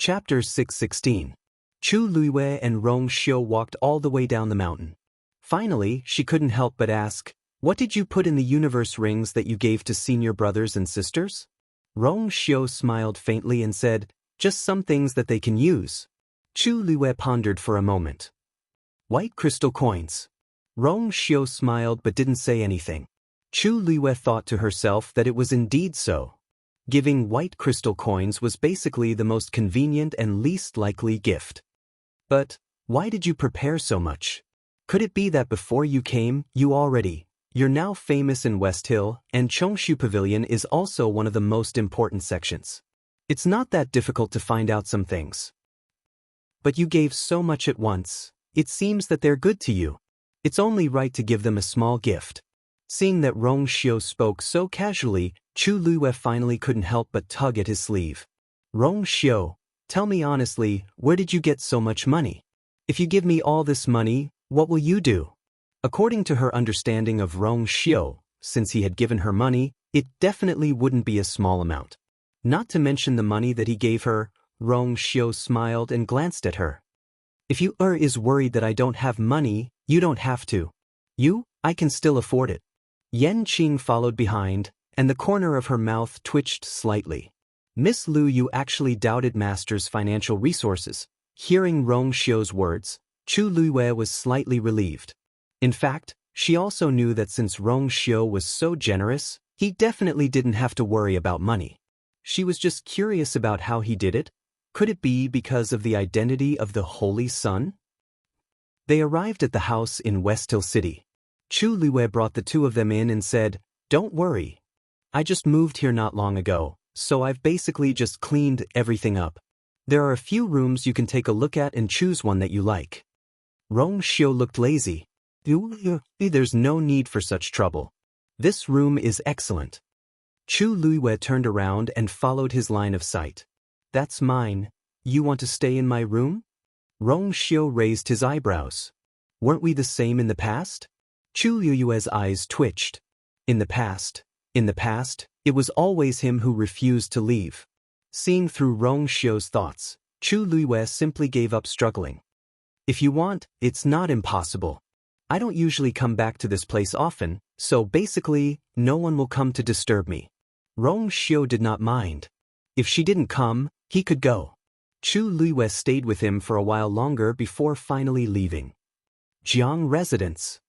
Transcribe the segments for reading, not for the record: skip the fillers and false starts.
Chapter 616. Chu Luiwei and Rong Xiu walked all the way down the mountain. Finally, she couldn't help but ask, "What did you put in the universe rings that you gave to senior brothers and sisters?" Rong Xiu smiled faintly and said, "Just some things that they can use." Chu Luiwei pondered for a moment. "White crystal coins." Rong Xiu smiled but didn't say anything. Chu Luiwei thought to herself that it was indeed so. Giving white crystal coins was basically the most convenient and least likely gift. But why did you prepare so much? Could it be that before you came, you're now famous in West Hill, and Chongshu Pavilion is also one of the most important sections? It's not that difficult to find out some things. But you gave so much at once, it seems that they're good to you. It's only right to give them a small gift. Seeing that Rong Xiu spoke so casually, Chu Luiwei finally couldn't help but tug at his sleeve. "Rong Xiu, tell me honestly, where did you get so much money? If you give me all this money, what will you do?" According to her understanding of Rong Xiu, since he had given her money, it definitely wouldn't be a small amount. Not to mention the money that he gave her. Rong Xiu smiled and glanced at her. "If you is worried that I don't have money, you don't have to. I can still afford it." Yan Qing followed behind, and the corner of her mouth twitched slightly. Miss Lu Yu actually doubted Master's financial resources. Hearing Rong Xiu's words, Chu Luiwei was slightly relieved. In fact, she also knew that since Rong Xiu was so generous, he definitely didn't have to worry about money. She was just curious about how he did it. Could it be because of the identity of the Holy Sun? They arrived at the house in West Hill City. Chu Luiwei brought the two of them in and said, "Don't worry. I just moved here not long ago, so I've basically just cleaned everything up. There are a few rooms you can take a look at and choose one that you like." Rong Xiu looked lazy. "There's no need for such trouble. This room is excellent." Chu Luiwei turned around and followed his line of sight. "That's mine. You want to stay in my room?" Rong Xiu raised his eyebrows. "Weren't we the same in the past?" Chu Luiwei's eyes twitched. In the past, it was always him who refused to leave. Seeing through Rong Xiu's thoughts, Chu Luiwei simply gave up struggling. "If you want, it's not impossible. I don't usually come back to this place often, so basically, no one will come to disturb me." Rong Xiu did not mind. If she didn't come, he could go. Chu Luiwei stayed with him for a while longer before finally leaving. Jianghu residence.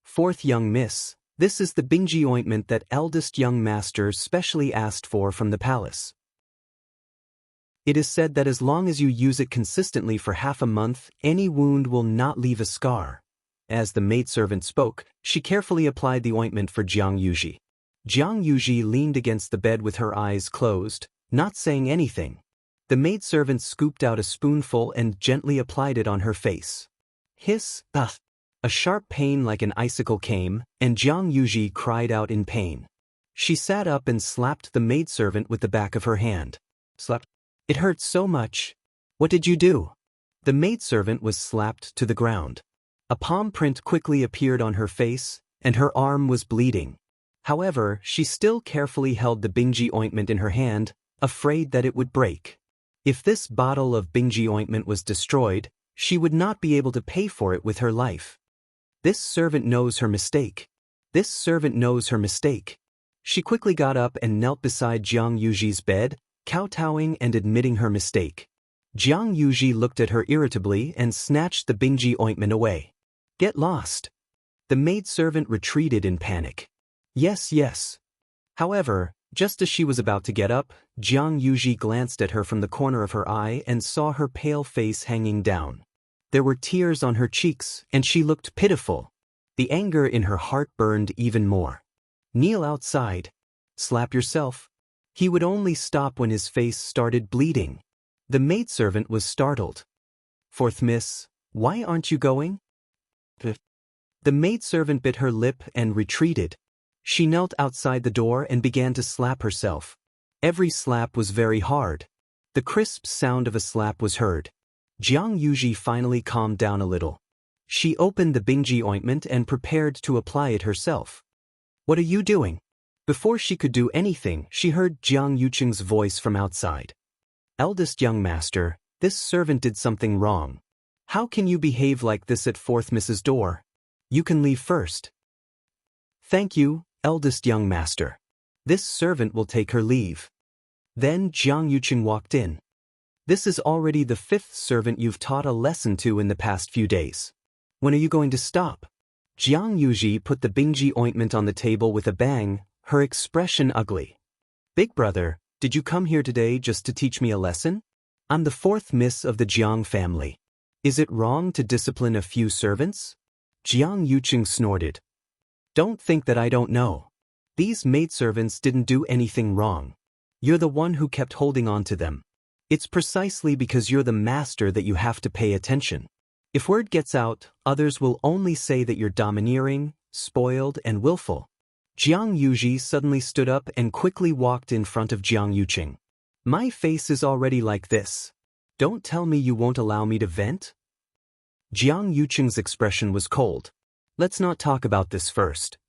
"Fourth young miss, this is the Bingji ointment that eldest young master specially asked for from the palace. It is said that as long as you use it consistently for half a month, any wound will not leave a scar." As the maidservant spoke, she carefully applied the ointment for Jianghu. Jianghu leaned against the bed with her eyes closed, not saying anything. The maidservant scooped out a spoonful and gently applied it on her face. Hiss, ugh. A sharp pain like an icicle came, and Jianghu cried out in pain. She sat up and slapped the maidservant with the back of her hand. "Slap. It hurts so much. What did you do?" The maidservant was slapped to the ground. A palm print quickly appeared on her face, and her arm was bleeding. However, she still carefully held the Bingji ointment in her hand, afraid that it would break. If this bottle of Bingji ointment was destroyed, she would not be able to pay for it with her life. This servant knows her mistake. She quickly got up and knelt beside Jianghu's bed, kowtowing and admitting her mistake. Jianghu looked at her irritably and snatched the Bingji ointment away. "Get lost." The maidservant retreated in panic. Yes. However, just as she was about to get up, Jianghu glanced at her from the corner of her eye and saw her pale face hanging down. There were tears on her cheeks, and she looked pitiful. The anger in her heart burned even more. "Kneel outside. Slap yourself." He would only stop when his face started bleeding. The maidservant was startled. "Fourth miss, why aren't you going?" The maidservant bit her lip and retreated. She knelt outside the door and began to slap herself. Every slap was very hard. The crisp sound of a slap was heard. Jianghu finally calmed down a little. She opened the Bingji ointment and prepared to apply it herself. "What are you doing?" Before she could do anything, she heard Jiang Yuqing's voice from outside. Eldest young master, this servant did something wrong. How can you behave like this at 4th Mrs. door? You can leave first. Thank you, eldest young master. This servant will take her leave. Then Jianghu walked in. This is already the 5th servant you've taught a lesson to in the past few days. When are you going to stop? Jianghu put the Bingji ointment on the table with a bang, her expression ugly. Big brother, did you come here today just to teach me a lesson? I'm the 4th miss of the Jiang family. Is it wrong to discipline a few servants? Jianghu snorted. Don't think that I don't know. These maidservants didn't do anything wrong. You're the one who kept holding on to them. It's precisely because you're the master that you have to pay attention. If word gets out, others will only say that you're domineering, spoiled, and willful. Jianghu suddenly stood up and quickly walked in front of Jianghu. My face is already like this. Don't tell me you won't allow me to vent? Jianghu's expression was cold. Let's not talk about this first.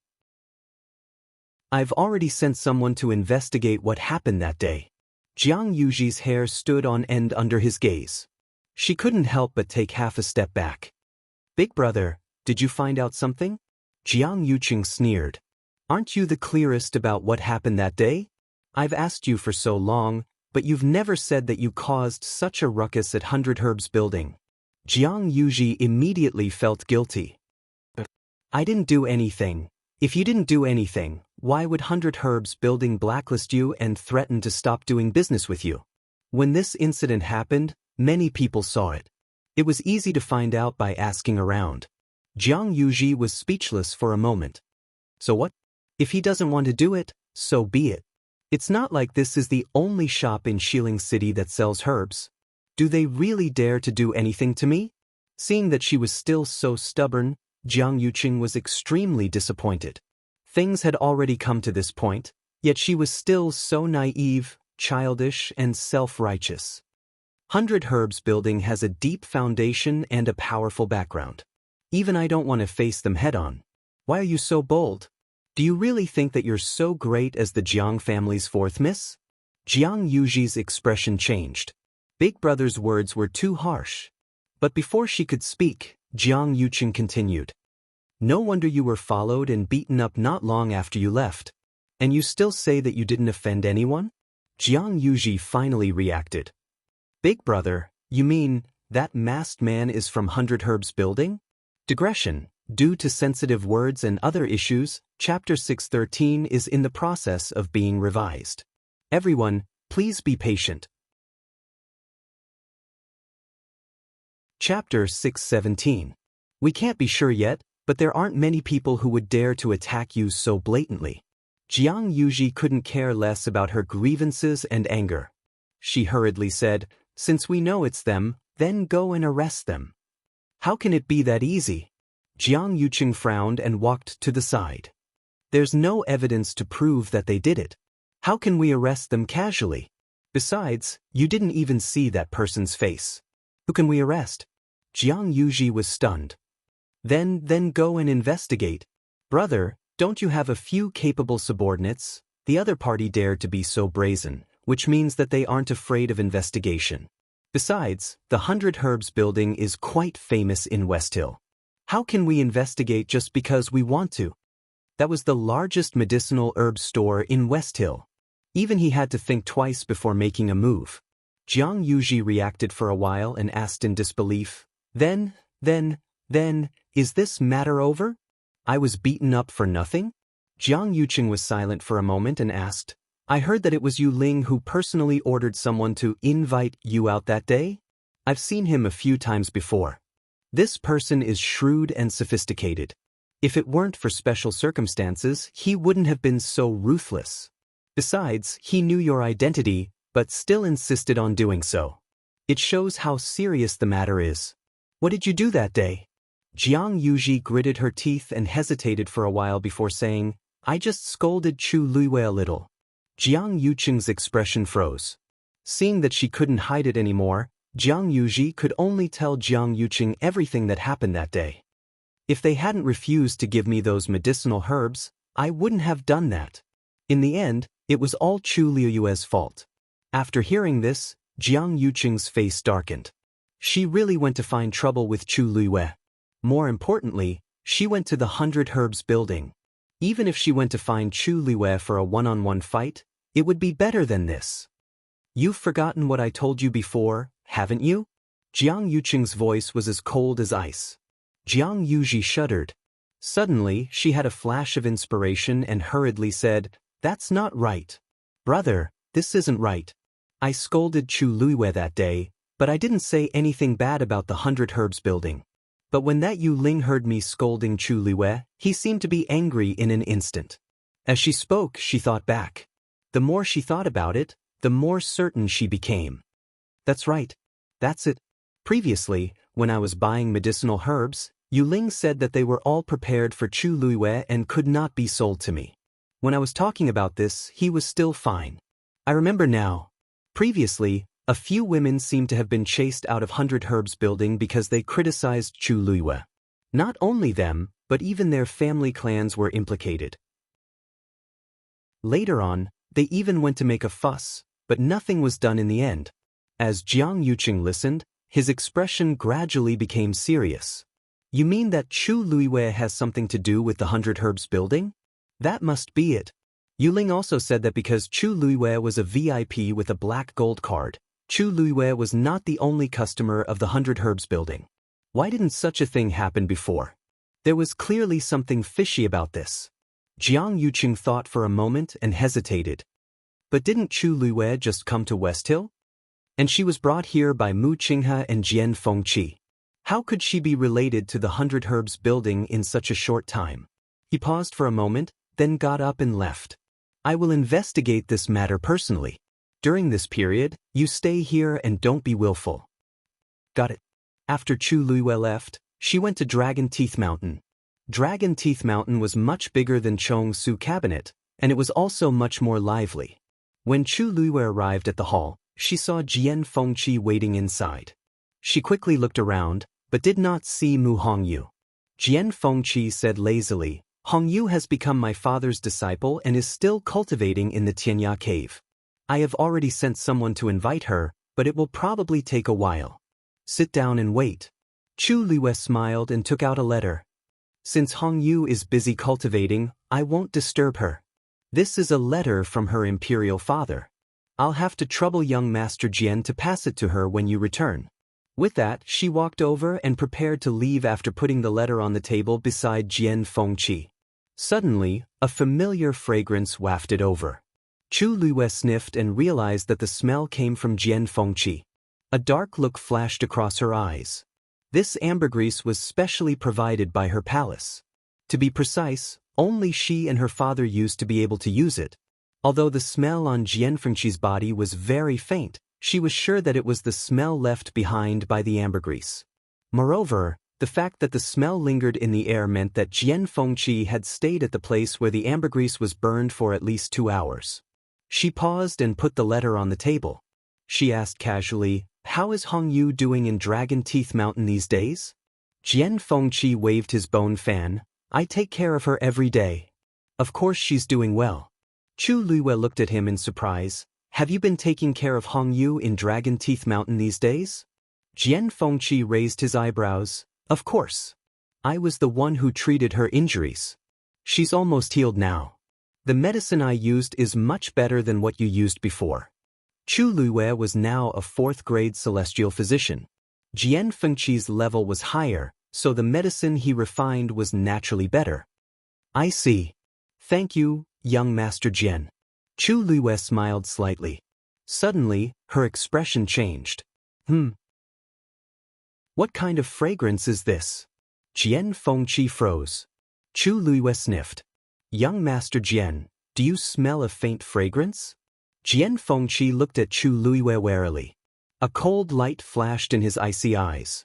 I've already sent someone to investigate what happened that day. Jianghu's hair stood on end under his gaze. She couldn't help but take half a step back. Big brother, did you find out something? Jianghu sneered. Aren't you the clearest about what happened that day? I've asked you for so long, but you've never said that you caused such a ruckus at 100 Herbs building. Jianghu immediately felt guilty. I didn't do anything. If you didn't do anything, why would 100 Herbs building blacklist you and threaten to stop doing business with you? When this incident happened, many people saw it. It was easy to find out by asking around. Jianghu was speechless for a moment. So what? If he doesn't want to do it, so be it. It's not like this is the only shop in Shilin City that sells herbs. Do they really dare to do anything to me? Seeing that she was still so stubborn, Jianghu was extremely disappointed. Things had already come to this point, yet she was still so naive, childish, and self-righteous. 100 Herbs building has a deep foundation and a powerful background. Even I don't want to face them head-on. Why are you so bold? Do you really think that you're so great as the Jiang family's 4th miss? Jianghu's expression changed. Big brother's words were too harsh. But before she could speak, Jianghu continued. No wonder you were followed and beaten up not long after you left. And you still say that you didn't offend anyone? Jianghu finally reacted. Big brother, you mean, that masked man is from 100 Herbs building? Digression. Due to sensitive words and other issues, Chapter 613 is in the process of being revised. Everyone, please be patient. Chapter 617. We can't be sure yet, but there aren't many people who would dare to attack you so blatantly. Jianghu couldn't care less about her grievances and anger. She hurriedly said, Since we know it's them, then go and arrest them. How can it be that easy? Jianghu frowned and walked to the side. There's no evidence to prove that they did it. How can we arrest them casually? Besides, you didn't even see that person's face. Who can we arrest? Jianghu was stunned. Then go and investigate. Brother, don't you have a few capable subordinates? The other party dared to be so brazen, which means that they aren't afraid of investigation. Besides, the 100 Herbs building is quite famous in West Hill. How can we investigate just because we want to? That was the largest medicinal herb store in West Hill. Even he had to think twice before making a move. Jianghu reacted for a while and asked in disbelief, Then, is this matter over? I was beaten up for nothing? Jianghu was silent for a moment and asked, I heard that it was Yu Ling who personally ordered someone to invite you out that day? I've seen him a few times before. This person is shrewd and sophisticated. If it weren't for special circumstances, he wouldn't have been so ruthless. Besides, he knew your identity, but still insisted on doing so. It shows how serious the matter is. What did you do that day? Jianghu gritted her teeth and hesitated for a while before saying, I just scolded Chu Luiwei a little. Jianghu's expression froze. Seeing that she couldn't hide it anymore, Jianghu could only tell Jianghu everything that happened that day. If they hadn't refused to give me those medicinal herbs, I wouldn't have done that. In the end, it was all Chu Luiwei's fault. After hearing this, Jiang Yuqing's face darkened. She really went to find trouble with Chu Luiyue. More importantly, she went to the 100 Herbs building. Even if she went to find Chu Luiyue for a one-on-one fight, it would be better than this. You've forgotten what I told you before, haven't you? Jiang Yuqing's voice was as cold as ice. Jiang Yuji shuddered. Suddenly, she had a flash of inspiration and hurriedly said, "That's not right. Brother, this isn't right. I scolded Chu Luiyue that day, but I didn't say anything bad about the 100 Herbs building. But when that Yu Ling heard me scolding Chu Luiyue, he seemed to be angry in an instant." As she spoke, she thought back. The more she thought about it, the more certain she became. That's right. That's it. Previously, when I was buying medicinal herbs, Yu Ling said that they were all prepared for Chu Luiyue and could not be sold to me. When I was talking about this, he was still fine. I remember now. Previously, a few women seemed to have been chased out of 100 Herbs building because they criticized Chu Luiyue. Not only them, but even their family clans were implicated. Later on, they even went to make a fuss, but nothing was done in the end. As Jiang Yuqing listened, his expression gradually became serious. You mean that Chu Luiyue has something to do with the 100 Herbs building? That must be it. Yu Ling also said that because Chu Luiyue was a VIP with a black gold card, Chu Luiyue was not the only customer of the 100 Herbs building. Why didn't such a thing happen before? There was clearly something fishy about this. Jiang Yuqing thought for a moment and hesitated. But didn't Chu Luiyue just come to West Hill? And she was brought here by Mu Qinghe and Jian Fengqi. How could she be related to the 100 Herbs building in such a short time? He paused for a moment, then got up and left. I will investigate this matter personally. During this period, you stay here and don't be willful. Got it. After Chu Luiyue left, she went to Dragon Teeth Mountain. Dragon Teeth Mountain was much bigger than Chongsu Cabinet, and it was also much more lively. When Chu Luiyue arrived at the hall, she saw Jian Fengqi waiting inside. She quickly looked around, but did not see Mu Hongyu. Jian Fengqi said lazily, "Hongyu has become my father's disciple and is still cultivating in the Tianya cave. I have already sent someone to invite her, but it will probably take a while. Sit down and wait." Chu Luiyue smiled and took out a letter. "Since Hongyu is busy cultivating, I won't disturb her. This is a letter from her imperial father. I'll have to trouble young Master Jian to pass it to her when you return." With that, she walked over and prepared to leave after putting the letter on the table beside Jian Fengqi. Suddenly, a familiar fragrance wafted over. Chu Luiyue sniffed and realized that the smell came from Jian Fengqi. A dark look flashed across her eyes. This ambergris was specially provided by her palace. To be precise, only she and her father used to be able to use it. Although the smell on Jian Fengqi's body was very faint, she was sure that it was the smell left behind by the ambergris. Moreover, the fact that the smell lingered in the air meant that Jian Fengqi had stayed at the place where the ambergris was burned for at least 2 hours. She paused and put the letter on the table. She asked casually, "How is Hongyu doing in Dragon Teeth Mountain these days?" Jian Fengqi waved his bone fan. "I take care of her every day. Of course she's doing well." Chu Luiyue looked at him in surprise. "Have you been taking care of Hongyu in Dragon Teeth Mountain these days?" Jian Fengqi raised his eyebrows. "Of course. I was the one who treated her injuries. She's almost healed now. The medicine I used is much better than what you used before." Chu Luiyue was now a 4th-grade celestial physician. Jian Fengqi's level was higher, so the medicine he refined was naturally better. "I see. Thank you, young Master Jian." Chu Luiyue smiled slightly. Suddenly, her expression changed. What kind of fragrance is this?" Jian Fengqi froze. Chu Luiyue sniffed. "Young Master Jian, do you smell a faint fragrance?" Jian Fengqi looked at Chu Luiyue warily. A cold light flashed in his icy eyes.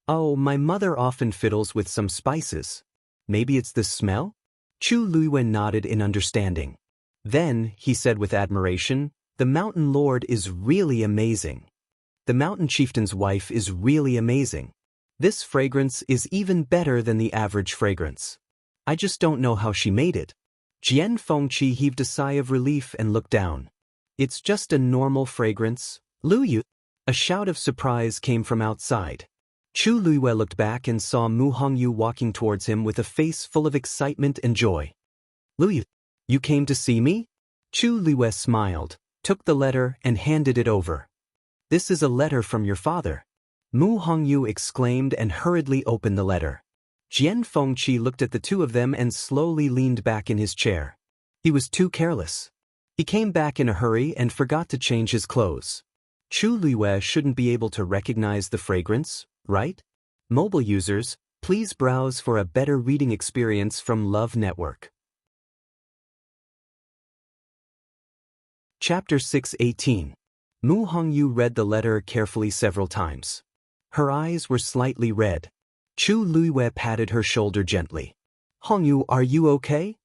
"Oh, my mother often fiddles with some spices. Maybe it's the smell?" Chu Luiyue nodded in understanding. Then, he said with admiration, "The Mountain Lord is really amazing. The Mountain Chieftain's wife is really amazing. This fragrance is even better than the average fragrance. I just don't know how she made it." Jian Fengqi heaved a sigh of relief and looked down. "It's just a normal fragrance, Lu Yu. A shout of surprise came from outside. Chu Luiyue looked back and saw Mu Hongyu walking towards him with a face full of excitement and joy. Lu Yu, you came to see me? Chu Luiyue smiled, took the letter and handed it over. This is a letter from your father. Mu Hongyu exclaimed and hurriedly opened the letter. Jian Fengqi looked at the two of them and slowly leaned back in his chair. He was too careless. He came back in a hurry and forgot to change his clothes. Chu Luiyue shouldn't be able to recognize the fragrance, right? Mobile users, please browse for a better reading experience from Love Network. Chapter 6:18. Mu Hongyu read the letter carefully several times. Her eyes were slightly red. Chu Luiyue patted her shoulder gently. Hongyu, are you okay?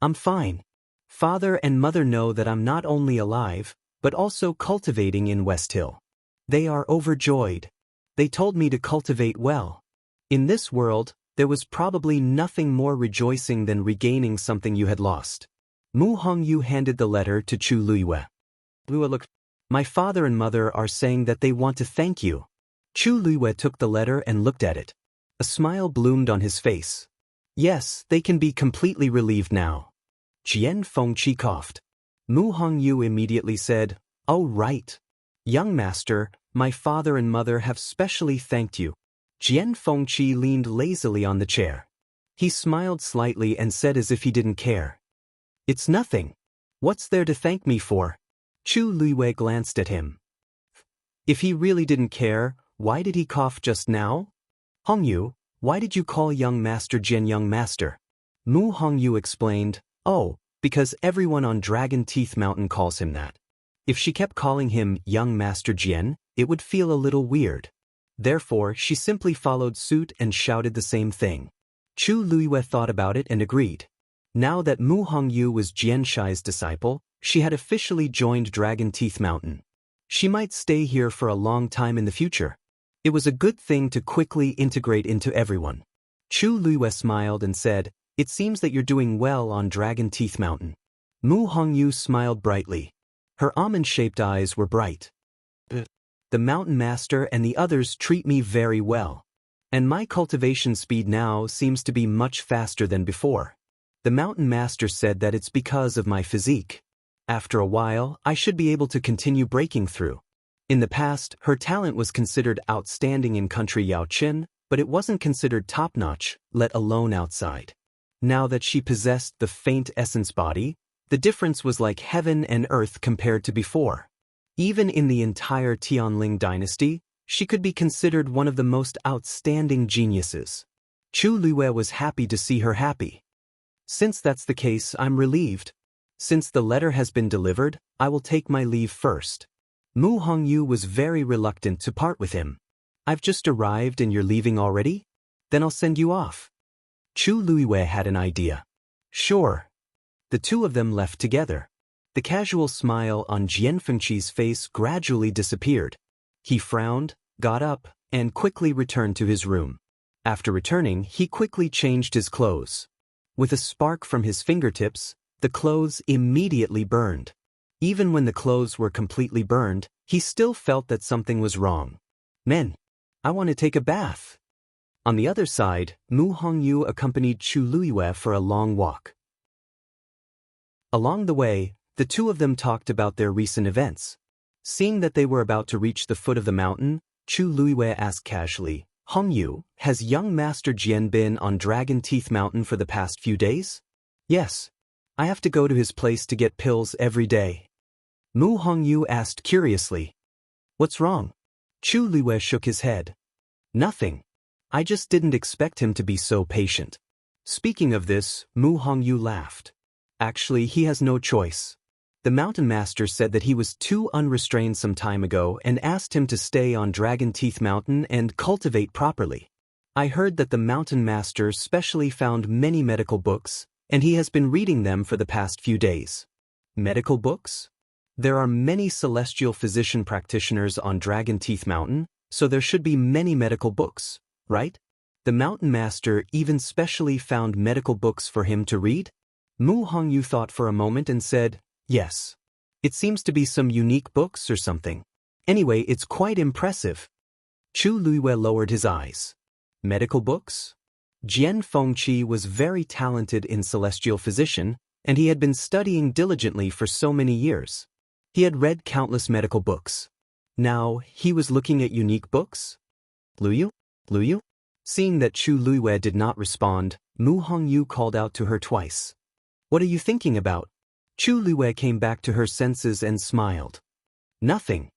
I'm fine. Father and mother know that I'm not only alive, but also cultivating in West Hill. They are overjoyed. They told me to cultivate well. In this world, there was probably nothing more rejoicing than regaining something you had lost. Mu Hongyu handed the letter to Chu Luiyue. Luiyue looked. My father and mother are saying that they want to thank you. Chu Luiyue took the letter and looked at it. A smile bloomed on his face. Yes, they can be completely relieved now. Jian Fengqi coughed. Mu Hongyu immediately said, Oh right. Young master, my father and mother have specially thanked you. Jian Fengqi leaned lazily on the chair. He smiled slightly and said as if he didn't care. It's nothing. What's there to thank me for? Chu Luiyue glanced at him. If he really didn't care, why did he cough just now? Hongyu, why did you call young master Jian young master? Mu Hongyu explained, Oh, because everyone on Dragon Teeth Mountain calls him that. If she kept calling him young master Jian, it would feel a little weird. Therefore, she simply followed suit and shouted the same thing. Chu Luiyue thought about it and agreed. Now that Mu Hongyu was Jian Shai's disciple, she had officially joined Dragon Teeth Mountain. She might stay here for a long time in the future. It was a good thing to quickly integrate into everyone. Chu Luiyue smiled and said, It seems that you're doing well on Dragon Teeth Mountain. Mu Hongyu smiled brightly. Her almond-shaped eyes were bright. The mountain master and the others treat me very well. And my cultivation speed now seems to be much faster than before. The mountain master said that it's because of my physique. After a while, I should be able to continue breaking through. In the past, her talent was considered outstanding in country Yaoqin, but it wasn't considered top-notch, let alone outside. Now that she possessed the faint essence body, the difference was like heaven and earth compared to before. Even in the entire Tianling dynasty, she could be considered one of the most outstanding geniuses. Chu Luiyue was happy to see her happy. Since that's the case, I'm relieved. Since the letter has been delivered, I will take my leave first. Mu Hongyu was very reluctant to part with him. I've just arrived and you're leaving already? Then I'll send you off. Chu Luiyue had an idea. Sure. The two of them left together. The casual smile on Jian Fengqi's face gradually disappeared. He frowned, got up, and quickly returned to his room. After returning, he quickly changed his clothes. With a spark from his fingertips, the clothes immediately burned. Even when the clothes were completely burned, he still felt that something was wrong. Men, I want to take a bath. On the other side, Mu Hongyu accompanied Chu Luiyue for a long walk. Along the way, the two of them talked about their recent events. Seeing that they were about to reach the foot of the mountain, Chu Luiyue asked casually, Hongyu, has young Master Jian been on Dragon Teeth Mountain for the past few days? Yes. I have to go to his place to get pills every day. Mu Hongyu asked curiously. What's wrong? Chu Luiyue shook his head. Nothing. I just didn't expect him to be so patient. Speaking of this, Mu Hongyu laughed. Actually, he has no choice. The mountain master said that he was too unrestrained some time ago and asked him to stay on Dragon Teeth Mountain and cultivate properly. I heard that the mountain master specially found many medical books, and he has been reading them for the past few days. Medical books? There are many celestial physician practitioners on Dragon Teeth Mountain, so there should be many medical books, right? The mountain master even specially found medical books for him to read? Mu Hongyu thought for a moment and said, yes. It seems to be some unique books or something. Anyway, it's quite impressive. Chu Luiwei lowered his eyes. Medical books? Jian Fengqi was very talented in celestial physician, and he had been studying diligently for so many years. He had read countless medical books. Now, he was looking at unique books? Luyu? Luyu? Seeing that Chu Luiwei did not respond, Mu Hongyu called out to her twice. What are you thinking about? Chu Luiwei came back to her senses and smiled. Nothing.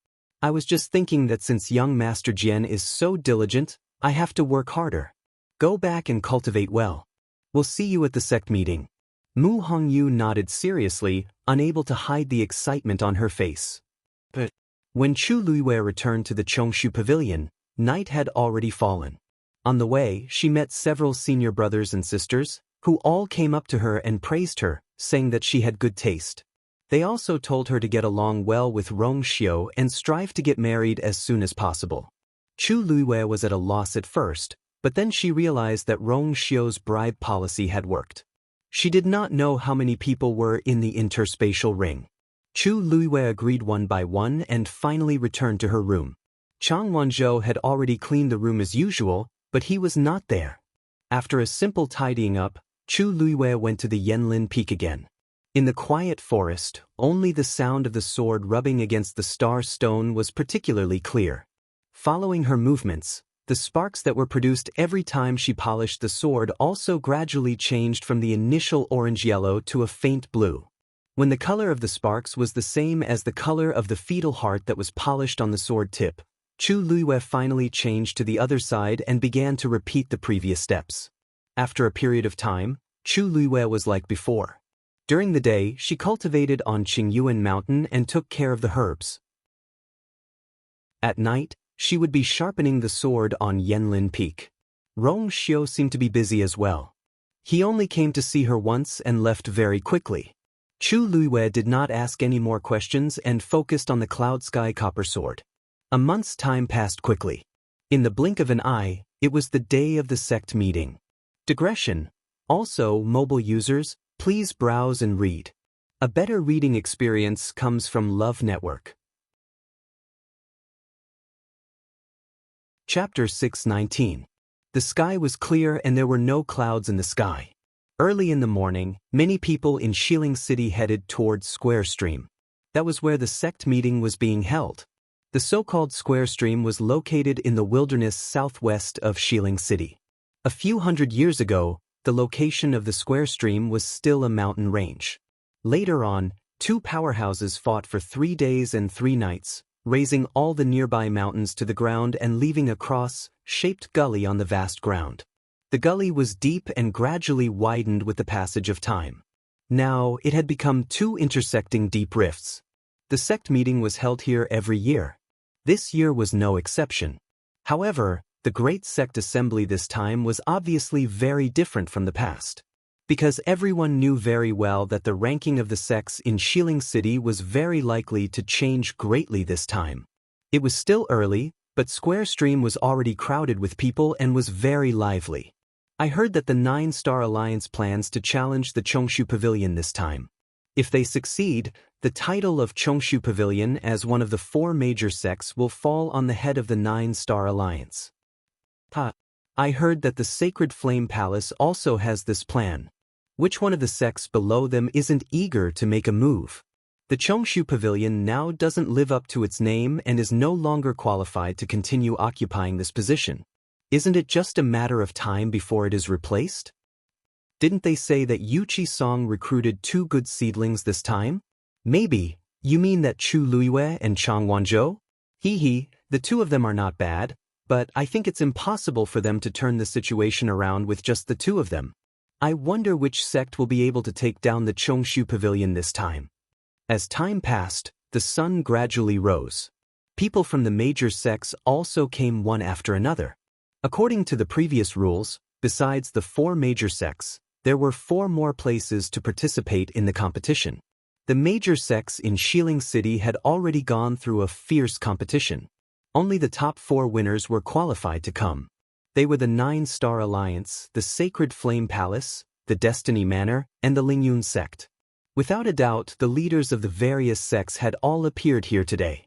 I was just thinking that since young Master Jian is so diligent, I have to work harder. Go back and cultivate well. We'll see you at the sect meeting. Mu Hongyu nodded seriously, unable to hide the excitement on her face. But when Chu Luiwei returned to the Chongshu Pavilion, night had already fallen. On the way, she met several senior brothers and sisters, who all came up to her and praised her, saying that she had good taste. They also told her to get along well with Rong Xiu and strive to get married as soon as possible. Chu Luiwei was at a loss at first, but then she realized that Rong Xiu's bribe policy had worked. She did not know how many people were in the interspatial ring. Chu Luiwei agreed one by one and finally returned to her room. Chang Wanzhou had already cleaned the room as usual, but he was not there. After a simple tidying up, Chu Luiwei went to the Yanlin Peak again. In the quiet forest, only the sound of the sword rubbing against the star stone was particularly clear. Following her movements, the sparks that were produced every time she polished the sword also gradually changed from the initial orange-yellow to a faint blue. When the color of the sparks was the same as the color of the fetal heart that was polished on the sword tip, Chu Luiwei finally changed to the other side and began to repeat the previous steps. After a period of time, Chu Luiwei was like before. During the day, she cultivated on Qingyuan Mountain and took care of the herbs. At night, she would be sharpening the sword on Yanlin Peak. Rong Xiu seemed to be busy as well. He only came to see her once and left very quickly. Chu Luiwei did not ask any more questions and focused on the cloud sky copper sword. A month's time passed quickly. In the blink of an eye, it was the day of the sect meeting. Digression. Also, mobile users, please browse and read. A better reading experience comes from Love Network. Chapter 619. The sky was clear and there were no clouds in the sky. Early in the morning, many people in Xiling City headed towards Square Stream. That was where the sect meeting was being held. The so-called Square Stream was located in the wilderness southwest of Xiling City. A few hundred years ago, the location of the Square Stream was still a mountain range. Later on, two powerhouses fought for 3 days and 3 nights, raising all the nearby mountains to the ground and leaving a cross-shaped gully on the vast ground. The gully was deep and gradually widened with the passage of time. Now, it had become 2 intersecting deep rifts. The sect meeting was held here every year. This year was no exception. However, the Great Sect Assembly this time was obviously very different from the past. Because everyone knew very well that the ranking of the sects in Xiling City was very likely to change greatly this time. It was still early, but Square Stream was already crowded with people and was very lively. I heard that the 9-Star Alliance plans to challenge the Chongshu Pavilion this time. If they succeed, the title of Chongshu Pavilion as one of the 4 major sects will fall on the head of the 9-Star Alliance. I heard that the Sacred Flame Palace also has this plan. Which one of the sects below them isn't eager to make a move? The Chongshu Pavilion now doesn't live up to its name and is no longer qualified to continue occupying this position. Isn't it just a matter of time before it is replaced? Didn't they say that Yuchi Song recruited 2 good seedlings this time? Maybe. You mean that Chu Luiwei and Chang Wanzhou? The 2 of them are not bad, but I think it's impossible for them to turn the situation around with just the 2 of them. I wonder which sect will be able to take down the Chongshu Pavilion this time. As time passed, the sun gradually rose. People from the major sects also came one after another. According to the previous rules, besides the 4 major sects, there were 4 more places to participate in the competition. The major sects in Xiling City had already gone through a fierce competition. Only the top 4 winners were qualified to come. They were the 9-Star Alliance, the Sacred Flame Palace, the Destiny Manor, and the Lingyun sect. Without a doubt, the leaders of the various sects had all appeared here today.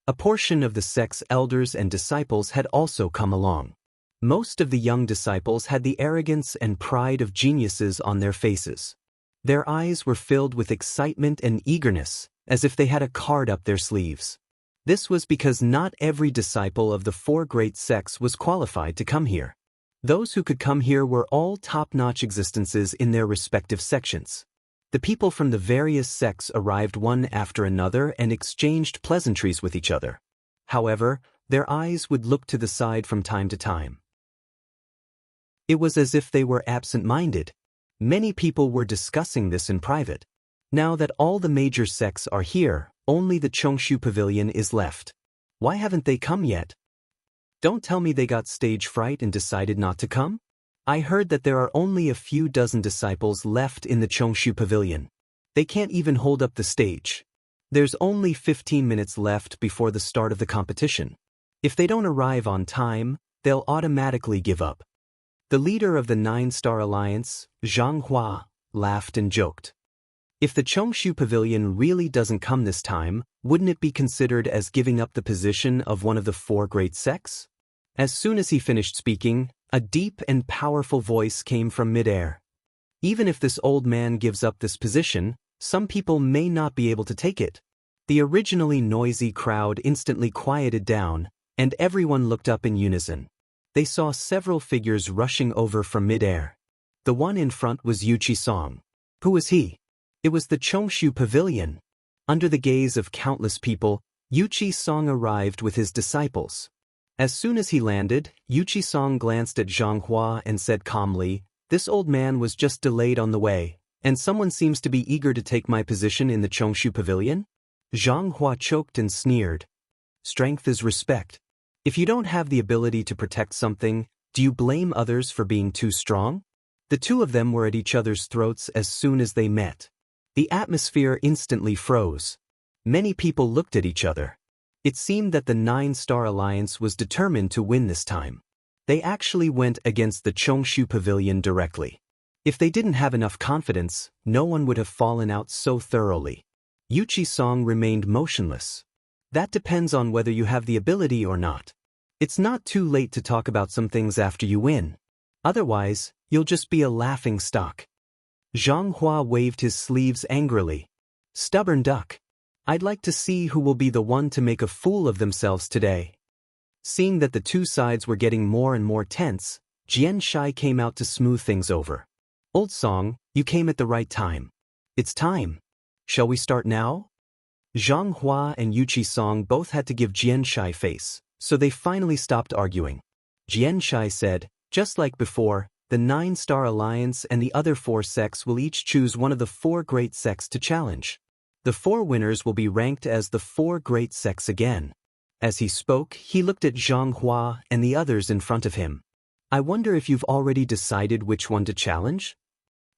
A portion of the sect's elders and disciples had also come along. Most of the young disciples had the arrogance and pride of geniuses on their faces. Their eyes were filled with excitement and eagerness, as if they had a card up their sleeves. This was because not every disciple of the four great sects was qualified to come here. Those who could come here were all top-notch existences in their respective sections. The people from the various sects arrived one after another and exchanged pleasantries with each other. However, their eyes would look to the side from time to time. It was as if they were absent-minded. Many people were discussing this in private. Now that all the major sects are here, only the Chongshu Pavilion is left. Why haven't they come yet? Don't tell me they got stage fright and decided not to come? I heard that there are only a few dozen disciples left in the Chongshu Pavilion. They can't even hold up the stage. There's only 15 minutes left before the start of the competition. If they don't arrive on time, they'll automatically give up. The leader of the Nine-Star Alliance, Jianghu, laughed and joked. If the Chongshu Pavilion really doesn't come this time, wouldn't it be considered as giving up the position of one of the four great sects? As soon as he finished speaking, a deep and powerful voice came from midair. Even if this old man gives up this position, some people may not be able to take it. The originally noisy crowd instantly quieted down, and everyone looked up in unison. They saw several figures rushing over from midair. The one in front was Yuchi Song. Who was he? It was the Chongshu Pavilion. Under the gaze of countless people, Yuchi Song arrived with his disciples. As soon as he landed, Yuchi Song glanced at Jianghu and said calmly, "This old man was just delayed on the way, and someone seems to be eager to take my position in the Chongshu Pavilion?" Jianghu choked and sneered. Strength is respect. If you don't have the ability to protect something, do you blame others for being too strong? The two of them were at each other's throats as soon as they met. The atmosphere instantly froze. Many people looked at each other. It seemed that the Nine-Star Alliance was determined to win this time. They actually went against the Chongshu Pavilion directly. If they didn't have enough confidence, no one would have fallen out so thoroughly. Yuchi Song remained motionless. That depends on whether you have the ability or not. It's not too late to talk about some things after you win. Otherwise, you'll just be a laughing stock. Jianghu waved his sleeves angrily. Stubborn duck. I'd like to see who will be the one to make a fool of themselves today. Seeing that the two sides were getting more and more tense, Jian Shai came out to smooth things over. Old Song, you came at the right time. It's time. Shall we start now? Jianghu and Yuchi Song both had to give Jian Shai face, so they finally stopped arguing. Jian Shai said, just like before, the Nine-Star Alliance and the other four sects will each choose one of the four great sects to challenge. The four winners will be ranked as the four great sects again. As he spoke, he looked at Jianghu and the others in front of him. I wonder if you've already decided which one to challenge?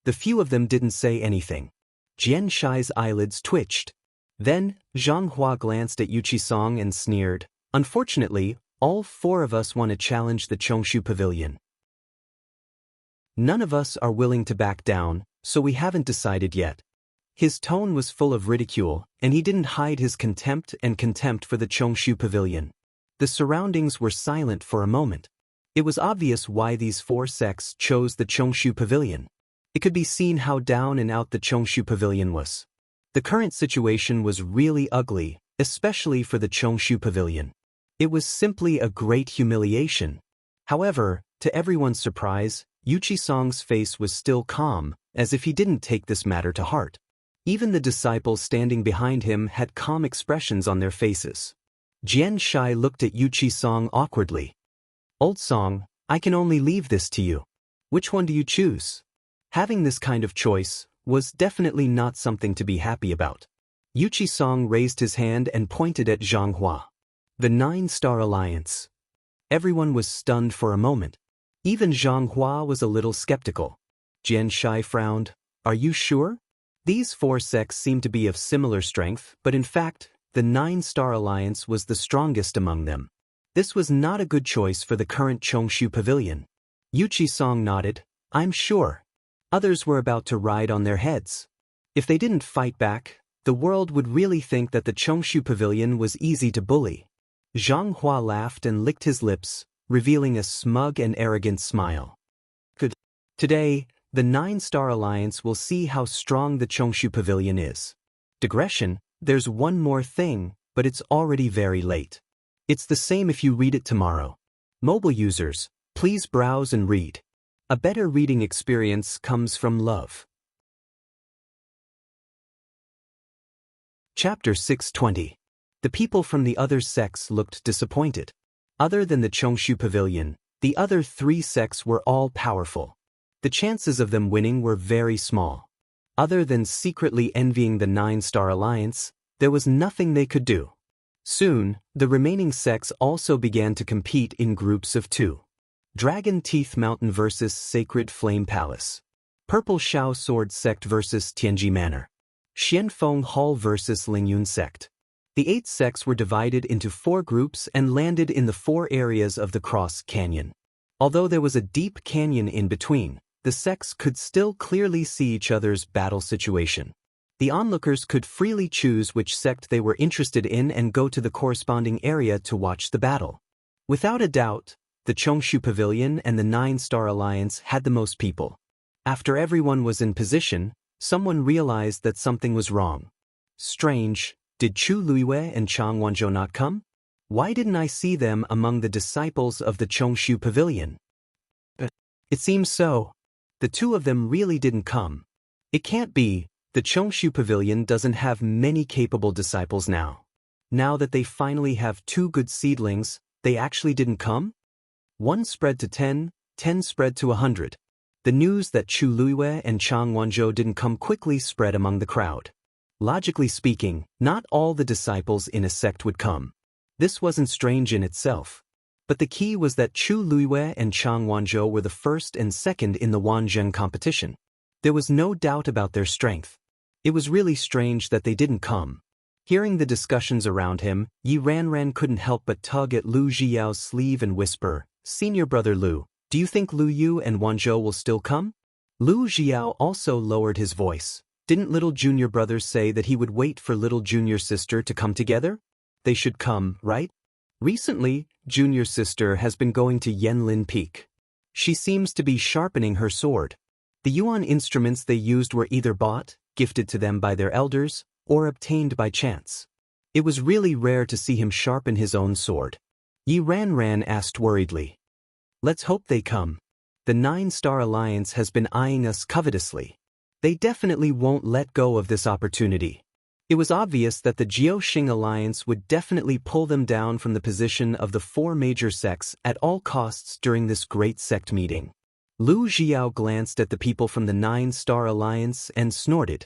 The few of them didn't say anything. Jian Shai's eyelids twitched. Then, Jianghu glanced at Yuchi Song and sneered, "Unfortunately, all four of us want to challenge the Chongshu Pavilion. None of us are willing to back down, so we haven't decided yet." His tone was full of ridicule, and he didn't hide his contempt for the Chongshu Pavilion. The surroundings were silent for a moment. It was obvious why these four sects chose the Chongshu Pavilion. It could be seen how down and out the Chongshu Pavilion was. The current situation was really ugly, especially for the Chongshu Pavilion. It was simply a great humiliation. However, to everyone's surprise, Yuchi Song's face was still calm, as if he didn't take this matter to heart. Even the disciples standing behind him had calm expressions on their faces. Jian Shai looked at Yuchi Song awkwardly. "Old Song, I can only leave this to you. Which one do you choose?" Having this kind of choice was definitely not something to be happy about. Yuchi Song raised his hand and pointed at Jianghu. The Nine-Star Alliance. Everyone was stunned for a moment. Even Jianghu was a little skeptical. Jian Shai frowned. "Are you sure? These four sects seem to be of similar strength, but in fact, the Nine-Star Alliance was the strongest among them. This was not a good choice for the current Chongshu Pavilion." Yuchi Song nodded. "I'm sure." Others were about to ride on their heads. If they didn't fight back, The world would really think that the Chongshu Pavilion was easy to bully. Zhang Hua laughed and licked his lips, revealing a smug and arrogant smile. Good. Today, the 9-Star Alliance will see how strong the Chongshu Pavilion is. Digression, there's one more thing, but it's already very late. It's the same if you read it tomorrow. Mobile users, please browse and read. A better reading experience comes from love. Chapter 620. The people from the other sects looked disappointed. Other than the Chongshu Pavilion, the other 3 sects were all powerful. The chances of them winning were very small. Other than secretly envying the 9-Star Alliance, there was nothing they could do. Soon, the remaining sects also began to compete in groups of 2. Dragon Teeth Mountain vs. Sacred Flame Palace. Purple Shao Sword Sect vs. Tianji Manor. Xianfeng Hall vs. Lingyun Sect. The 8 sects were divided into 4 groups and landed in the 4 areas of the Cross Canyon. Although there was a deep canyon in between, the sects could still clearly see each other's battle situation. The onlookers could freely choose which sect they were interested in and go to the corresponding area to watch the battle. Without a doubt, the Chongshu Pavilion and the 9-Star Alliance had the most people. After everyone was in position, someone realized that something was wrong. Strange, did Chu Luiwei and Chang Wanzhou not come? Why didn't I see them among the disciples of the Chongshu Pavilion? It seems so. The 2 of them really didn't come. It can't be. The Chongshu Pavilion doesn't have many capable disciples now. Now that they finally have 2 good seedlings, they actually didn't come? 1 spread to 10, 10 spread to 100. The news that Chu Luiwei and Chang Wanzhou didn't come quickly spread among the crowd. Logically speaking, not all the disciples in a sect would come. This wasn't strange in itself. But the key was that Chu Luiwei and Chang Wanzhou were the first and second in the Wanzheng competition. There was no doubt about their strength. It was really strange that they didn't come. Hearing the discussions around him, Yi Ranran couldn't help but tug at Lu Jiao's sleeve and whisper, "Senior brother Lu, do you think Lu Yu and Wanzhou will still come?" Lu Jiao also lowered his voice. Didn't little junior brother say that he would wait for little junior sister to come together? They should come, right? Recently, junior sister has been going to Yanlin Peak. She seems to be sharpening her sword. The yuan instruments they used were either bought, gifted to them by their elders, or obtained by chance. It was really rare to see him sharpen his own sword. Yi Ranran asked worriedly. Let's hope they come. The 9-Star Alliance has been eyeing us covetously. They definitely won't let go of this opportunity. It was obvious that the Jiaoxing Alliance would definitely pull them down from the position of the 4 major sects at all costs during this great sect meeting. Lu Jiao glanced at the people from the 9-Star Alliance and snorted.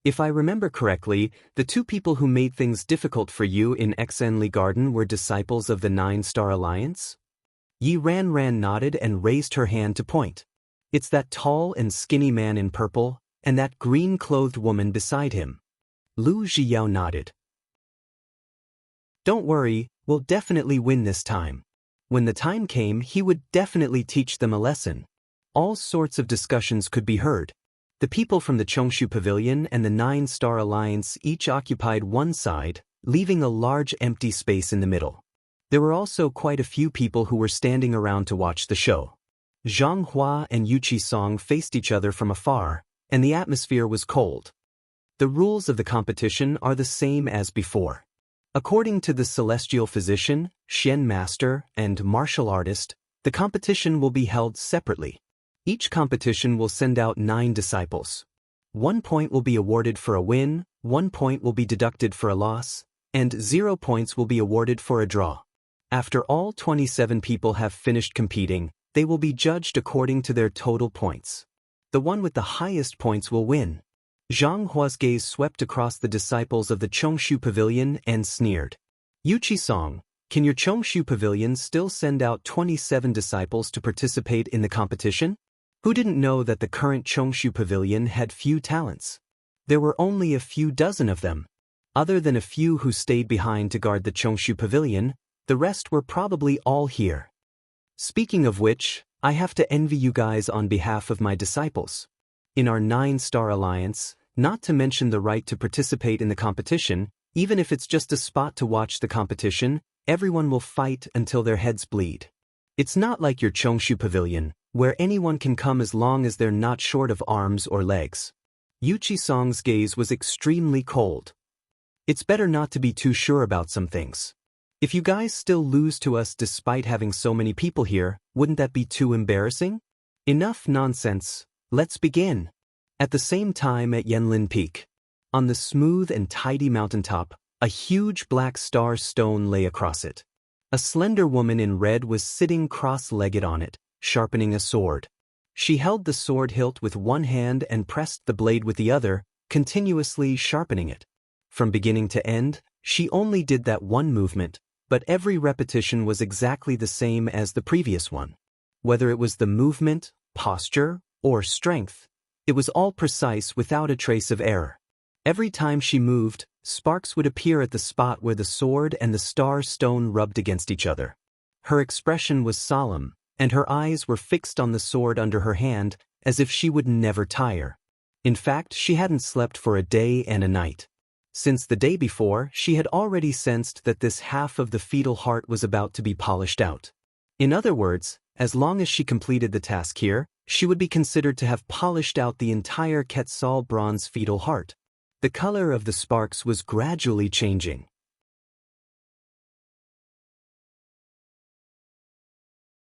If I remember correctly, the 2 people who made things difficult for you in Xenli Garden were disciples of the 9-Star Alliance? Yi Ranran nodded and raised her hand to point. It's that tall and skinny man in purple, and that green-clothed woman beside him. Lu Jiao nodded. Don't worry, we'll definitely win this time. When the time came, he would definitely teach them a lesson. All sorts of discussions could be heard. The people from the Chongshu Pavilion and the 9-Star Alliance each occupied one side, leaving a large empty space in the middle. There were also quite a few people who were standing around to watch the show. Zhang Hua and Yu Qisong faced each other from afar, and the atmosphere was cold. The rules of the competition are the same as before. According to the Celestial Physician, Shen Master, and Martial Artist, the competition will be held separately. Each competition will send out 9 disciples. 1 point will be awarded for a win, 1 point will be deducted for a loss, and 0 points will be awarded for a draw. After all 27 people have finished competing, they will be judged according to their total points. The one with the highest points will win. Zhang Hua's gaze swept across the disciples of the Chongshu Pavilion and sneered. Yu Qisong, can your Chongshu Pavilion still send out 27 disciples to participate in the competition? Who didn't know that the current Chongshu Pavilion had few talents? There were only a few dozen of them. Other than a few who stayed behind to guard the Chongshu Pavilion, the rest were probably all here. Speaking of which, I have to envy you guys on behalf of my disciples. In our 9-Star Alliance, not to mention the right to participate in the competition. Even if it's just a spot to watch the competition, everyone will fight until their heads bleed. It's not like your Chongshu Pavilion, where anyone can come as long as they're not short of arms or legs. Yu Qisong's gaze was extremely cold. It's better not to be too sure about some things. If you guys still lose to us despite having so many people here, wouldn't that be too embarrassing? Enough nonsense, let's begin. At the same time at Yanlin Peak, on the smooth and tidy mountaintop, a huge black star stone lay across it. A slender woman in red was sitting cross-legged on it, sharpening a sword. She held the sword hilt with one hand and pressed the blade with the other, continuously sharpening it. From beginning to end, she only did that one movement, but every repetition was exactly the same as the previous one. Whether it was the movement, posture, or strength, it was all precise without a trace of error. Every time she moved, sparks would appear at the spot where the sword and the star stone rubbed against each other. Her expression was solemn, and her eyes were fixed on the sword under her hand, as if she would never tire. In fact, she hadn't slept for a day and a night. Since the day before, she had already sensed that this half of the fetal heart was about to be polished out. In other words, as long as she completed the task here, she would be considered to have polished out the entire Quetzal bronze fetal heart. The color of the sparks was gradually changing.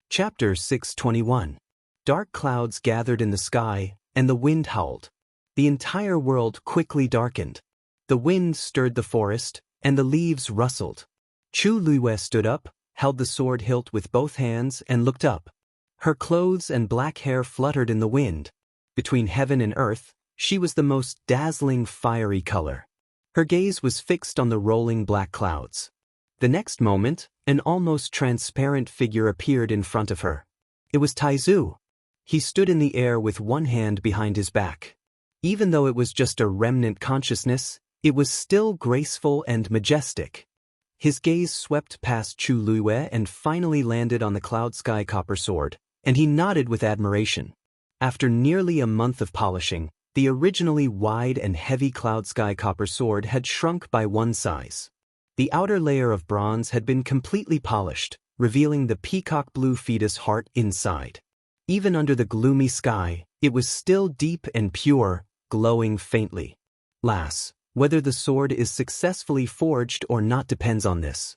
Chapter 621. Dark clouds gathered in the sky, and the wind howled. The entire world quickly darkened. The wind stirred the forest, and the leaves rustled. Chu Luiyue stood up, held the sword hilt with both hands, and looked up. Her clothes and black hair fluttered in the wind. Between heaven and earth, she was the most dazzling fiery color. Her gaze was fixed on the rolling black clouds. The next moment, an almost transparent figure appeared in front of her. It was Taizu. He stood in the air with one hand behind his back. Even though it was just a remnant consciousness, it was still graceful and majestic. His gaze swept past Chu Luiyue and finally landed on the cloud sky copper sword, and he nodded with admiration. After nearly a month of polishing, the originally wide and heavy cloud sky copper sword had shrunk by one size. The outer layer of bronze had been completely polished, revealing the peacock blue fetus heart inside. Even under the gloomy sky, it was still deep and pure, glowing faintly. Lass, whether the sword is successfully forged or not depends on this.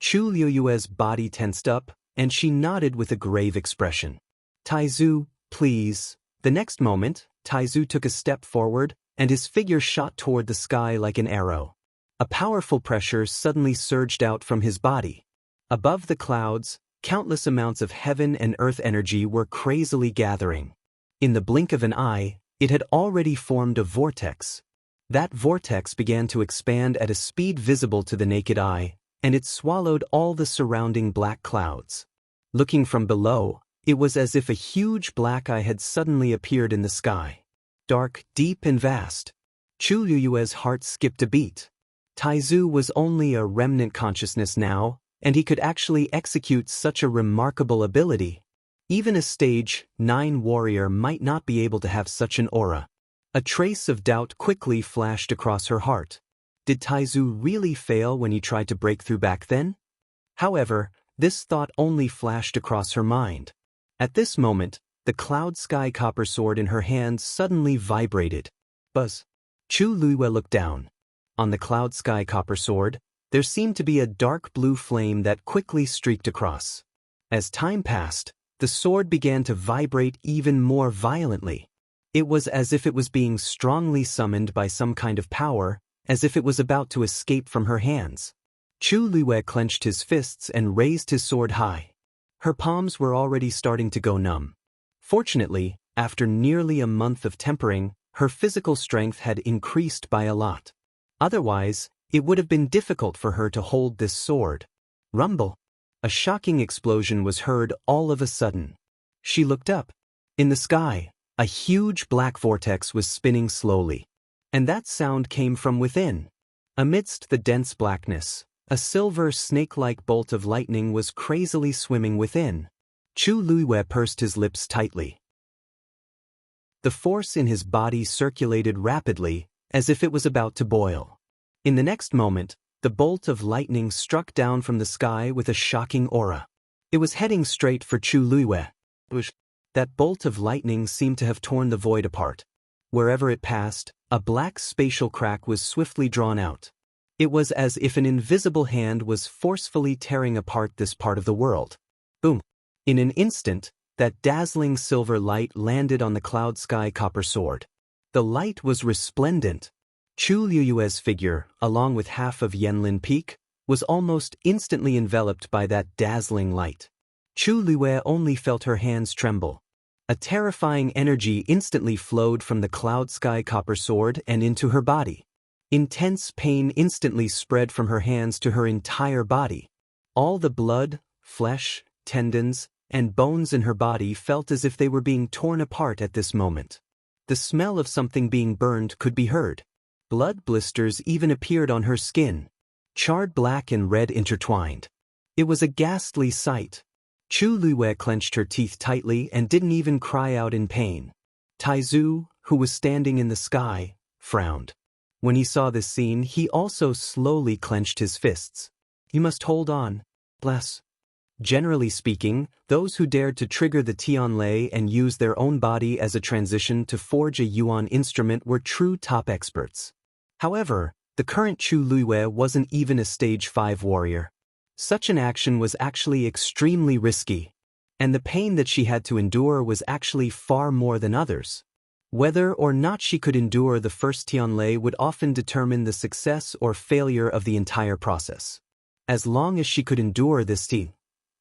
Chu Luiyue's body tensed up, and she nodded with a grave expression. Taizu, please. The next moment, Taizu took a step forward, and his figure shot toward the sky like an arrow. A powerful pressure suddenly surged out from his body. Above the clouds, countless amounts of heaven and earth energy were crazily gathering. In the blink of an eye, it had already formed a vortex. That vortex began to expand at a speed visible to the naked eye, and it swallowed all the surrounding black clouds. Looking from below, it was as if a huge black eye had suddenly appeared in the sky. Dark, deep, and vast. Chu Luiyue's heart skipped a beat. Taizu was only a remnant consciousness now, and he could actually execute such a remarkable ability. Even a stage 9 warrior might not be able to have such an aura. A trace of doubt quickly flashed across her heart. Did Taizu really fail when he tried to break through back then? However, this thought only flashed across her mind. At this moment, the cloud sky copper sword in her hand suddenly vibrated. Buzz. Chu Luiyue looked down. On the cloud sky copper sword, there seemed to be a dark blue flame that quickly streaked across. As time passed, the sword began to vibrate even more violently. It was as if it was being strongly summoned by some kind of power, as if it was about to escape from her hands. Chu Luiyue clenched his fists and raised his sword high. Her palms were already starting to go numb. Fortunately, after nearly a month of tempering, her physical strength had increased by a lot. Otherwise, it would have been difficult for her to hold this sword. Rumble! A shocking explosion was heard all of a sudden. She looked up. In the sky, a huge black vortex was spinning slowly. And that sound came from within. Amidst the dense blackness, a silver snake-like bolt of lightning was crazily swimming within. Chu Luiyue pursed his lips tightly. The force in his body circulated rapidly, as if it was about to boil. In the next moment, the bolt of lightning struck down from the sky with a shocking aura. It was heading straight for Chu Luiwei. That bolt of lightning seemed to have torn the void apart. Wherever it passed, a black spatial crack was swiftly drawn out. It was as if an invisible hand was forcefully tearing apart this part of the world. Boom! In an instant, that dazzling silver light landed on the cloud sky copper sword. The light was resplendent. Chu Luiwei's figure, along with half of Yanlin Peak, was almost instantly enveloped by that dazzling light. Chu Luiwei only felt her hands tremble. A terrifying energy instantly flowed from the cloud sky copper sword and into her body. Intense pain instantly spread from her hands to her entire body. All the blood, flesh, tendons, and bones in her body felt as if they were being torn apart at this moment. The smell of something being burned could be heard. Blood blisters even appeared on her skin. Charred black and red intertwined. It was a ghastly sight. Chu Luiwei clenched her teeth tightly and didn't even cry out in pain. Taizu, who was standing in the sky, frowned. When he saw this scene, he also slowly clenched his fists. "You must hold on, bless." Generally speaking, those who dared to trigger the Tianlei and use their own body as a transition to forge a yuan instrument were true top experts. However, the current Chu Luiwei wasn't even a stage 5 warrior. Such an action was actually extremely risky, and the pain that she had to endure was actually far more than others. Whether or not she could endure the first Tianlei would often determine the success or failure of the entire process. As long as she could endure this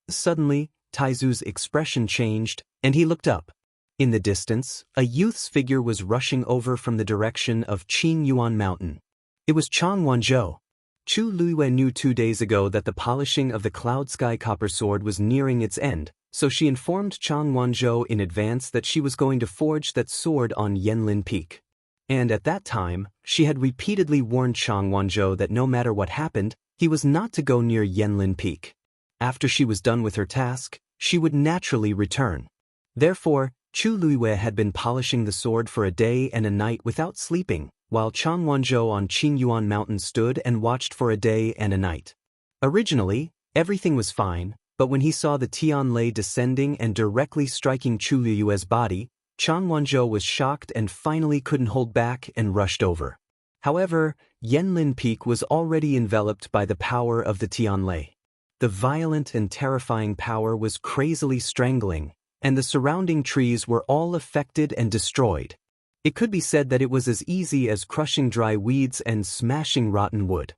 Suddenly, Taizu's expression changed, and he looked up. In the distance, a youth's figure was rushing over from the direction of Qingyuan Mountain. It was Chang Wanzhou. Chu Luiwei knew 2 days ago that the polishing of the cloud sky copper sword was nearing its end, so she informed Chang Wanzhou in advance that she was going to forge that sword on Yanlin Peak. And at that time, she had repeatedly warned Chang Wanzhou that no matter what happened, he was not to go near Yanlin Peak. After she was done with her task, she would naturally return. Therefore, Chu Luiwei had been polishing the sword for a day and a night without sleeping, while Chang Wanzhou on Qingyuan Mountain stood and watched for a day and a night. Originally, everything was fine, but when he saw the Tianlei descending and directly striking Chu Luiwei's body, Chang Wanzhou was shocked and finally couldn't hold back and rushed over. However, Yanlin Peak was already enveloped by the power of the Tianlei. The violent and terrifying power was crazily strangling, and the surrounding trees were all affected and destroyed. It could be said that it was as easy as crushing dry weeds and smashing rotten wood.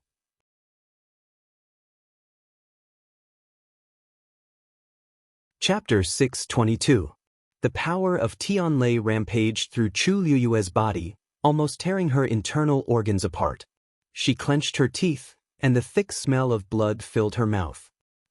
Chapter 622. The power of Tianlei rampaged through Chu Luiwei's body, almost tearing her internal organs apart. She clenched her teeth, and the thick smell of blood filled her mouth.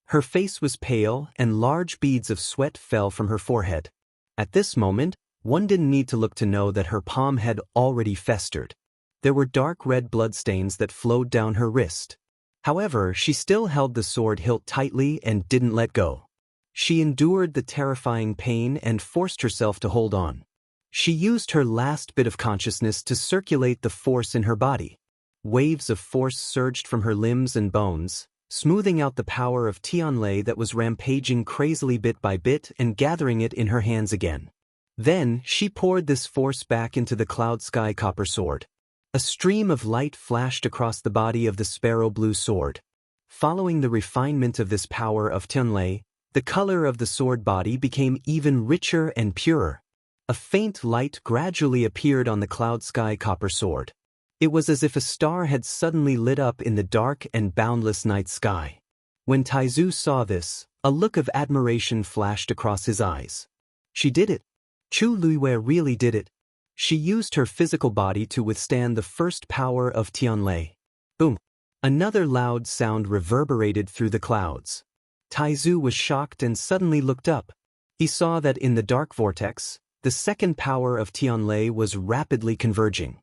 Her face was pale, and large beads of sweat fell from her forehead. At this moment, one didn't need to look to know that her palm had already festered. There were dark red bloodstains that flowed down her wrist. However, she still held the sword hilt tightly and didn't let go. She endured the terrifying pain and forced herself to hold on. She used her last bit of consciousness to circulate the force in her body. Waves of force surged from her limbs and bones, smoothing out the power of Tianlei that was rampaging crazily bit by bit and gathering it in her hands again. Then, she poured this force back into the cloud sky copper sword. A stream of light flashed across the body of the sparrow blue sword. Following the refinement of this power of Tianlei, the color of the sword body became even richer and purer. A faint light gradually appeared on the cloud sky copper sword. It was as if a star had suddenly lit up in the dark and boundless night sky. When Taizu saw this, a look of admiration flashed across his eyes. She did it. Chu Luiwei really did it. She used her physical body to withstand the first power of Tianlei. Boom! Another loud sound reverberated through the clouds. Taizu was shocked and suddenly looked up. He saw that in the dark vortex, the second power of Tianlei was rapidly converging.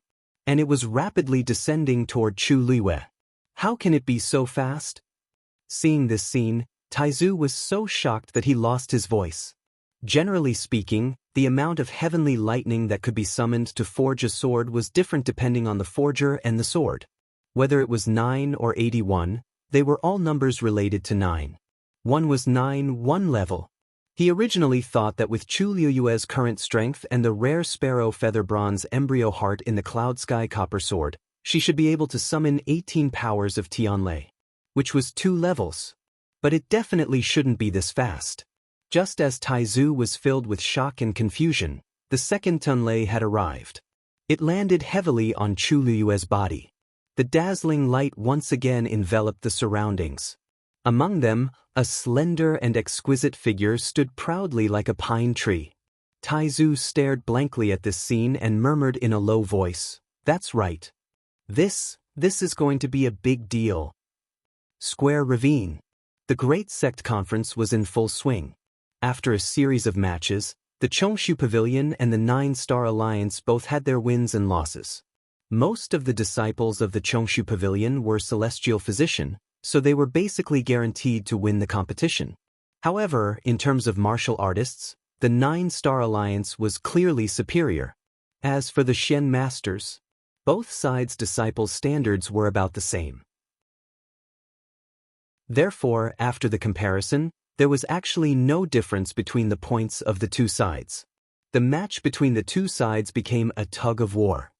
And it was rapidly descending toward Chu Luiwei. How can it be so fast? Seeing this scene, Taizu was so shocked that he lost his voice. Generally speaking, The amount of heavenly lightning that could be summoned to forge a sword was different depending on the forger and the sword. Whether it was 9 or 81, they were all numbers related to 9. One was 9-1 level. He originally thought that with Chu Liyue's current strength and the rare sparrow feather bronze embryo heart in the cloud sky copper sword, she should be able to summon 18 powers of Tianlei, which was 2 levels. But it definitely shouldn't be this fast. Just as Taizu was filled with shock and confusion, the second Tianlei had arrived. It landed heavily on Chu Liyue's body. The dazzling light once again enveloped the surroundings. Among them, a slender and exquisite figure stood proudly like a pine tree. Taizu stared blankly at this scene and murmured in a low voice, "That's right. This is going to be a big deal." Square Ravine. The Great Sect Conference was in full swing. After a series of matches, the Chongshu Pavilion and the Nine-Star Alliance both had their wins and losses. Most of the disciples of the Chongshu Pavilion were celestial physician, so they were basically guaranteed to win the competition. However, in terms of martial artists, the Nine-Star Alliance was clearly superior. As for the Shen Masters, both sides' disciples' standards were about the same. Therefore, after the comparison, there was actually no difference between the points of the two sides. The match between the two sides became a tug of war.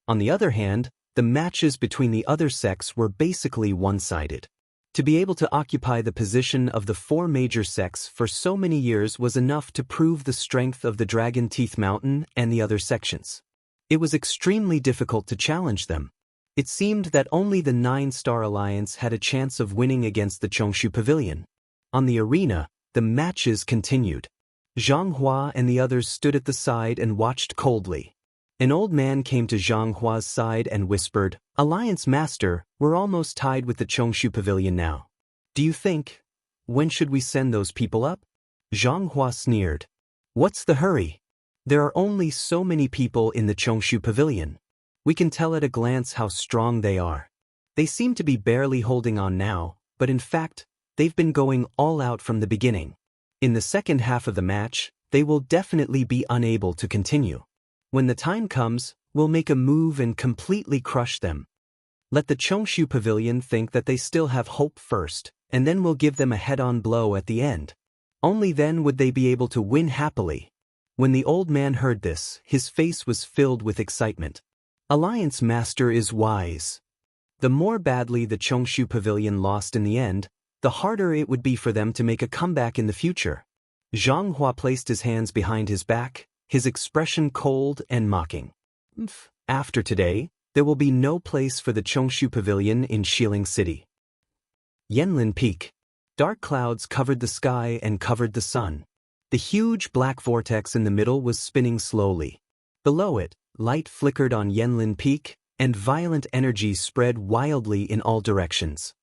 On the other hand, the matches between the other sects were basically one-sided. To be able to occupy the position of the 4 major sects for so many years was enough to prove the strength of the Dragon Teeth Mountain and the other sections. It was extremely difficult to challenge them. It seemed that only the Nine-Star Alliance had a chance of winning against the Chongshu Pavilion. On the arena, the matches continued. Jianghu and the others stood at the side and watched coldly. An old man came to Jianghu's side and whispered, "Alliance Master, we're almost tied with the Chongshu Pavilion now. Do you think? When should we send those people up?" Jianghu sneered. "What's the hurry? There are only so many people in the Chongshu Pavilion. We can tell at a glance how strong they are. They seem to be barely holding on now, but in fact, they've been going all out from the beginning. In the second half of the match, they will definitely be unable to continue. When the time comes, we'll make a move and completely crush them. Let the Chongshu Pavilion think that they still have hope first, and then we'll give them a head-on blow at the end. Only then would they be able to win happily." When the old man heard this, his face was filled with excitement. Alliance Master is wise. The more badly the Chongshu Pavilion lost in the end, the harder it would be for them to make a comeback in the future. Jianghu placed his hands behind his back, his expression cold and mocking. "After today, there will be no place for the Chongshu Pavilion in Xiling City." Yanlin Peak. Dark clouds covered the sky and covered the sun. The huge black vortex in the middle was spinning slowly. Below it, light flickered on Yanlin Peak, and violent energy spread wildly in all directions.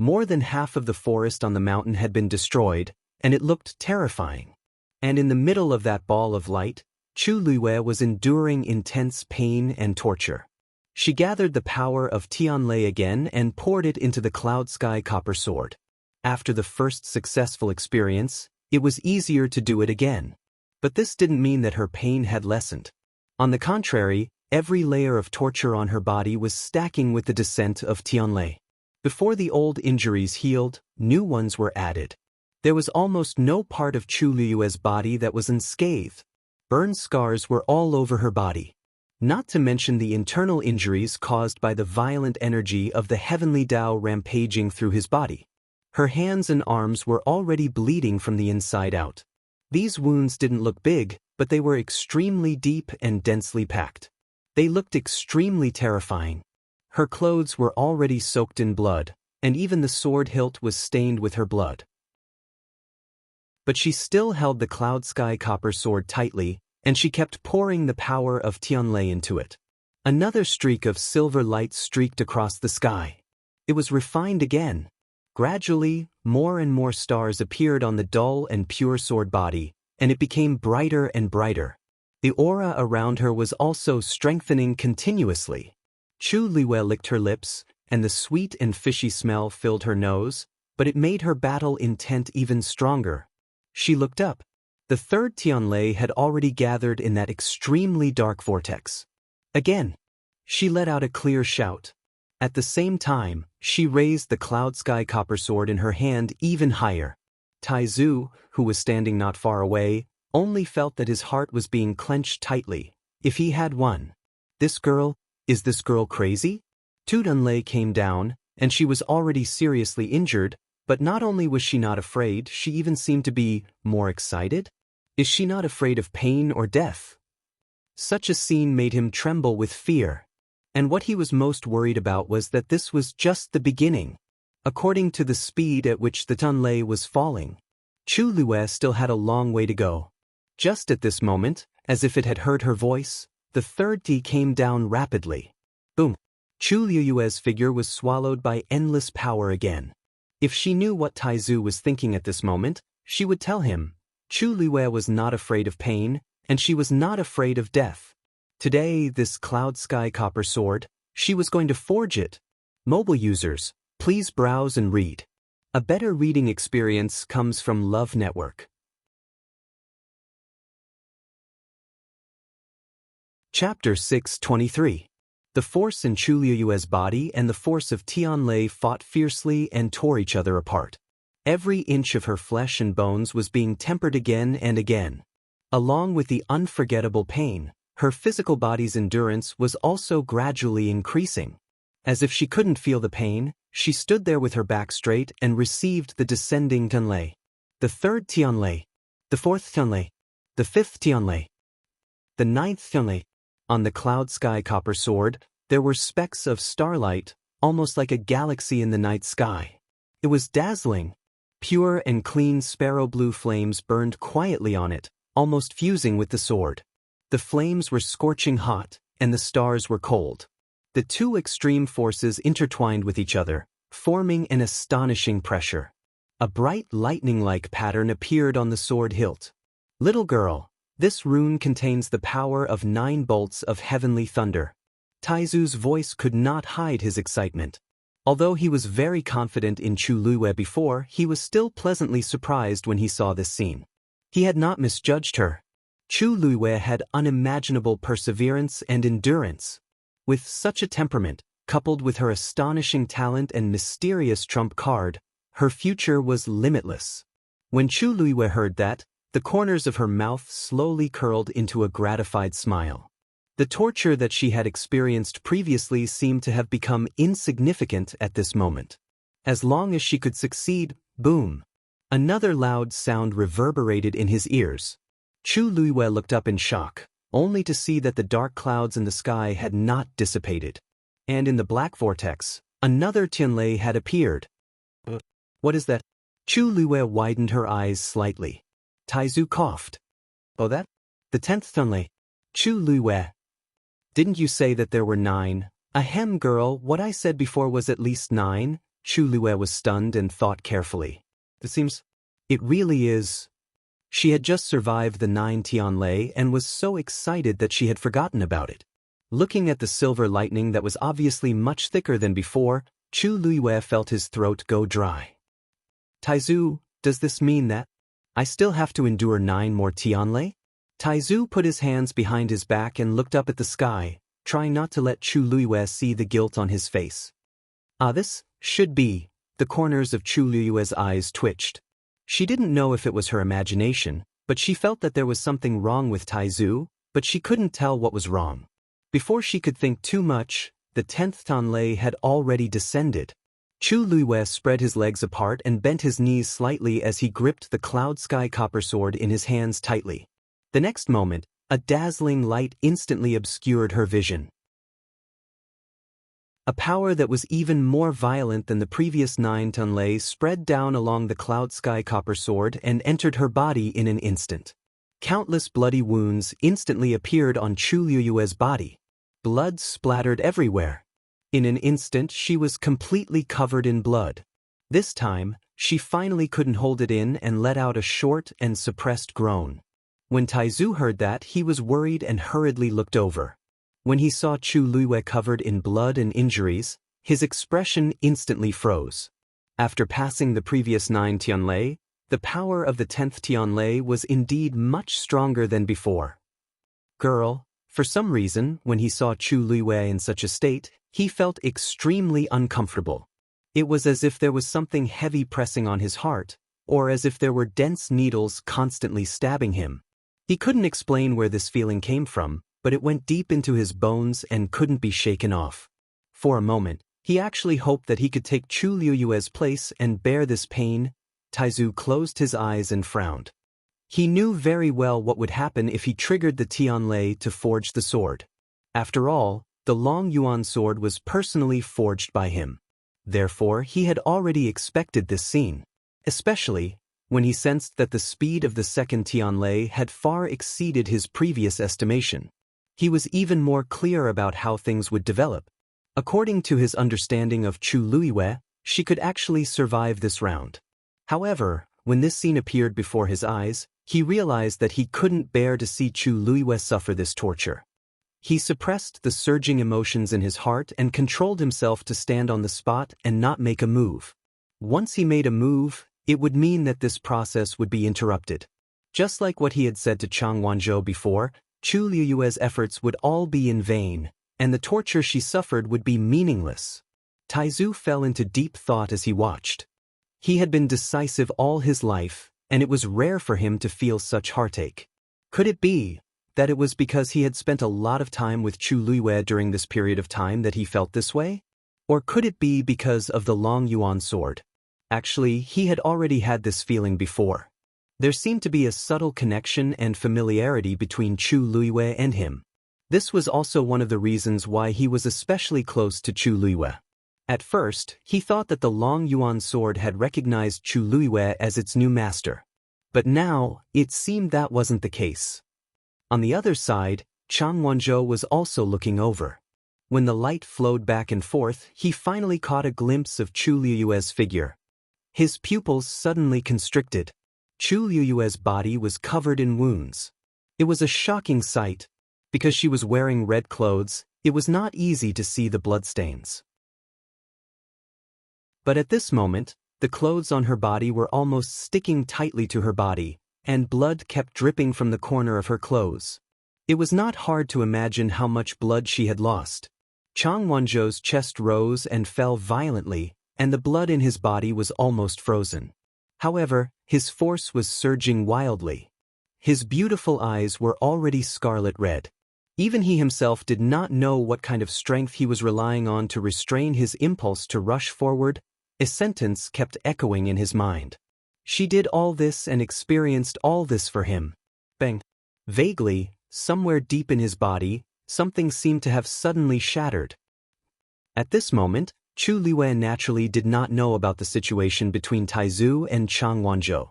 More than half of the forest on the mountain had been destroyed, and it looked terrifying. And in the middle of that ball of light, Chu Liyue was enduring intense pain and torture. She gathered the power of Tianlei again and poured it into the cloud sky copper sword. After the first successful experience, it was easier to do it again. But this didn't mean that her pain had lessened. On the contrary, every layer of torture on her body was stacking with the descent of Tianlei. Before the old injuries healed, new ones were added. There was almost no part of Chu Liyue's body that was unscathed. Burn scars were all over her body. Not to mention the internal injuries caused by the violent energy of the heavenly Tao rampaging through his body. Her hands and arms were already bleeding from the inside out. These wounds didn't look big, but they were extremely deep and densely packed. They looked extremely terrifying. Her clothes were already soaked in blood, and even the sword hilt was stained with her blood. But she still held the cloud sky copper sword tightly, and she kept pouring the power of Tianlei into it. Another streak of silver light streaked across the sky. It was refined again. Gradually, more and more stars appeared on the dull and pure sword body, and it became brighter and brighter. The aura around her was also strengthening continuously. Chu Liyue licked her lips, and the sweet and fishy smell filled her nose, but it made her battle intent even stronger. She looked up. The third Tianlei had already gathered in that extremely dark vortex. Again, she let out a clear shout. At the same time, she raised the cloud sky copper sword in her hand even higher. Taizu, who was standing not far away, only felt that his heart was being clenched tightly. If he had won. Is this girl crazy? Tianlei came down, and she was already seriously injured, but not only was she not afraid, she even seemed to be more excited. Is she not afraid of pain or death? Such a scene made him tremble with fear. And what he was most worried about was that this was just the beginning. According to the speed at which the Tianlei was falling, Chu Lue still had a long way to go. Just at this moment, as if it had heard her voice, the third Ti came down rapidly. Boom! Chu Lue's figure was swallowed by endless power again. If she knew what Taizu was thinking at this moment, she would tell him. Chu Lue was not afraid of pain, and she was not afraid of death. Today, this cloud sky copper sword, she was going to forge it. Mobile users, please browse and read. A better reading experience comes from Love Network. Chapter 623. The force in Chu Lue's body and the force of Tianlei fought fiercely and tore each other apart. Every inch of her flesh and bones was being tempered again and again. Along with the unforgettable pain, her physical body's endurance was also gradually increasing. As if she couldn't feel the pain, she stood there with her back straight and received the descending Tianlei. The third Tianlei. The fourth Tianlei. The fifth Tianlei. The ninth Tianlei. On the cloud sky copper sword, there were specks of starlight, almost like a galaxy in the night sky. It was dazzling. Pure and clean sparrow blue flames burned quietly on it, almost fusing with the sword. The flames were scorching hot, and the stars were cold. The two extreme forces intertwined with each other, forming an astonishing pressure. A bright lightning-like pattern appeared on the sword hilt. Little girl, this rune contains the power of 9 bolts of heavenly thunder. Taizu's voice could not hide his excitement. Although he was very confident in Chu Lue before, he was still pleasantly surprised when he saw this scene. He had not misjudged her. Chu Lue had unimaginable perseverance and endurance. With such a temperament, coupled with her astonishing talent and mysterious trump card, her future was limitless. When Chu Lue heard that, the corners of her mouth slowly curled into a gratified smile. The torture that she had experienced previously seemed to have become insignificant at this moment. As long as she could succeed, boom! Another loud sound reverberated in his ears. Chu Lue looked up in shock, only to see that the dark clouds in the sky had not dissipated. And in the black vortex, another Tianlei had appeared. What is that? Chu Lue widened her eyes slightly. Taizu coughed. Oh, that? The 10th Tianlei. Chu Lue. Didn't you say that there were 9? Ahem, girl, what I said before was at least 9? Chu Lue was stunned and thought carefully. It really is. She had just survived the 9 Tianlei and was so excited that she had forgotten about it. Looking at the silver lightning that was obviously much thicker than before, Chu Lue felt his throat go dry. Taizu, does this mean that I still have to endure 9 more Tianlei? Taizu put his hands behind his back and looked up at the sky, trying not to let Chu Lue see the guilt on his face. This should be. The corners of Chu Lue's eyes twitched. She didn't know if it was her imagination, but she felt that there was something wrong with Taizu, but she couldn't tell what was wrong. Before she could think too much, the 10th Tianlei had already descended. Chu Lue spread his legs apart and bent his knees slightly as he gripped the cloud sky copper sword in his hands tightly. The next moment, a dazzling light instantly obscured her vision. A power that was even more violent than the previous 9 Tianlei spread down along the cloud sky copper sword and entered her body in an instant. Countless bloody wounds instantly appeared on Chu Lue's body. Blood splattered everywhere. In an instant, she was completely covered in blood. This time, she finally couldn't hold it in and let out a short and suppressed groan. When Taizu heard that, he was worried and hurriedly looked over. When he saw Chu Lue covered in blood and injuries, his expression instantly froze. After passing the previous 9 Tianlei, The power of the 10th Tianlei was indeed much stronger than before. Girl, for some reason, when he saw Chu Luiwei in such a state, he felt extremely uncomfortable. It was as if there was something heavy pressing on his heart, or as if there were dense needles constantly stabbing him. He couldn't explain where this feeling came from, but it went deep into his bones and couldn't be shaken off. For a moment, he actually hoped that he could take Chu Luiwei's place and bear this pain. Taizu closed his eyes and frowned. He knew very well what would happen if he triggered the Tianlei to forge the sword. After all, the Long Yuan sword was personally forged by him. Therefore, he had already expected this scene, especially when he sensed that the speed of the second Tianlei had far exceeded his previous estimation. He was even more clear about how things would develop. According to his understanding of Chu Luiwei, she could actually survive this round. However, when this scene appeared before his eyes, he realized that he couldn't bear to see Chu Luiwei suffer this torture. He suppressed the surging emotions in his heart and controlled himself to stand on the spot and not make a move. Once he made a move, it would mean that this process would be interrupted. Just like what he had said to Chang Wanzhou before, Chu Luiwei's efforts would all be in vain, and the torture she suffered would be meaningless. Taizu fell into deep thought as he watched. He had been decisive all his life, and it was rare for him to feel such heartache. Could it be that it was because he had spent a lot of time with Chu Luiwei during this period of time that he felt this way? Or could it be because of the Long Yuan sword? Actually, he had already had this feeling before. There seemed to be a subtle connection and familiarity between Chu Luiwei and him. This was also one of the reasons why he was especially close to Chu Luiwei. At first, he thought that the Long Yuan sword had recognized Chu Luiwei as its new master. But now, it seemed that wasn't the case. On the other side, Chang Wanzhou was also looking over. When the light flowed back and forth, he finally caught a glimpse of Chu Luiwei's figure. His pupils suddenly constricted. Chu Luiwei's body was covered in wounds. It was a shocking sight. Because she was wearing red clothes, it was not easy to see the bloodstains. But at this moment, the clothes on her body were almost sticking tightly to her body, and blood kept dripping from the corner of her clothes. It was not hard to imagine how much blood she had lost. Chang Wanzhou's chest rose and fell violently, and the blood in his body was almost frozen. However, his force was surging wildly. His beautiful eyes were already scarlet red. Even he himself did not know what kind of strength he was relying on to restrain his impulse to rush forward. A sentence kept echoing in his mind. She did all this and experienced all this for him. Bang! Vaguely, somewhere deep in his body, something seemed to have suddenly shattered. At this moment, Chu Luiwei naturally did not know about the situation between Taizu and Chang Wanzhou.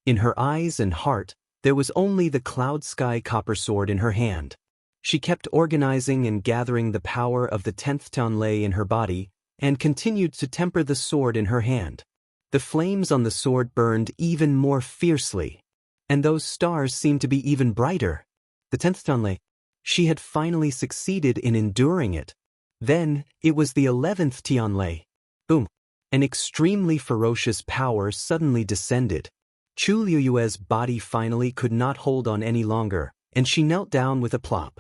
In her eyes and heart, there was only the cloud sky copper sword in her hand. She kept organizing and gathering the power of the 10th Tianlei in her body, and continued to temper the sword in her hand. The flames on the sword burned even more fiercely, and those stars seemed to be even brighter. The 10th Tianlei. She had finally succeeded in enduring it. Then, it was the 11th Tianlei. Boom! An extremely ferocious power suddenly descended. Chu Luiwei's body finally could not hold on any longer, and she knelt down with a plop.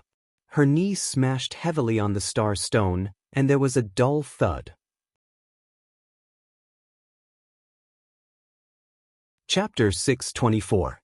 Her knee smashed heavily on the star stone, and there was a dull thud. Chapter 624.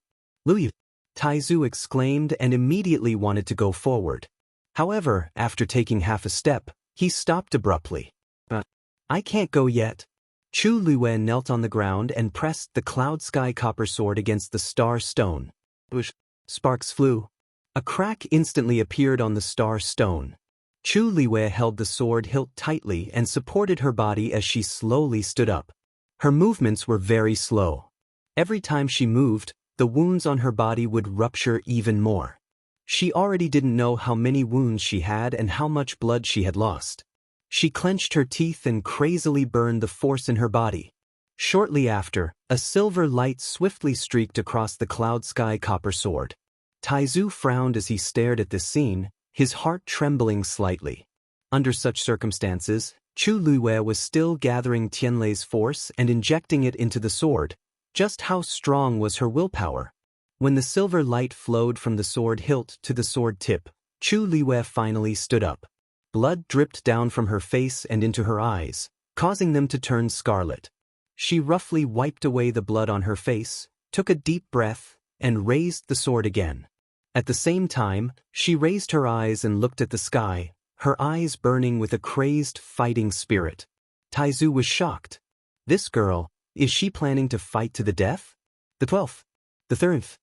Luiwei. Taizu exclaimed and immediately wanted to go forward. However, after taking half a step, he stopped abruptly. But I can't go yet. Chu Luiwei knelt on the ground and pressed the cloud sky copper sword against the star stone. Whoosh! Sparks flew. A crack instantly appeared on the star stone. Chu Luiwei held the sword hilt tightly and supported her body as she slowly stood up. Her movements were very slow. Every time she moved, the wounds on her body would rupture even more. She already didn't know how many wounds she had and how much blood she had lost. She clenched her teeth and crazily burned the force in her body. Shortly after, a silver light swiftly streaked across the cloud sky copper sword. Taizu frowned as he stared at this scene, his heart trembling slightly. Under such circumstances, Chu Luiwei was still gathering Tianlei's force and injecting it into the sword. Just how strong was her willpower? When the silver light flowed from the sword hilt to the sword tip, Chu Liwei finally stood up. Blood dripped down from her face and into her eyes, causing them to turn scarlet. She roughly wiped away the blood on her face, took a deep breath, and raised the sword again. At the same time, she raised her eyes and looked at the sky, her eyes burning with a crazed fighting spirit. Taizu was shocked. This girl, is she planning to fight to the death? The 12th, the 3rd,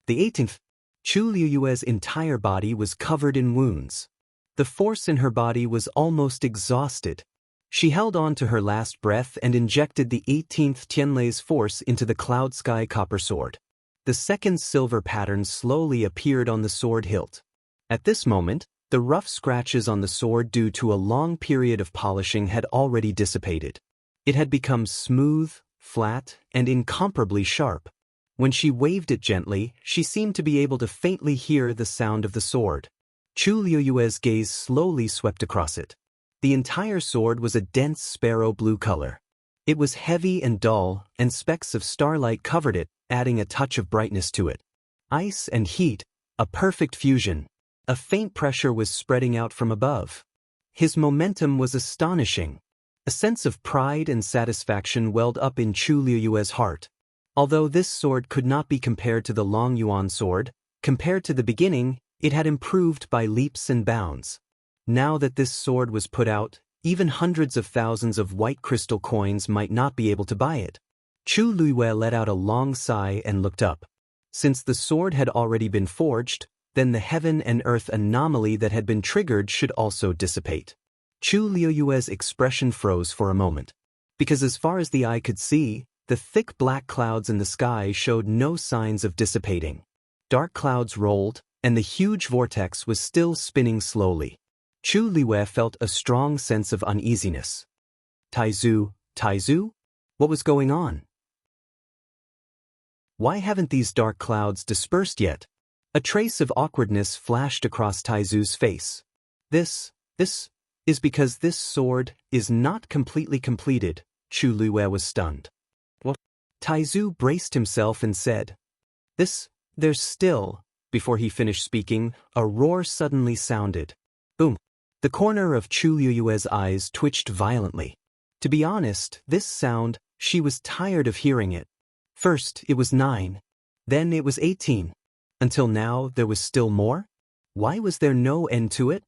the 18th. Chu Liu's entire body was covered in wounds. The force in her body was almost exhausted. She held on to her last breath and injected the 18th Tianlei's force into the cloud sky copper sword. The second silver pattern slowly appeared on the sword hilt. At this moment, the rough scratches on the sword due to a long period of polishing had already dissipated. It had become smooth, flat, and incomparably sharp. When she waved it gently, she seemed to be able to faintly hear the sound of the sword. Chu Liu's gaze slowly swept across it. The entire sword was a dense sparrow blue color. It was heavy and dull, and specks of starlight covered it, adding a touch of brightness to it. Ice and heat, a perfect fusion. A faint pressure was spreading out from above. His momentum was astonishing. A sense of pride and satisfaction welled up in Chu Liu's heart. Although this sword could not be compared to the Long Yuan sword, compared to the beginning, it had improved by leaps and bounds. Now that this sword was put out, even hundreds of thousands of white crystal coins might not be able to buy it. Chu Liuwe let out a long sigh and looked up. Since the sword had already been forged, then the heaven and earth anomaly that had been triggered should also dissipate. Chu Liuwe's expression froze for a moment. Because as far as the eye could see, the thick black clouds in the sky showed no signs of dissipating. Dark clouds rolled, and the huge vortex was still spinning slowly. Chu Liuwe felt a strong sense of uneasiness. Taizu? What was going on? Why haven't these dark clouds dispersed yet? A trace of awkwardness flashed across Taizu's face. This is because this sword is not completely completed. Chu Liuwe was stunned. What? Taizu braced himself and said, there's still. Before he finished speaking, a roar suddenly sounded. Boom. The corner of Chu Liuwe's eyes twitched violently. To be honest, this sound, she was tired of hearing it. First, it was 9. Then it was 18. Until now, there was still more? Why was there no end to it?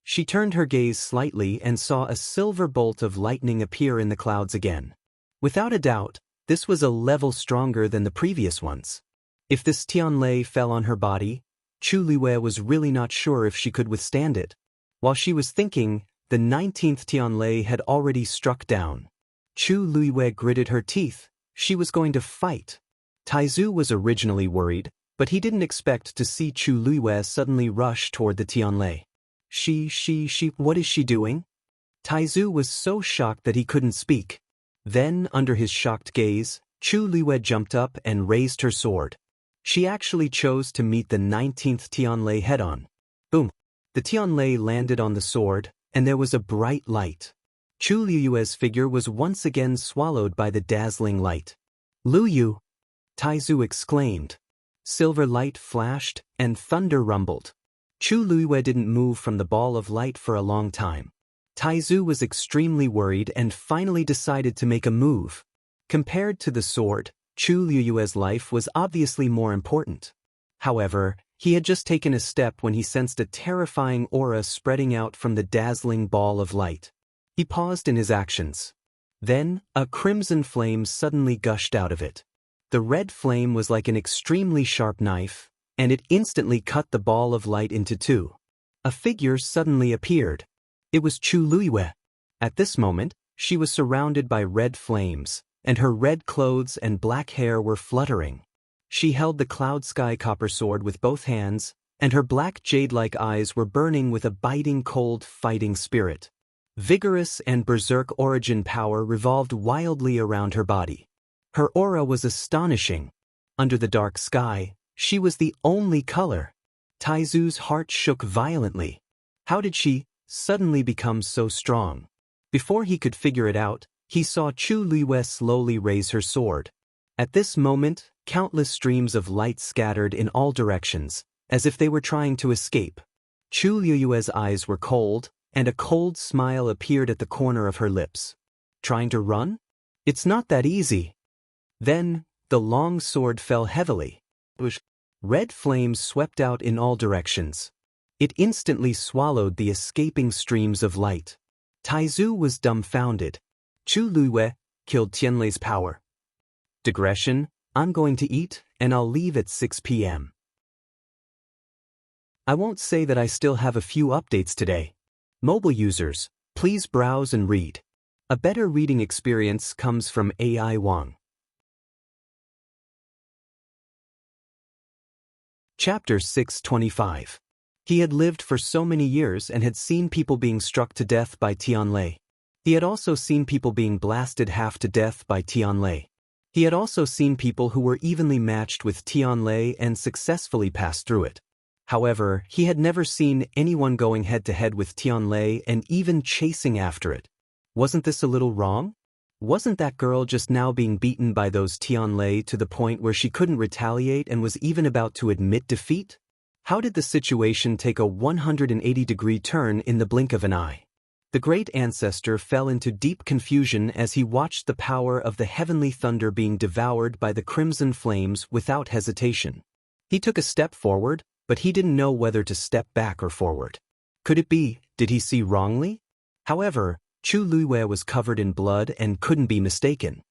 She turned her gaze slightly and saw a silver bolt of lightning appear in the clouds again. Without a doubt, this was a level stronger than the previous ones. If this Tianlei fell on her body, Chu Liuwe was really not sure if she could withstand it. While she was thinking, the 19th Tianlei had already struck down. Chu Liuwe gritted her teeth. She was going to fight. Taizu was originally worried, but he didn't expect to see Chu Liuwe suddenly rush toward the Tianlei. What is she doing? Taizu was so shocked that he couldn't speak. Then, under his shocked gaze, Chu Liuwe jumped up and raised her sword. She actually chose to meet the 19th Tianlei head-on. Boom! The Tianlei landed on the sword, and there was a bright light. Chu Liuwe's figure was once again swallowed by the dazzling light. Liu! Taizu exclaimed. Silver light flashed, and thunder rumbled. Chu Liuwe didn't move from the ball of light for a long time. Taizu was extremely worried and finally decided to make a move. Compared to the sword, Chu Liuwe's life was obviously more important. However, he had just taken a step when he sensed a terrifying aura spreading out from the dazzling ball of light. He paused in his actions. Then, a crimson flame suddenly gushed out of it. The red flame was like an extremely sharp knife, and it instantly cut the ball of light into two. A figure suddenly appeared. It was Chu Liuwe. At this moment, she was surrounded by red flames, and her red clothes and black hair were fluttering. She held the cloud sky copper sword with both hands, and her black jade-like eyes were burning with a biting cold fighting spirit. Vigorous and berserk origin power revolved wildly around her body. Her aura was astonishing. Under the dark sky, she was the only color. Taizu's heart shook violently. How did she suddenly become so strong? Before he could figure it out, he saw Chu Liuwe slowly raise her sword. At this moment, countless streams of light scattered in all directions, as if they were trying to escape. Chu Liyue's eyes were cold, and a cold smile appeared at the corner of her lips. Trying to run? It's not that easy. Then, the long sword fell heavily. Red flames swept out in all directions. It instantly swallowed the escaping streams of light. Taizu was dumbfounded. Chu Liyue killed Tianlei's power. Digression, I'm going to eat, and I'll leave at 6 p.m. I won't say that I still have a few updates today. Mobile users, please browse and read. A better reading experience comes from AI Wang. Chapter 625. He had lived for so many years and had seen people being struck to death by Tianlei. He had also seen people being blasted half to death by Tianlei. He had also seen people who were evenly matched with Tianlei and successfully passed through it. However, he had never seen anyone going head-to-head with Tianlei and even chasing after it. Wasn't this a little wrong? Wasn't that girl just now being beaten by those Tianlei to the point where she couldn't retaliate and was even about to admit defeat? How did the situation take a 180-degree turn in the blink of an eye? The great ancestor fell into deep confusion as he watched the power of the heavenly thunder being devoured by the crimson flames without hesitation. He took a step forward, but he didn't know whether to step back or forward. Could it be, did he see wrongly? However, Chu Liyue was covered in blood and couldn't be mistaken.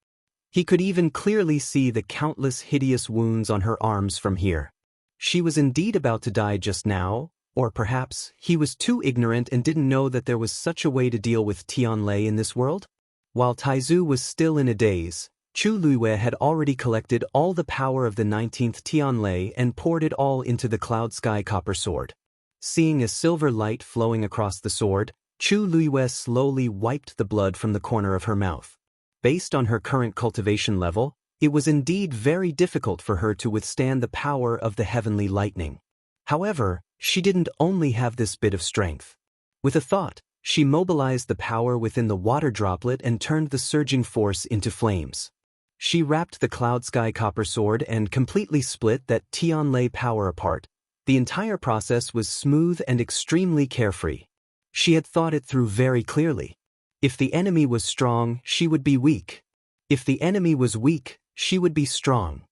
He could even clearly see the countless hideous wounds on her arms from here. She was indeed about to die just now, or perhaps he was too ignorant and didn't know that there was such a way to deal with Tianlei in this world? While Taizu was still in a daze, Chu Liyue had already collected all the power of the 19th Tianlei and poured it all into the cloud sky copper sword. Seeing a silver light flowing across the sword, Chu Liyue slowly wiped the blood from the corner of her mouth. Based on her current cultivation level, it was indeed very difficult for her to withstand the power of the heavenly lightning. However, she didn't only have this bit of strength. With a thought, she mobilized the power within the water droplet and turned the surging force into flames. She wrapped the cloud sky copper sword and completely split that Tianlei power apart. The entire process was smooth and extremely carefree. She had thought it through very clearly. If the enemy was strong, she would be weak. If the enemy was weak, she would be strong.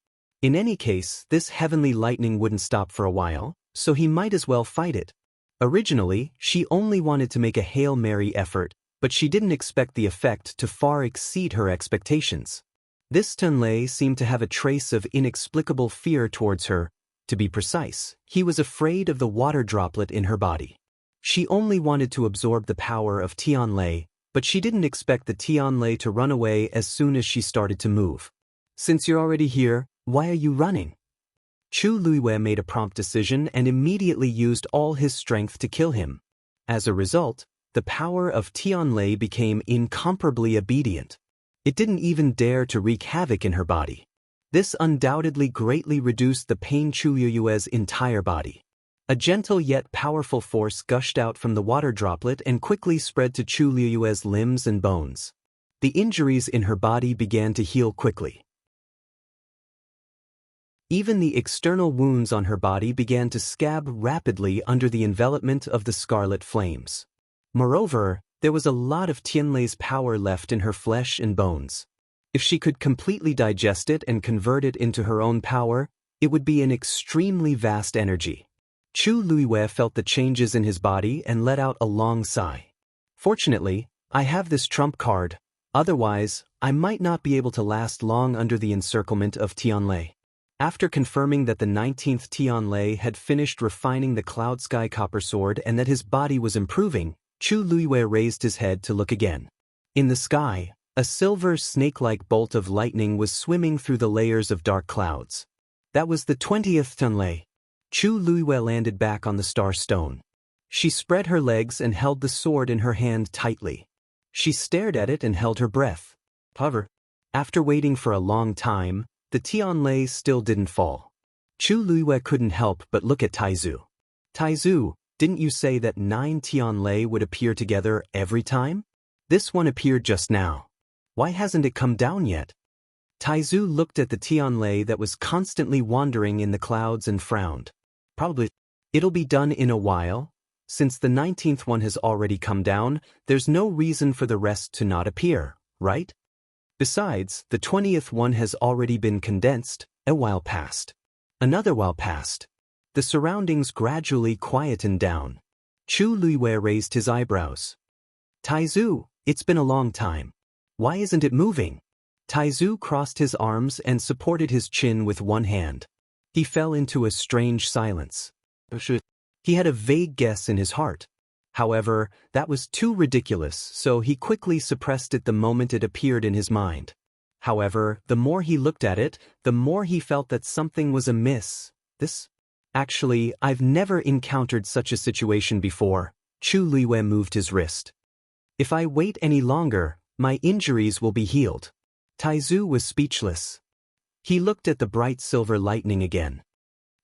In any case, this heavenly lightning wouldn't stop for a while, so he might as well fight it. Originally, she only wanted to make a Hail Mary effort, but she didn't expect the effect to far exceed her expectations. This Tianlei seemed to have a trace of inexplicable fear towards her. To be precise, he was afraid of the water droplet in her body. She only wanted to absorb the power of Tianlei, but she didn't expect the Tianlei to run away as soon as she started to move. Since you're already here, why are you running? Chu Liyue made a prompt decision and immediately used all his strength to kill him. As a result, the power of Tianlei became incomparably obedient. It didn't even dare to wreak havoc in her body. This undoubtedly greatly reduced the pain Chu Liyue's entire body. A gentle yet powerful force gushed out from the water droplet and quickly spread to Chu Liyue's limbs and bones. The injuries in her body began to heal quickly. Even the external wounds on her body began to scab rapidly under the envelopment of the scarlet flames. Moreover, there was a lot of Tianlei's power left in her flesh and bones. If she could completely digest it and convert it into her own power, it would be an extremely vast energy. Chu Liyue felt the changes in his body and let out a long sigh. Fortunately, I have this trump card, otherwise, I might not be able to last long under the encirclement of Tianlei. After confirming that the 19th Tianlei had finished refining the cloud sky copper sword and that his body was improving, Chu Liyue raised his head to look again. In the sky, a silver snake-like bolt of lightning was swimming through the layers of dark clouds. That was the 20th Tianlei. Chu Liyue landed back on the star stone. She spread her legs and held the sword in her hand tightly. She stared at it and held her breath. However, after waiting for a long time, the Tianlei still didn't fall. Chu Liyue couldn't help but look at Taizu. Taizu, didn't you say that 9 Tianlei would appear together every time? This one appeared just now. Why hasn't it come down yet? Taizu looked at the Tianlei that was constantly wandering in the clouds and frowned. Probably, it'll be done in a while. Since the 19th one has already come down, there's no reason for the rest to not appear, right? Besides, the 20th one has already been condensed. A while passed. Another while passed. The surroundings gradually quietened down. Chu Luiwei raised his eyebrows. Taizu, it's been a long time. Why isn't it moving? Taizu crossed his arms and supported his chin with one hand. He fell into a strange silence. He had a vague guess in his heart. However, that was too ridiculous, so he quickly suppressed it the moment it appeared in his mind. However, the more he looked at it, the more he felt that something was amiss. Actually, I've never encountered such a situation before. Chu Luiwei moved his wrist. If I wait any longer, my injuries will be healed. Taizu was speechless. He looked at the bright silver lightning again.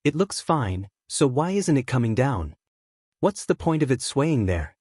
It looks fine, so why isn't it coming down? What's the point of it swaying there?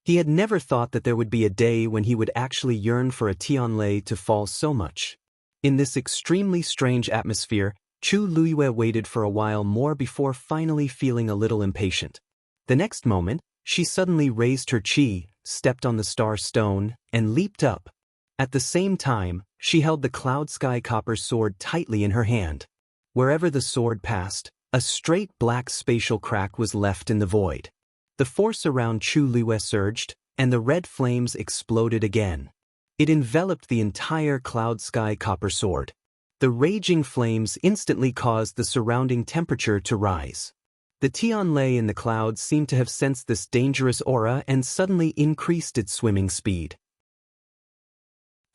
He had never thought that there would be a day when he would actually yearn for a Tianlei to fall so much. In this extremely strange atmosphere, Chu Luiwei waited for a while more before finally feeling a little impatient. The next moment, she suddenly raised her chi, stepped on the star stone, and leaped up. At the same time, she held the cloud sky copper sword tightly in her hand. Wherever the sword passed, a straight black spatial crack was left in the void. The force around Chu Luiwei surged, and the red flames exploded again. It enveloped the entire cloud sky copper sword. The raging flames instantly caused the surrounding temperature to rise. The Tianlei in the clouds seemed to have sensed this dangerous aura and suddenly increased its swimming speed.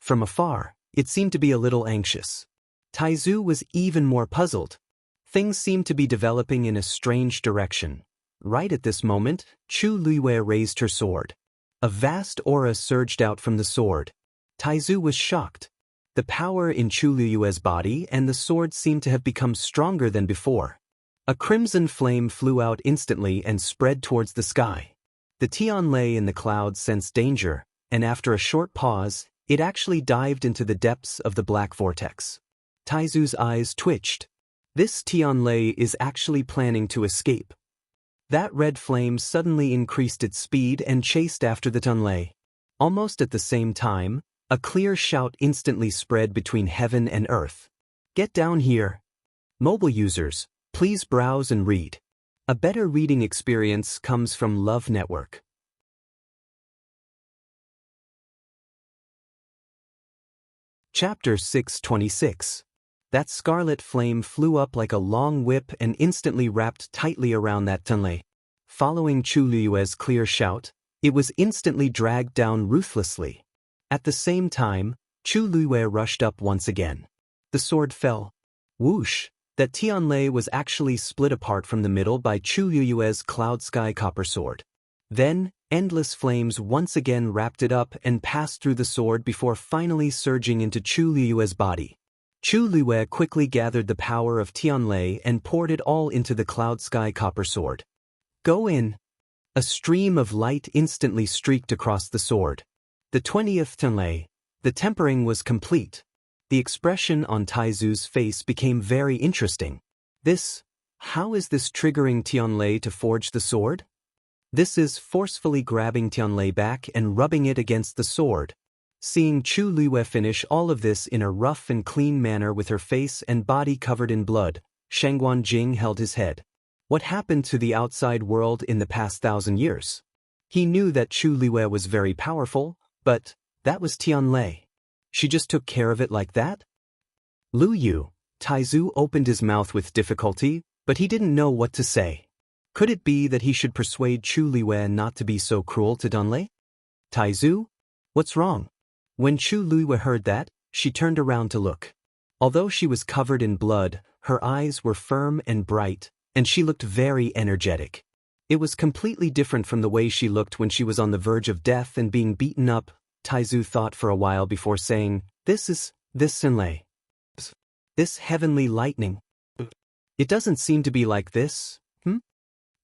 From afar, it seemed to be a little anxious. Taizu was even more puzzled. Things seemed to be developing in a strange direction. Right at this moment, Chu Luiwei raised her sword. A vast aura surged out from the sword. Taizu was shocked. The power in Chu Luiwei's body and the sword seemed to have become stronger than before. A crimson flame flew out instantly and spread towards the sky. The Tianlei in the clouds sensed danger, and after a short pause, it actually dived into the depths of the black vortex. Taizu's eyes twitched. This Tianlei is actually planning to escape. That red flame suddenly increased its speed and chased after the Tianlei. Almost at the same time, a clear shout instantly spread between heaven and earth. Get down here. Mobile users, please browse and read. A better reading experience comes from Love Network. Chapter 626. That scarlet flame flew up like a long whip and instantly wrapped tightly around that Tianlei. Following Chu Luiwei's clear shout, it was instantly dragged down ruthlessly. At the same time, Chu Luiwei rushed up once again. The sword fell. Whoosh! That Tianlei was actually split apart from the middle by Chu Luiwei's cloud sky copper sword. Then, endless flames once again wrapped it up and passed through the sword before finally surging into Chu Luiwei's body. Chu Luiwei quickly gathered the power of Tianlei and poured it all into the cloud sky copper sword. Go in! A stream of light instantly streaked across the sword. The 20th Tianlei. The tempering was complete. The expression on Taizu's face became very interesting. How is this triggering Tianlei to forge the sword? This is forcefully grabbing Tianlei back and rubbing it against the sword. Seeing Chu Luiwei finish all of this in a rough and clean manner with her face and body covered in blood, Shangguan Jing held his head. What happened to the outside world in the past 1,000 years? He knew that Chu Luiwei was very powerful, but that was Tianlei. She just took care of it like that? Lu Yu, Taizu opened his mouth with difficulty, but he didn't know what to say. Could it be that he should persuade Chu Luiwei not to be so cruel to Tianlei? Taizu? What's wrong? When Chu Luiwei heard that, she turned around to look. Although she was covered in blood, her eyes were firm and bright, and she looked very energetic. It was completely different from the way she looked when she was on the verge of death and being beaten up. Taizu thought for a while before saying, This Tianlei. This heavenly lightning. It doesn't seem to be like this,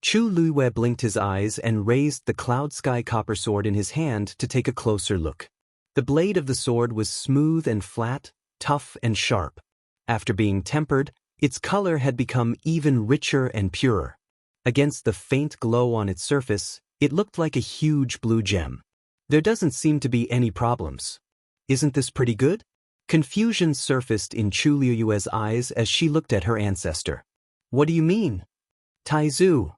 Chu Luiwei blinked his eyes and raised the cloud sky copper sword in his hand to take a closer look. The blade of the sword was smooth and flat, tough and sharp. After being tempered, its color had become even richer and purer. Against the faint glow on its surface, it looked like a huge blue gem. There doesn't seem to be any problems. Isn't this pretty good? Confusion surfaced in Chu Liyue's eyes as she looked at her ancestor. What do you mean? Taizu.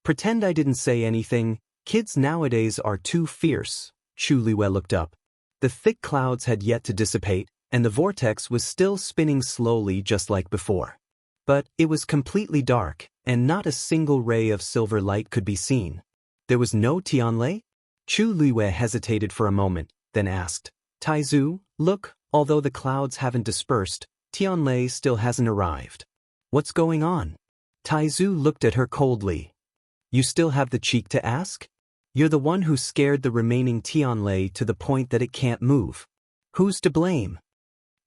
Pretend I didn't say anything. Kids nowadays are too fierce. Chu Liyue looked up. The thick clouds had yet to dissipate, and the vortex was still spinning slowly just like before. But it was completely dark, and not a single ray of silver light could be seen. There was no Tianlei? Chu Liyue hesitated for a moment, then asked, Taizu, look, although the clouds haven't dispersed, Tianlei still hasn't arrived. What's going on? Taizu looked at her coldly. You still have the cheek to ask? You're the one who scared the remaining Tianlei to the point that it can't move. Who's to blame?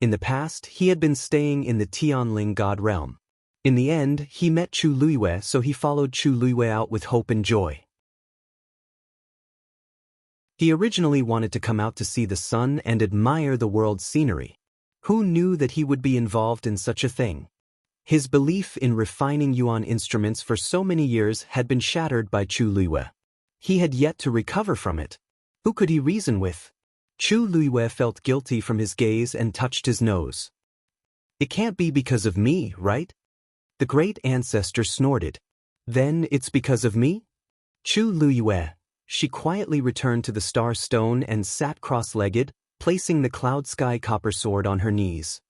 In the past, he had been staying in the Tianling god realm. In the end, he met Chu Liyue, so he followed Chu Liyue out with hope and joy. He originally wanted to come out to see the sun and admire the world's scenery. Who knew that he would be involved in such a thing? His belief in refining yuan instruments for so many years had been shattered by Chu Liyue. He had yet to recover from it. Who could he reason with? Chu Liyue felt guilty from his gaze and touched his nose. It can't be because of me, right? The great ancestor snorted. Then it's because of me? Chu Liyue. She quietly returned to the star stone and sat cross-legged, placing the cloud sky copper sword on her knees.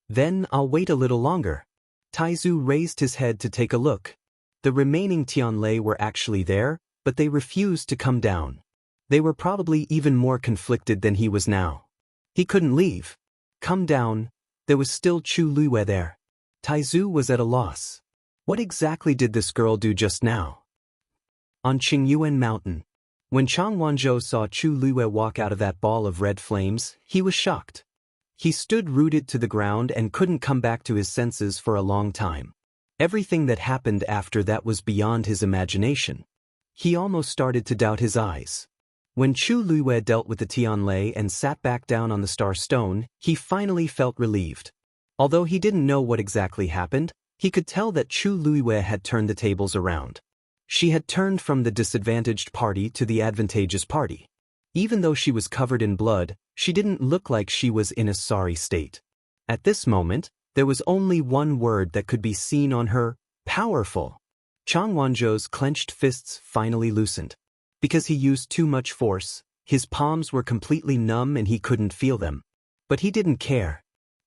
Then I'll wait a little longer. Taizu raised his head to take a look. The remaining Tianlei were actually there, but they refused to come down. They were probably even more conflicted than he was now. He couldn't leave. Come down. There was still Chu Liyue there. Taizu was at a loss. What exactly did this girl do just now? On Qingyuan Mountain. When Chang Wanzhou saw Chu Liyue walk out of that ball of red flames, he was shocked. He stood rooted to the ground and couldn't come back to his senses for a long time. Everything that happened after that was beyond his imagination. He almost started to doubt his eyes. When Chu Liyue dealt with the Tianlei and sat back down on the star stone, he finally felt relieved. Although he didn't know what exactly happened, he could tell that Chu Liyue had turned the tables around. She had turned from the disadvantaged party to the advantageous party. Even though she was covered in blood, she didn't look like she was in a sorry state. At this moment, there was only one word that could be seen on her: powerful. Chang Wanzhou's clenched fists finally loosened. Because he used too much force, his palms were completely numb and he couldn't feel them. But he didn't care.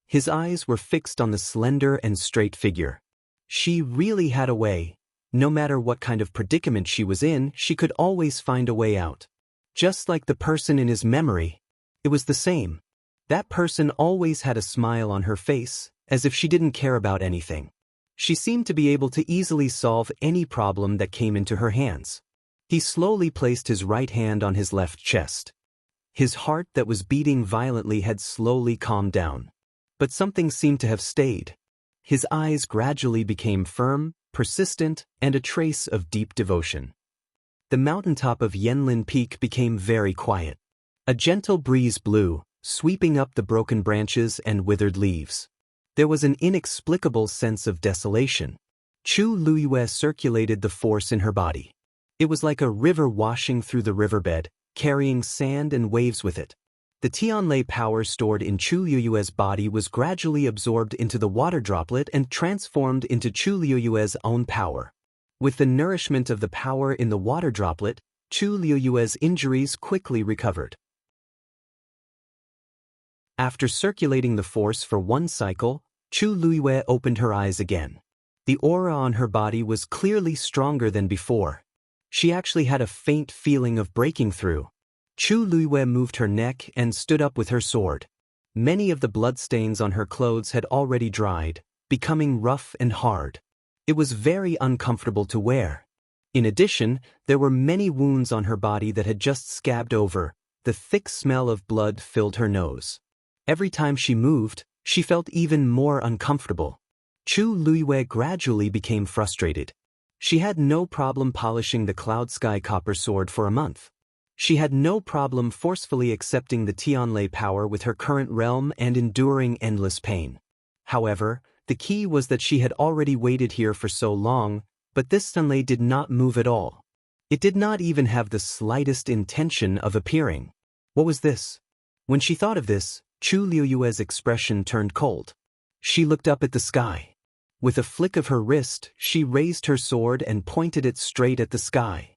His eyes were fixed on the slender and straight figure. She really had a way. No matter what kind of predicament she was in, she could always find a way out. Just like the person in his memory. It was the same. That person always had a smile on her face, as if she didn't care about anything. She seemed to be able to easily solve any problem that came into her hands. He slowly placed his right hand on his left chest. His heart that was beating violently had slowly calmed down. But something seemed to have stayed. His eyes gradually became firm, persistent, and a trace of deep devotion. The mountaintop of Yanlin Peak became very quiet. A gentle breeze blew, sweeping up the broken branches and withered leaves. There was an inexplicable sense of desolation. Chu Liyue circulated the force in her body. It was like a river washing through the riverbed, carrying sand and waves with it. The Tianlei power stored in Chu Liyue's body was gradually absorbed into the water droplet and transformed into Chu Liyue's own power. With the nourishment of the power in the water droplet, Chu Liyue's injuries quickly recovered. After circulating the force for one cycle, Chu Liyue opened her eyes again. The aura on her body was clearly stronger than before. She actually had a faint feeling of breaking through. Chu Liyue moved her neck and stood up with her sword. Many of the bloodstains on her clothes had already dried, becoming rough and hard. It was very uncomfortable to wear. In addition, there were many wounds on her body that had just scabbed over. The thick smell of blood filled her nose. Every time she moved, she felt even more uncomfortable. Chu Liyue gradually became frustrated. She had no problem polishing the cloud sky copper sword for a month. She had no problem forcefully accepting the Tianlei power with her current realm and enduring endless pain. However, the key was that she had already waited here for so long, but this Tianlei did not move at all. It did not even have the slightest intention of appearing. What was this? When she thought of this, Chu Liuyue's expression turned cold. She looked up at the sky. With a flick of her wrist, she raised her sword and pointed it straight at the sky.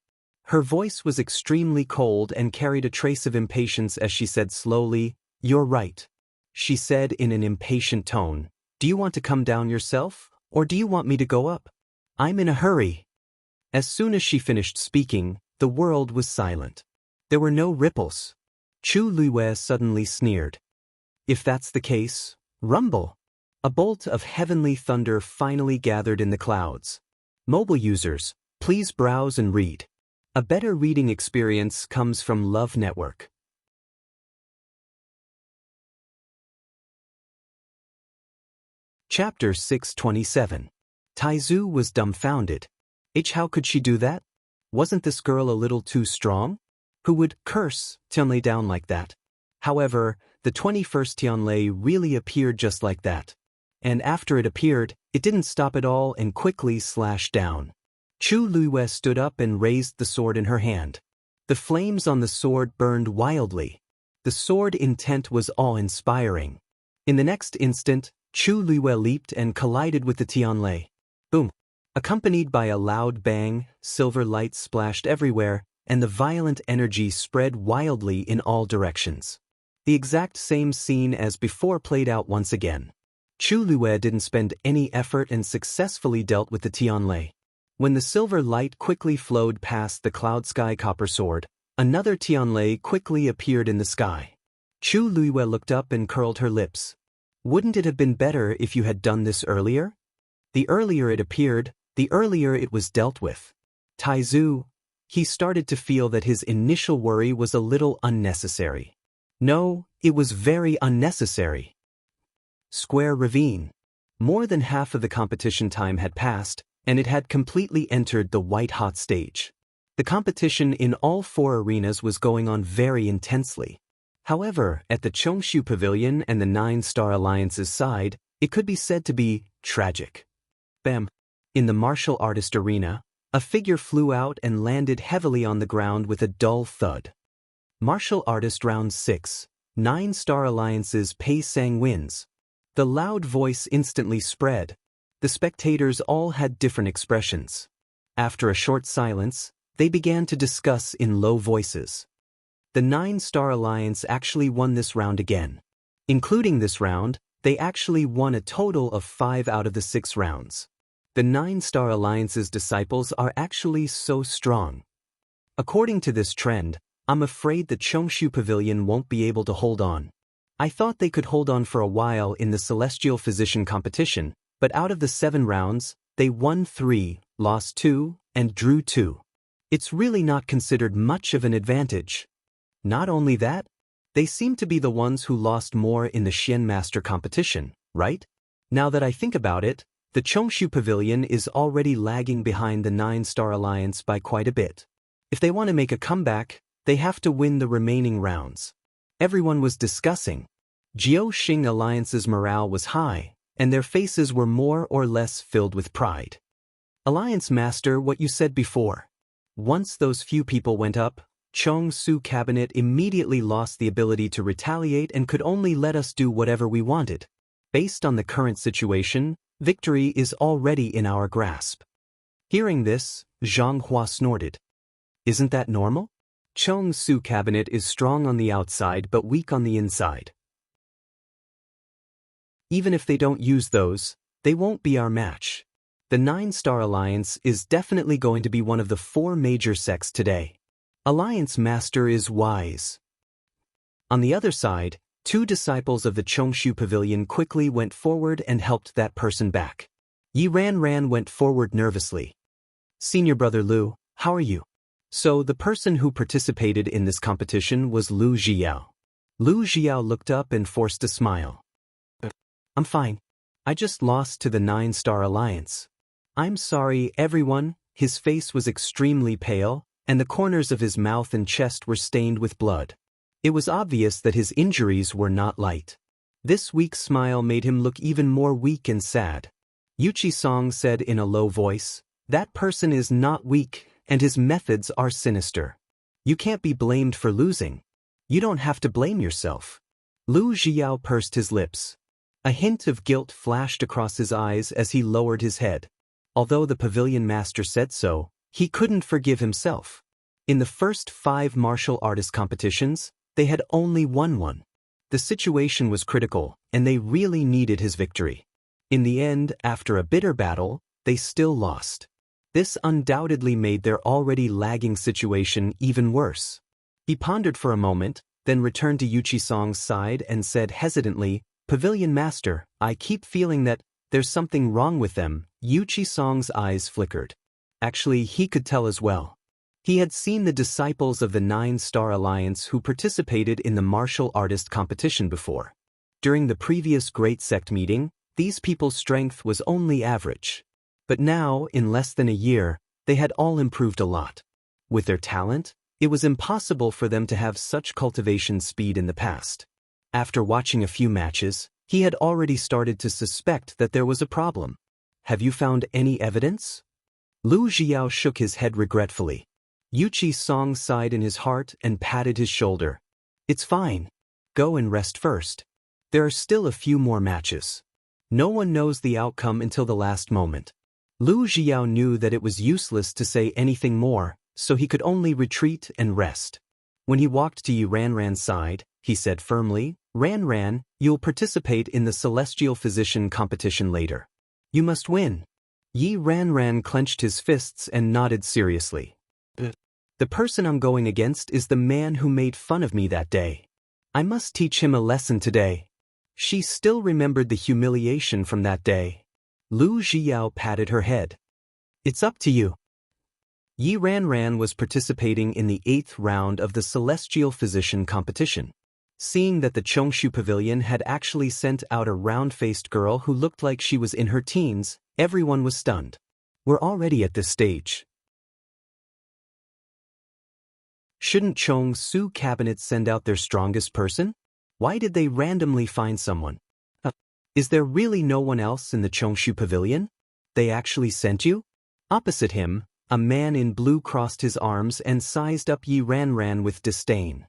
Her voice was extremely cold and carried a trace of impatience as she said slowly, "You're right." She said in an impatient tone, "Do you want to come down yourself, or do you want me to go up? I'm in a hurry." As soon as she finished speaking, the world was silent. There were no ripples. Chu Liyue suddenly sneered. "If that's the case, rumble." A bolt of heavenly thunder finally gathered in the clouds. Mobile users, please browse and read. A better reading experience comes from Love Network. Chapter 627. Taizu was dumbfounded. How could she do that? Wasn't this girl a little too strong? Who would curse Tianlei down like that? However, the 21st Tianlei really appeared just like that. And after it appeared, it didn't stop at all and quickly slashed down. Chu Liyue stood up and raised the sword in her hand. The flames on the sword burned wildly. The sword intent was awe-inspiring. In the next instant, Chu Liyue leaped and collided with the Tianlei. Boom! Accompanied by a loud bang, silver lights splashed everywhere, and the violent energy spread wildly in all directions. The exact same scene as before played out once again. Chu Liyue didn't spend any effort and successfully dealt with the Tianlei. When the silver light quickly flowed past the cloud sky copper sword, another Tianlei quickly appeared in the sky. Chu Liyue looked up and curled her lips. Wouldn't it have been better if you had done this earlier? The earlier it appeared, the earlier it was dealt with. Taizu, he started to feel that his initial worry was a little unnecessary. No, it was very unnecessary. Square Ravine. More than half of the competition time had passed, and it had completely entered the white-hot stage. The competition in all 4 arenas was going on very intensely. However, at the Chongshu Pavilion and the 9-Star Alliance's side, it could be said to be tragic. Bam! In the martial artist arena, a figure flew out and landed heavily on the ground with a dull thud. Martial Artist Round 6, 9-Star Alliance's Pei Sang wins. The loud voice instantly spread. The spectators all had different expressions. After a short silence, they began to discuss in low voices. The 9-Star Alliance actually won this round again. Including this round, they actually won a total of 5 out of the 6 rounds. The 9-Star Alliance's disciples are actually so strong. According to this trend, I'm afraid the Chongshu Pavilion won't be able to hold on. I thought they could hold on for a while in the Celestial Physician competition, but out of the 7 rounds, they won 3, lost 2, and drew 2. It's really not considered much of an advantage. Not only that, they seem to be the ones who lost more in the Xian Master competition, right? Now that I think about it, the Chongshu Pavilion is already lagging behind the 9-Star Alliance by quite a bit. If they want to make a comeback, they have to win the remaining rounds. Everyone was discussing. Jiao Xing Alliance's morale was high, and their faces were more or less filled with pride. Alliance Master, what you said before. Once those few people went up, Chongsu Cabinet immediately lost the ability to retaliate and could only let us do whatever we wanted. Based on the current situation, victory is already in our grasp. Hearing this, Zhang Hua snorted. Isn't that normal? Chongsu Cabinet is strong on the outside but weak on the inside. Even if they don't use those, they won't be our match. The 9-Star Alliance is definitely going to be one of the 4 major sects today. Alliance Master is wise. On the other side, 2 disciples of the Chongshu Pavilion quickly went forward and helped that person back. Yi Ran went forward nervously. Senior Brother Lu, how are you? So the person who participated in this competition was Lu Jiao. Lu Jiao looked up and forced a smile. I'm fine. I just lost to the 9-Star Alliance. I'm sorry, everyone. His face was extremely pale, and the corners of his mouth and chest were stained with blood. It was obvious that his injuries were not light. This weak smile made him look even more weak and sad. Yuchi Song said in a low voice, "That person is not weak, and his methods are sinister. You can't be blamed for losing. You don't have to blame yourself." Lu Jiao pursed his lips. A hint of guilt flashed across his eyes as he lowered his head. Although the pavilion master said so, he couldn't forgive himself. In the first 5 martial artist competitions, they had only won one. The situation was critical, and they really needed his victory. In the end, after a bitter battle, they still lost. This undoubtedly made their already lagging situation even worse. He pondered for a moment, then returned to Yuchi Song's side and said hesitantly, "Pavilion Master, I keep feeling that there's something wrong with them." Yuchi Song's eyes flickered. Actually, he could tell as well. He had seen the disciples of the 9-Star Alliance who participated in the martial artist competition before. During the previous Great Sect meeting, these people's strength was only average. But now, in less than a year, they had all improved a lot. With their talent, it was impossible for them to have such cultivation speed in the past. After watching a few matches, he had already started to suspect that there was a problem. "Have you found any evidence?" Lu Jiao shook his head regretfully. Yuchi Song sighed in his heart and patted his shoulder. "It's fine. Go and rest first. There are still a few more matches. No one knows the outcome until the last moment." Lu Jiao knew that it was useless to say anything more, so he could only retreat and rest. When he walked to Yi Ranran's side, he said firmly, "Ranran, you'll participate in the Celestial Physician competition later. You must win." Yi Ranran clenched his fists and nodded seriously. "The person I'm going against is the man who made fun of me that day. I must teach him a lesson today." She still remembered the humiliation from that day. Lu Jiao patted her head. "It's up to you." Yi Ranran was participating in the 8th round of the Celestial Physician competition. Seeing that the Chongshu Pavilion had actually sent out a round-faced girl who looked like she was in her teens, everyone was stunned. "We're already at this stage. Shouldn't Chongsu Cabinet send out their strongest person? Why did they randomly find someone? Is there really no one else in the Chongshu Pavilion? They actually sent you?" Opposite him, a man in blue crossed his arms and sized up Yi Ranran with disdain.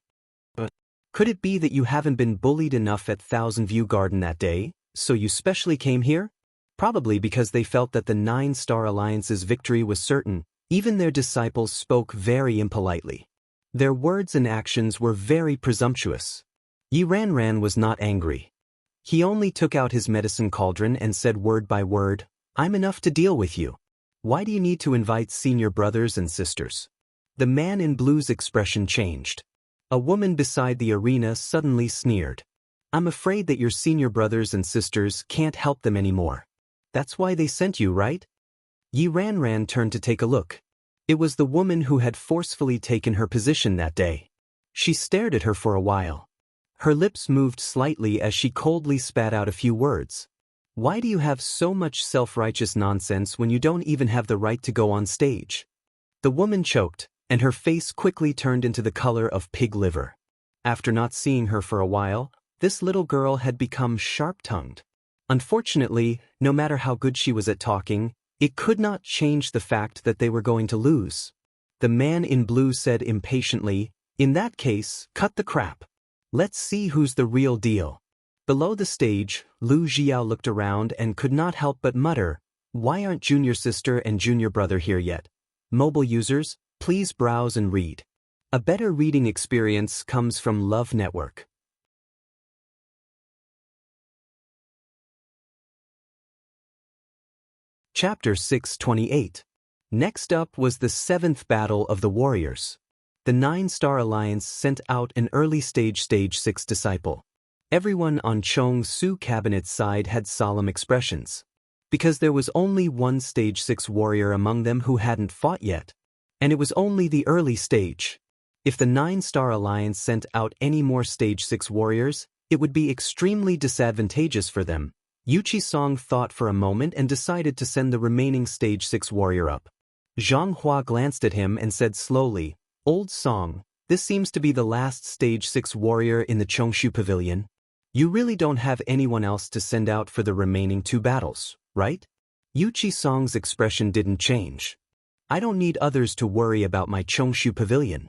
"Could it be that you haven't been bullied enough at Thousand View Garden that day, so you specially came here?" Probably because they felt that the 9-Star Alliance's victory was certain, even their disciples spoke very impolitely. Their words and actions were very presumptuous. Yi Ranran was not angry. He only took out his medicine cauldron and said word by word, "I'm enough to deal with you. Why do you need to invite senior brothers and sisters?" The man in blue's expression changed. A woman beside the arena suddenly sneered. "I'm afraid that your senior brothers and sisters can't help them anymore. That's why they sent you, right?" Yi Ranran turned to take a look. It was the woman who had forcefully taken her position that day. She stared at her for a while. Her lips moved slightly as she coldly spat out a few words. "Why do you have so much self-righteous nonsense when you don't even have the right to go on stage?" The woman choked, and her face quickly turned into the color of pig liver. After not seeing her for a while, this little girl had become sharp-tongued. Unfortunately, no matter how good she was at talking, it could not change the fact that they were going to lose. The man in blue said impatiently, "In that case, cut the crap. Let's see who's the real deal." Below the stage, Lu Jiao looked around and could not help but mutter, "Why aren't junior sister and junior brother here yet?" Mobile users, please browse and read. A better reading experience comes from Love Network. Chapter 628. Next up was the 7th Battle of the Warriors. The 9-Star Alliance sent out an early stage 6 disciple. Everyone on Chongsu Cabinet's side had solemn expressions. Because there was only one stage 6 warrior among them who hadn't fought yet. And it was only the early stage. If the 9-Star Alliance sent out any more stage 6 warriors, it would be extremely disadvantageous for them. Yuchi Song thought for a moment and decided to send the remaining stage 6 warrior up. Jianghu glanced at him and said slowly, "Old Song, this seems to be the last stage 6 warrior in the Chongshu Pavilion. You really don't have anyone else to send out for the remaining 2 battles, right?" Yuchi Song's expression didn't change. "I don't need others to worry about my Chongshu Pavilion."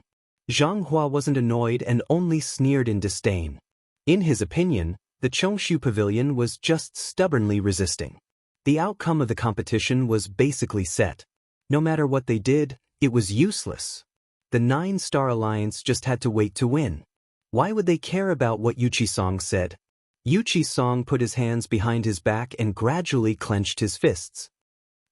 Jianghu wasn't annoyed and only sneered in disdain. In his opinion, the Chongshu Pavilion was just stubbornly resisting. The outcome of the competition was basically set. No matter what they did, it was useless. The 9-star alliance just had to wait to win. Why would they care about what Yuchi Song said? Yuchi Song put his hands behind his back and gradually clenched his fists.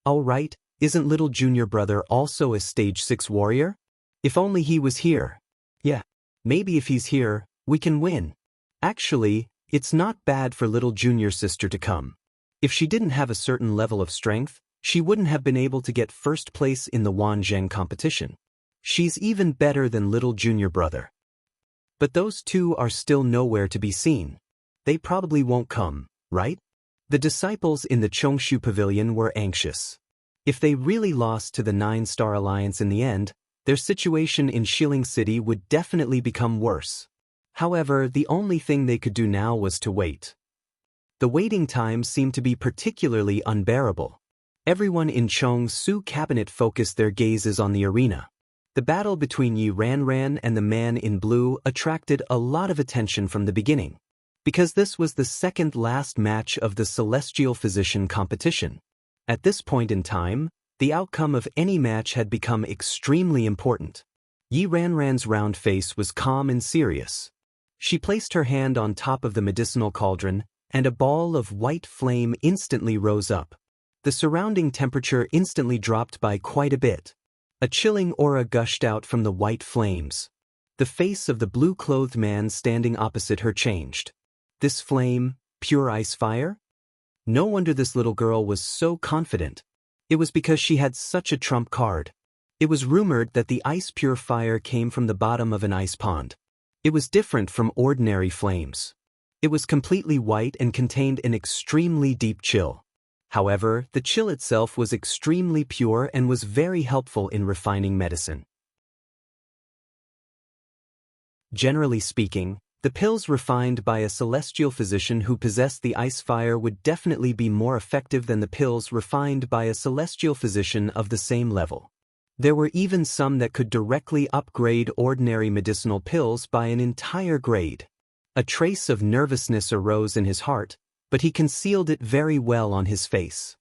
"All right, isn't little junior brother also a stage 6 warrior? If only he was here. Yeah, maybe if he's here, we can win. Actually, it's not bad for little junior sister to come. If she didn't have a certain level of strength, she wouldn't have been able to get first place in the Wanzheng competition. She's even better than little junior brother." But those 2 are still nowhere to be seen. They probably won't come, right? The disciples in the Chongshu Pavilion were anxious. If they really lost to the 9-star alliance in the end, their situation in Shilling City would definitely become worse. However, the only thing they could do now was to wait. The waiting time seemed to be particularly unbearable. Everyone in Chongsu Cabinet focused their gazes on the arena. The battle between Yi Ranran and the man in blue attracted a lot of attention from the beginning, because this was the second-last match of the Celestial Physician competition. At this point in time, the outcome of any match had become extremely important. Yi Ranran's round face was calm and serious. She placed her hand on top of the medicinal cauldron, and a ball of white flame instantly rose up. The surrounding temperature instantly dropped by quite a bit. A chilling aura gushed out from the white flames. The face of the blue-clothed man standing opposite her changed. This flame, pure ice fire? No wonder this little girl was so confident. It was because she had such a trump card. It was rumored that the ice pure fire came from the bottom of an ice pond. It was different from ordinary flames. It was completely white and contained an extremely deep chill. However, the chill itself was extremely pure and was very helpful in refining medicine. Generally speaking, the pills refined by a celestial physician who possessed the ice fire would definitely be more effective than the pills refined by a celestial physician of the same level. There were even some that could directly upgrade ordinary medicinal pills by an entire grade. A trace of nervousness arose in his heart, but he concealed it very well on his face.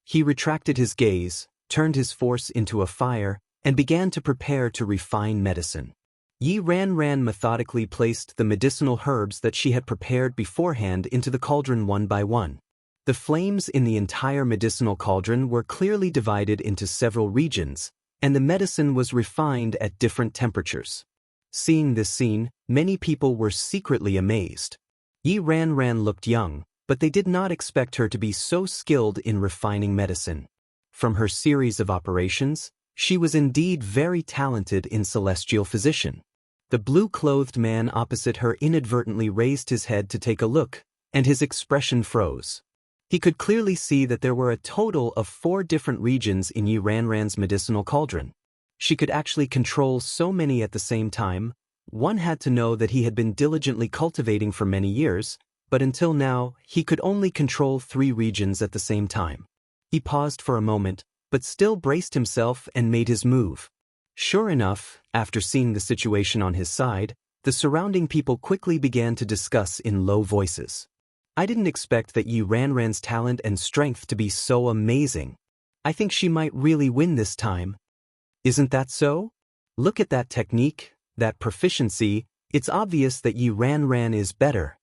He retracted his gaze, turned his force into a fire, and began to prepare to refine medicine. Yi Ranran methodically placed the medicinal herbs that she had prepared beforehand into the cauldron one by one. The flames in the entire medicinal cauldron were clearly divided into several regions, and the medicine was refined at different temperatures. Seeing this scene, many people were secretly amazed. Yi Ranran looked young, but they did not expect her to be so skilled in refining medicine. From her series of operations, she was indeed very talented in celestial physician. The blue-clothed man opposite her inadvertently raised his head to take a look, and his expression froze. He could clearly see that there were a total of 4 different regions in Yi Ranran's medicinal cauldron. She could actually control so many at the same time. One had to know that he had been diligently cultivating for many years, but until now, he could only control 3 regions at the same time. He paused for a moment, but still braced himself and made his move. Sure enough, after seeing the situation on his side, the surrounding people quickly began to discuss in low voices. "I didn't expect that Yi Ranran's talent and strength to be so amazing. I think she might really win this time. Isn't that so? Look at that technique, that proficiency. It's obvious that Yi Ranran is better."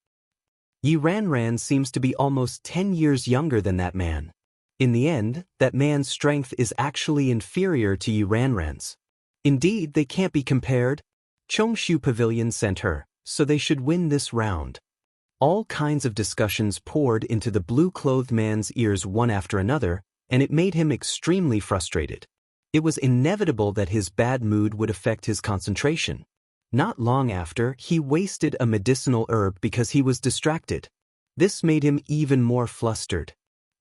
Yi Ranran seems to be almost 10 years younger than that man. In the end, that man's strength is actually inferior to Yi Ranran's. Indeed, they can't be compared. Chongshu Pavilion sent her, so they should win this round. All kinds of discussions poured into the blue-clothed man's ears one after another, and it made him extremely frustrated. It was inevitable that his bad mood would affect his concentration. Not long after, he wasted a medicinal herb because he was distracted. This made him even more flustered.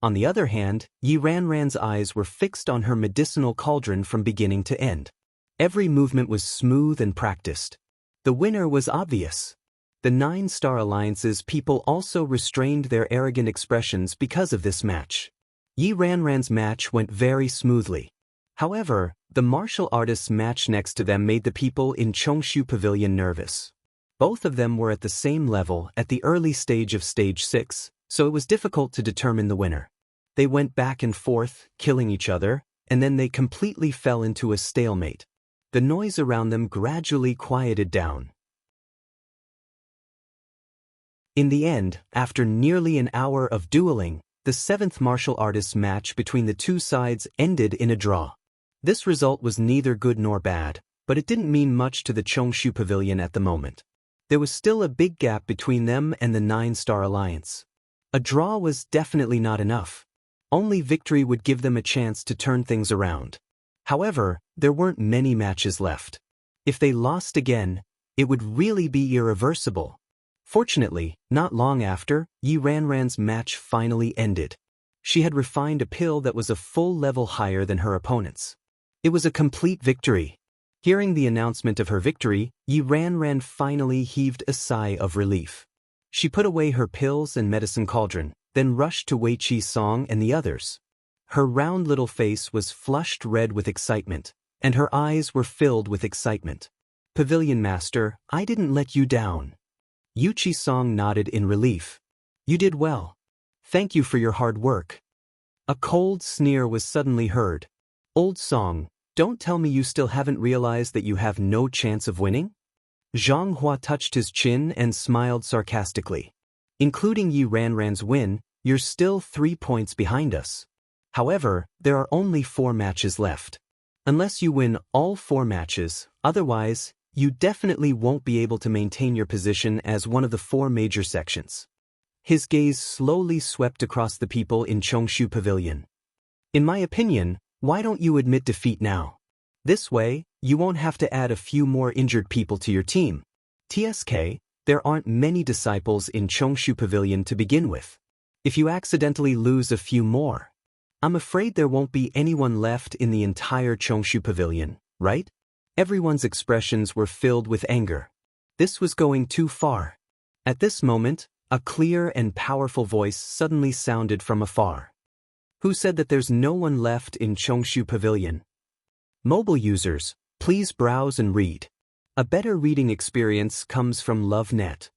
On the other hand, Yi Ranran's eyes were fixed on her medicinal cauldron from beginning to end. Every movement was smooth and practiced. The winner was obvious. The 9-Star Alliance's people also restrained their arrogant expressions because of this match. Yi Ranran's match went very smoothly. However, the martial artists' match next to them made the people in Chongshu Pavilion nervous. Both of them were at the same level at the early stage of Stage 6, so it was difficult to determine the winner. They went back and forth, killing each other, and then they completely fell into a stalemate. The noise around them gradually quieted down. In the end, after nearly an hour of dueling, the 7th martial artists match between the two sides ended in a draw. This result was neither good nor bad, but it didn't mean much to the Chongshu Pavilion at the moment. There was still a big gap between them and the 9-Star Alliance. A draw was definitely not enough. Only victory would give them a chance to turn things around. However, there weren't many matches left. If they lost again, it would really be irreversible. Fortunately, not long after, Yi Ranran's match finally ended. She had refined a pill that was a full level higher than her opponent's. It was a complete victory. Hearing the announcement of her victory, Yi Ranran finally heaved a sigh of relief. She put away her pills and medicine cauldron, then rushed to Wei Qi's song and the others. Her round little face was flushed red with excitement, and her eyes were filled with excitement. "Pavilion Master, I didn't let you down." Yuchi Song nodded in relief. "You did well. Thank you for your hard work." A cold sneer was suddenly heard. "Old Song, don't tell me you still haven't realized that you have no chance of winning?" Zhang Hua touched his chin and smiled sarcastically. "Including Yi Ranran's win, you're still 3 points behind us. However, there are only 4 matches left. Unless you win all 4 matches, otherwise, you definitely won't be able to maintain your position as one of the 4 major sections." His gaze slowly swept across the people in Chongshu Pavilion. "In my opinion, why don't you admit defeat now? This way, you won't have to add a few more injured people to your team. TSK, there aren't many disciples in Chongshu Pavilion to begin with. If you accidentally lose a few more, I'm afraid there won't be anyone left in the entire Chongshu Pavilion, right?" Everyone's expressions were filled with anger. This was going too far. At this moment, a clear and powerful voice suddenly sounded from afar. "Who said that there's no one left in Chongshu Pavilion? Mobile users, please browse and read. A better reading experience comes from LoveNet."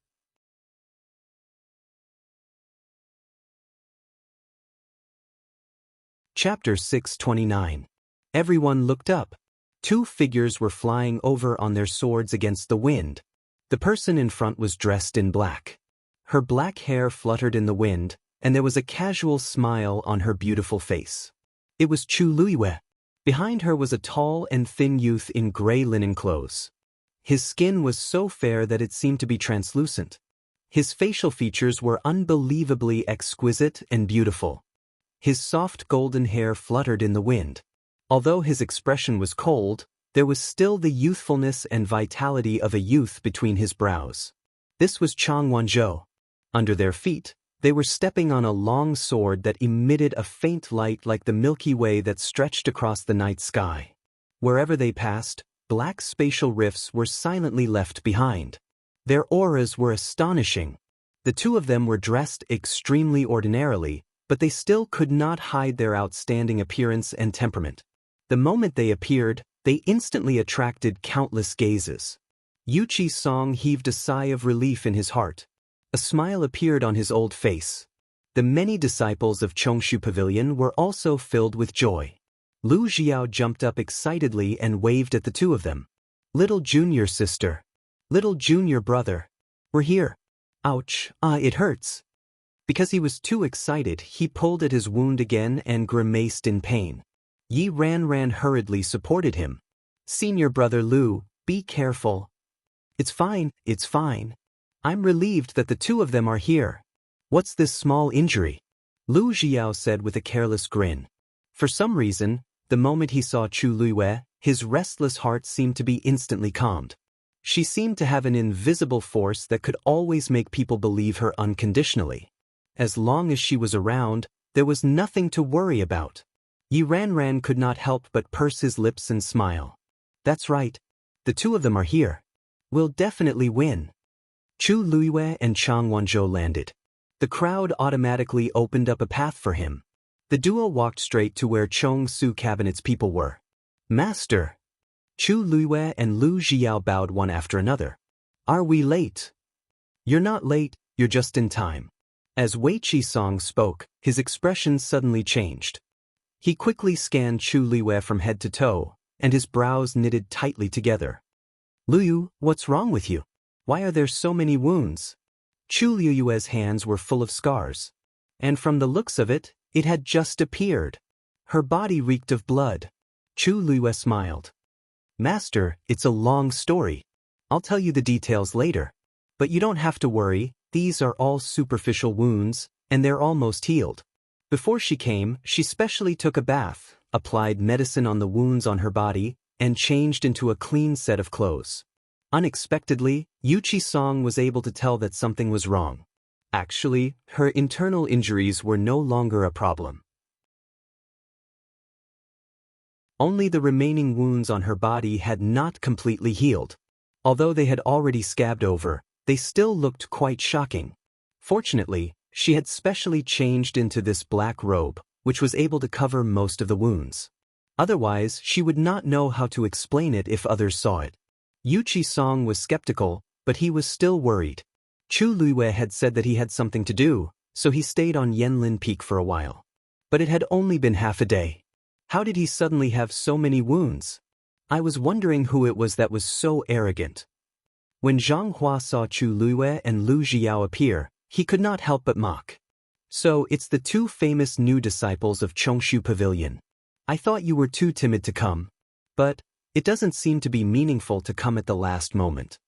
Chapter 629. Everyone looked up. 2 figures were flying over on their swords against the wind. The person in front was dressed in black. Her black hair fluttered in the wind, and there was a casual smile on her beautiful face. It was Chu Luiyue. Behind her was a tall and thin youth in gray linen clothes. His skin was so fair that it seemed to be translucent. His facial features were unbelievably exquisite and beautiful. His soft golden hair fluttered in the wind. Although his expression was cold, there was still the youthfulness and vitality of a youth between his brows. This was Chang Wanzhou. Under their feet, they were stepping on a long sword that emitted a faint light like the Milky Way that stretched across the night sky. Wherever they passed, black spatial rifts were silently left behind. Their auras were astonishing. The 2 of them were dressed extremely ordinarily, but they still could not hide their outstanding appearance and temperament. The moment they appeared, they instantly attracted countless gazes. Yuchi Song heaved a sigh of relief in his heart. A smile appeared on his old face. The many disciples of Chongshu Pavilion were also filled with joy. Lu Xiao jumped up excitedly and waved at the 2 of them. "Little junior sister. Little junior brother. We're here. Ouch, it hurts." Because he was too excited, he pulled at his wound again and grimaced in pain. Yi Ranran hurriedly supported him. "Senior brother Lu, be careful." It's fine. I'm relieved that the 2 of them are here. What's this small injury?" Lu Xiao said with a careless grin. For some reason, the moment he saw Chu Luiyue, his restless heart seemed to be instantly calmed. She seemed to have an invisible force that could always make people believe her unconditionally. As long as she was around, There was nothing to worry about. Yi Ranran could not help but purse his lips and smile. That's right. The two of them are here. We'll definitely win. Chu Luiyue and Chang Wanzhou landed. The crowd automatically opened up a path for him. The duo walked straight to where Chong Su Cabinet's people were. Master! Chu Luiyue and Lu Zhiyao bowed one after another. Are we late? You're not late, you're just in time. As Wei Qisong spoke, his expression suddenly changed. He quickly scanned Chu Luiyue from head to toe, and his brows knitted tightly together. Luyu, what's wrong with you? Why are there so many wounds? Chu Luiyue's hands were full of scars. And from the looks of it, it had just appeared. Her body reeked of blood. Chu Luiyue smiled. Master, it's a long story. I'll tell you the details later. But you don't have to worry, these are all superficial wounds, and they're almost healed. Before she came, she specially took a bath, applied medicine on the wounds on her body, and changed into a clean set of clothes. Unexpectedly, Yu Qisong was able to tell that something was wrong. Actually, her internal injuries were no longer a problem. Only the remaining wounds on her body had not completely healed. Although they had already scabbed over, they still looked quite shocking. Fortunately, she had specially changed into this black robe, which was able to cover most of the wounds. Otherwise, she would not know how to explain it if others saw it. Yu Qisong was skeptical, but he was still worried. Chu Luiyue had said that he had something to do, so he stayed on Yanlin Peak for a while. But it had only been half a day. How did he suddenly have so many wounds? I was wondering who it was that was so arrogant. When Zhang Hua saw Chu Luiyue and Lu Zhiyao appear, he could not help but mock. So it's the two famous new disciples of Chongshu Pavilion. I thought you were too timid to come. But it doesn't seem to be meaningful to come at the last moment.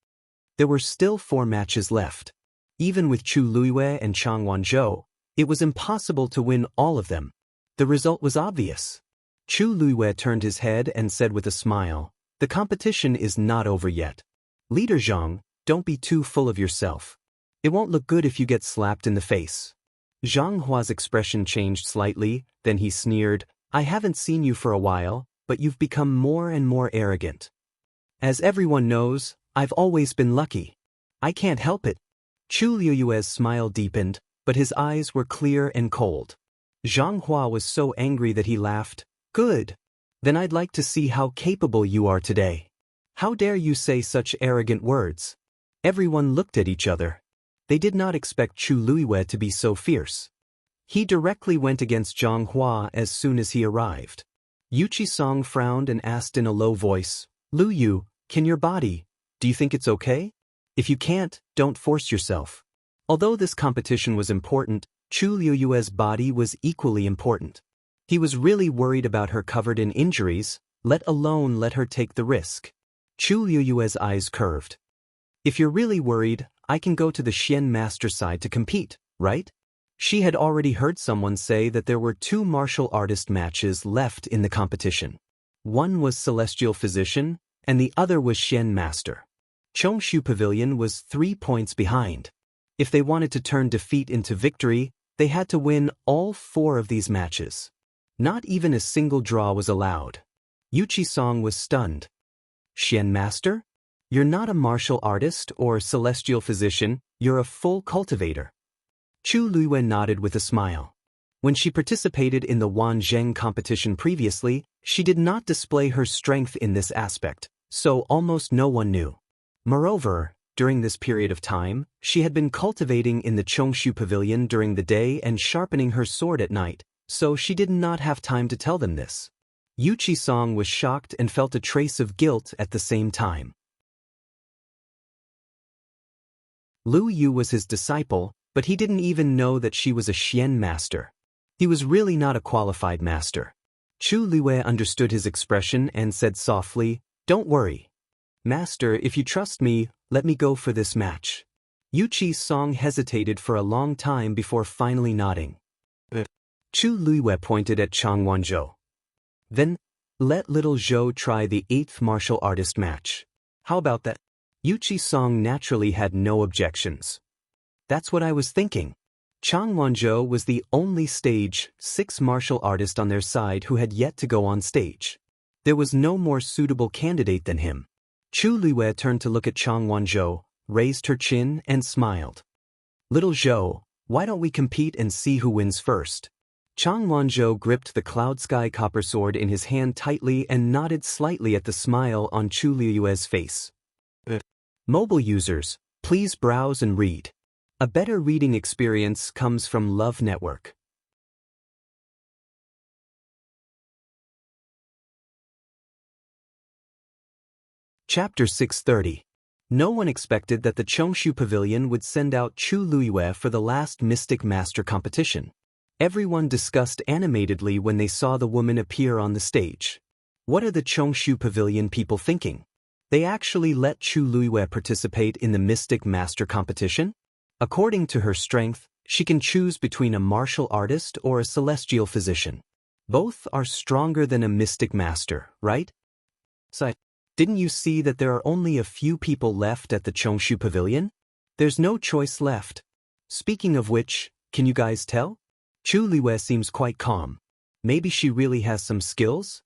There were still 4 matches left. Even with Chu Luiyue and Chang Wanzhou, it was impossible to win all of them. The result was obvious. Chu Luiyue turned his head and said with a smile, the competition is not over yet. Leader Zhang, don't be too full of yourself. It won't look good if you get slapped in the face. Zhang Hua's expression changed slightly, then he sneered, I haven't seen you for a while, but you've become more and more arrogant. As everyone knows, I've always been lucky. I can't help it. Chu Luiyue's smile deepened, but his eyes were clear and cold. Zhang Hua was so angry that he laughed. Good. Then I'd like to see how capable you are today. How dare you say such arrogant words? Everyone looked at each other. They did not expect Chu Luiyue to be so fierce. He directly went against Zhang Hua as soon as he arrived. Yu Qisong frowned and asked in a low voice, Lu Yu, do you think it's okay? If you can't, don't force yourself. Although this competition was important, Chu Luiyue's body was equally important. He was really worried about her covered in injuries, let alone let her take the risk. Chu Luiyue's eyes curved. If you're really worried, I can go to the Xian master side to compete, right? She had already heard someone say that there were 2 martial artist matches left in the competition. One was Celestial Physician, and the other was Xian Master. Chongshu Pavilion was 3 points behind. If they wanted to turn defeat into victory, they had to win all 4 of these matches. Not even a single draw was allowed. Yu Qisong was stunned. Xian Master? You're not a martial artist or celestial physician, you're a full cultivator. Chu Luiyue nodded with a smile. When she participated in the Wanzheng competition previously, she did not display her strength in this aspect, so almost no one knew. Moreover, during this period of time, she had been cultivating in the Chongshu Pavilion during the day and sharpening her sword at night, so she did not have time to tell them this. Yu Qisong was shocked and felt a trace of guilt at the same time. Lu Yu was his disciple, but he didn't even know that she was a Xian master. He was really not a qualified master. Chu Luiyue understood his expression and said softly, Don't worry. Master, if you trust me, let me go for this match. Yu Qisong hesitated for a long time before finally nodding. Chu Luiyue pointed at Chang Wanzhou. Then, let little Zhou try the 8th martial artist match. How about that? Yu Qisong naturally had no objections. That's what I was thinking. Chang Wanzhou was the only stage 6 martial artist on their side who had yet to go on stage. There was no more suitable candidate than him. Chu Luiwei turned to look at Chang Wanzhou, raised her chin and smiled. "Little Zhou, why don't we compete and see who wins first?" Chang Wanzhou gripped the cloud sky copper sword in his hand tightly and nodded slightly at the smile on Chu Luiwei's face. Mobile users, please browse and read. A better reading experience comes from Love Network. Chapter 630. No one expected that the Chongshu Pavilion would send out Chu Luiwei for the last Mystic Master competition. Everyone discussed animatedly when they saw the woman appear on the stage. What are the Chongshu Pavilion people thinking? They actually let Chu Luiwei participate in the Mystic Master competition? According to her strength, she can choose between a martial artist or a celestial physician. Both are stronger than a Mystic Master, right? So, didn't you see that there are only a few people left at the Chongshu Pavilion? There's no choice left. Speaking of which, can you guys tell? Chu Luiwei seems quite calm. Maybe she really has some skills?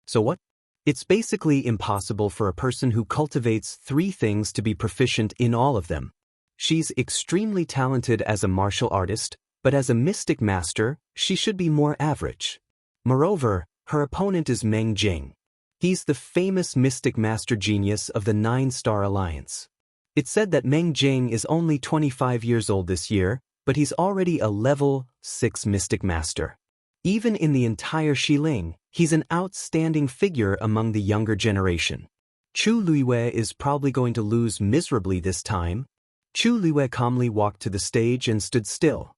So what? It's basically impossible for a person who cultivates 3 things to be proficient in all of them. She's extremely talented as a martial artist, but as a mystic master, she should be more average. Moreover, her opponent is Meng Jing. He's the famous mystic master genius of the 9-Star Alliance. It's said that Meng Jing is only 25 years old this year, but he's already a level 6 mystic master. Even in the entire Xiling, he's an outstanding figure among the younger generation. Chu Luiwei is probably going to lose miserably this time. Chu Luiwei calmly walked to the stage and stood still.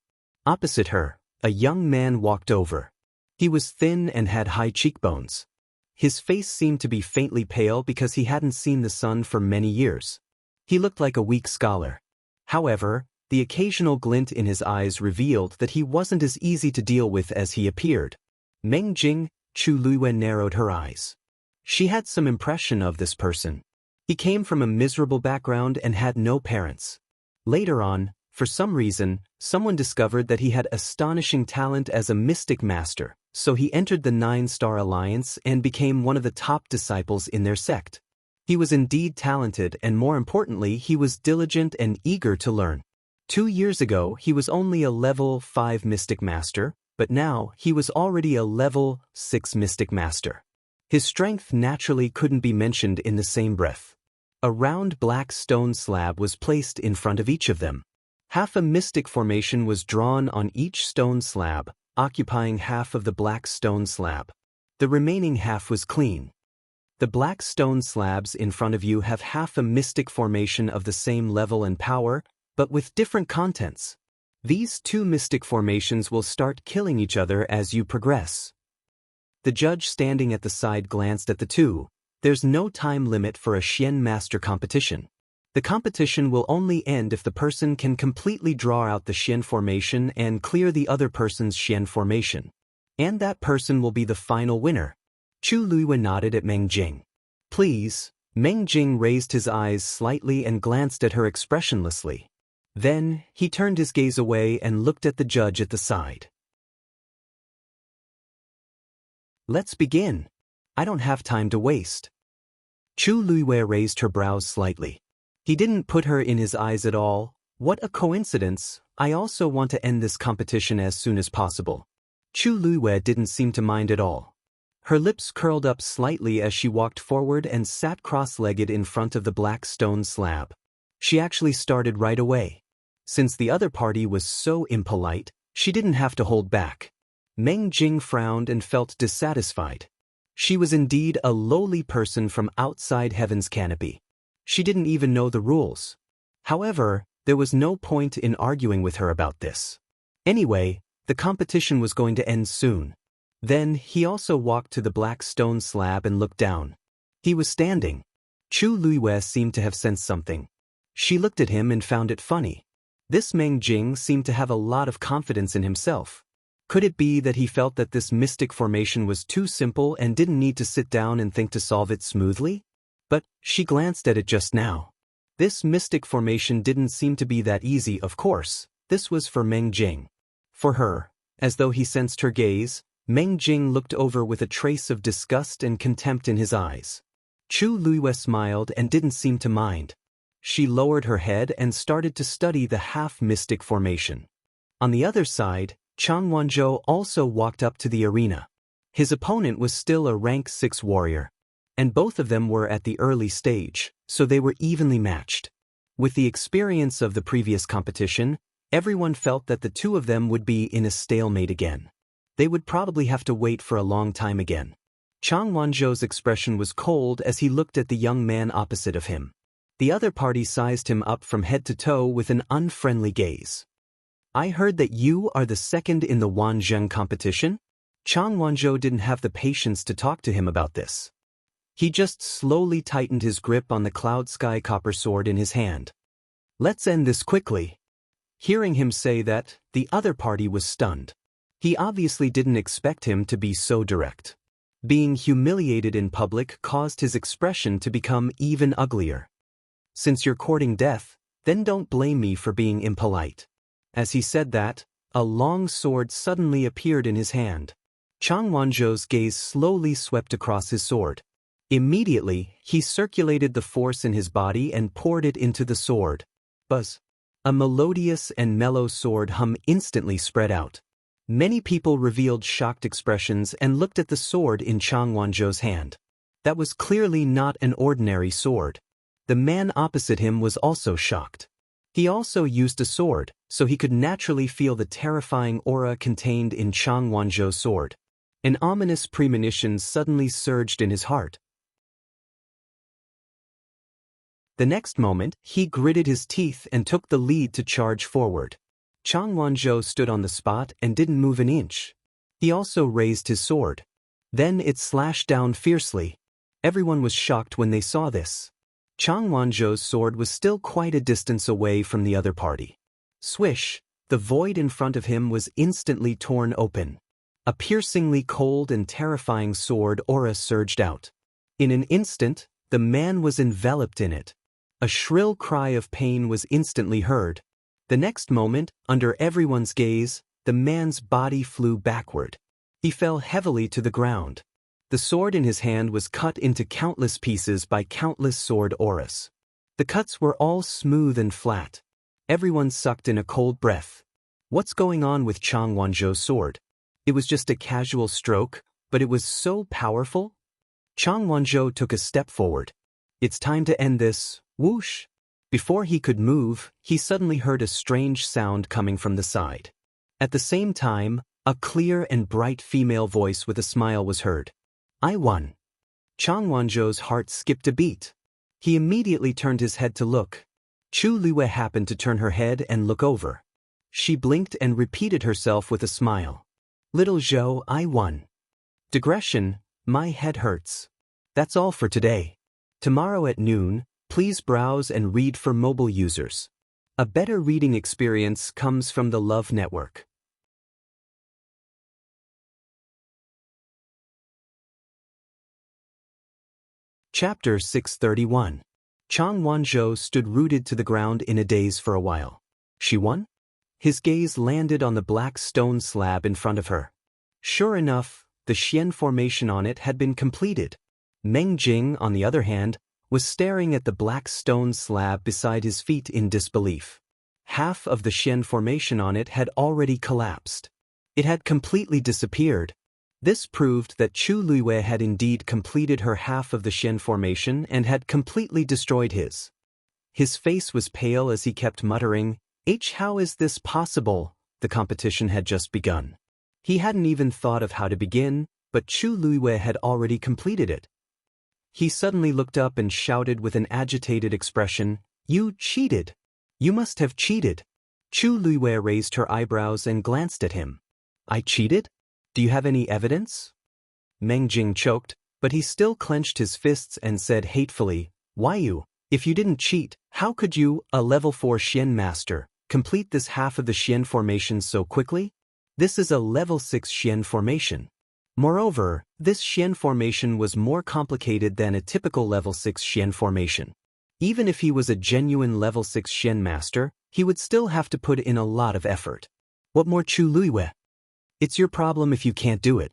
Opposite her, a young man walked over. He was thin and had high cheekbones. His face seemed to be faintly pale because he hadn't seen the sun for many years. He looked like a weak scholar. However, the occasional glint in his eyes revealed that he wasn't as easy to deal with as he appeared. Meng Jing, Chu Luiwei narrowed her eyes. She had some impression of this person. He came from a miserable background and had no parents. Later on, for some reason, someone discovered that he had astonishing talent as a mystic master, so he entered the 9-Star Alliance and became one of the top disciples in their sect. He was indeed talented and more importantly, he was diligent and eager to learn. 2 years ago, he was only a level 5 mystic master, but now he was already a level 6 mystic master. His strength naturally couldn't be mentioned in the same breath. A round black stone slab was placed in front of each of them. Half a mystic formation was drawn on each stone slab, occupying half of the black stone slab. The remaining half was clean. The black stone slabs in front of you have half a mystic formation of the same level and power, but with different contents. These 2 mystic formations will start killing each other as you progress. The judge standing at the side glanced at the 2. There's no time limit for a Xian Master competition. The competition will only end if the person can completely draw out the Xian formation and clear the other person's Xian formation. And that person will be the final winner. Chu Luiwei nodded at Meng Jing. Please. Meng Jing raised his eyes slightly and glanced at her expressionlessly. Then, he turned his gaze away and looked at the judge at the side. Let's begin. I don't have time to waste. Chu Luiwei raised her brows slightly. He didn't put her in his eyes at all. What a coincidence. I also want to end this competition as soon as possible. Chu Luiwei didn't seem to mind at all. Her lips curled up slightly as she walked forward and sat cross-legged in front of the black stone slab. She actually started right away. Since the other party was so impolite, she didn't have to hold back. Meng Jing frowned and felt dissatisfied. She was indeed a lowly person from outside heaven's canopy. She didn't even know the rules. However, there was no point in arguing with her about this. Anyway, the competition was going to end soon. Then, he also walked to the black stone slab and looked down. He was standing. Chu Luiwei seemed to have sensed something. She looked at him and found it funny. This Meng Jing seemed to have a lot of confidence in himself. Could it be that he felt that this mystic formation was too simple and didn't need to sit down and think to solve it smoothly? But she glanced at it just now. This mystic formation didn't seem to be that easy, of course. This was for Meng Jing. For her, as though he sensed her gaze, Meng Jing looked over with a trace of disgust and contempt in his eyes. Chu Luiyue smiled and didn't seem to mind. She lowered her head and started to study the half-mystic formation. On the other side, Chang Wanzhou also walked up to the arena. His opponent was still a rank 6 warrior. And both of them were at the early stage, so they were evenly matched. With the experience of the previous competition, everyone felt that the two of them would be in a stalemate again. They would probably have to wait for a long time again. Chang Wanzhou's expression was cold as he looked at the young man opposite of him. The other party sized him up from head to toe with an unfriendly gaze. I heard that you are the second in the Wanzheng competition? Chang Wanzhou didn't have the patience to talk to him about this. He just slowly tightened his grip on the cloud sky copper sword in his hand. Let's end this quickly. Hearing him say that, the other party was stunned. He obviously didn't expect him to be so direct. Being humiliated in public caused his expression to become even uglier. Since you're courting death, then don't blame me for being impolite. As he said that, a long sword suddenly appeared in his hand. Chang Wanzhou's gaze slowly swept across his sword. Immediately, he circulated the force in his body and poured it into the sword. Buzz. A melodious and mellow sword hum instantly spread out. Many people revealed shocked expressions and looked at the sword in Chang Wanzhou's hand. That was clearly not an ordinary sword. The man opposite him was also shocked. He also used a sword, so he could naturally feel the terrifying aura contained in Chang Wanzhou's sword. An ominous premonition suddenly surged in his heart. The next moment, he gritted his teeth and took the lead to charge forward. Chang Wanzhou stood on the spot and didn't move an inch. He also raised his sword. Then it slashed down fiercely. Everyone was shocked when they saw this. Chang Wanzhou's sword was still quite a distance away from the other party. Swish, the void in front of him was instantly torn open. A piercingly cold and terrifying sword aura surged out. In an instant, the man was enveloped in it. A shrill cry of pain was instantly heard. The next moment, under everyone's gaze, the man's body flew backward. He fell heavily to the ground. The sword in his hand was cut into countless pieces by countless sword auras. The cuts were all smooth and flat. Everyone sucked in a cold breath. What's going on with Chang Wanzhou's sword? It was just a casual stroke, but it was so powerful. Chang Wanzhou took a step forward. It's time to end this. Whoosh! Before he could move, he suddenly heard a strange sound coming from the side. At the same time, a clear and bright female voice with a smile was heard. I won. Chang Wanzhou's heart skipped a beat. He immediately turned his head to look. Chu Luiyue happened to turn her head and look over. She blinked and repeated herself with a smile. Little Zhou, I won. Digression, my head hurts. That's all for today. Tomorrow at noon, please browse and read for mobile users. A better reading experience comes from the Love Network. Chapter 631. Chang Wanzhou stood rooted to the ground in a daze for a while. She won? His gaze landed on the black stone slab in front of her. Sure enough, the Xian formation on it had been completed. Meng Jing, on the other hand, was staring at the black stone slab beside his feet in disbelief. Half of the Xian formation on it had already collapsed. It had completely disappeared. This proved that Chu Luiyue had indeed completed her half of the Xian formation and had completely destroyed his. His face was pale as he kept muttering, how is this possible? The competition had just begun. He hadn't even thought of how to begin, but Chu Luiyue had already completed it. He suddenly looked up and shouted with an agitated expression, You cheated! You must have cheated! Chu Luiyue raised her eyebrows and glanced at him. I cheated? Do you have any evidence? Meng Jing choked, but he still clenched his fists and said hatefully, Why you? If you didn't cheat, how could you, a level 4 Xian master, complete this half of the Xian formation so quickly? This is a level 6 Xian formation. Moreover, this Xian formation was more complicated than a typical level 6 Xian formation. Even if he was a genuine level 6 Xian master, he would still have to put in a lot of effort. What more Chu Luiwei? It's your problem if you can't do it.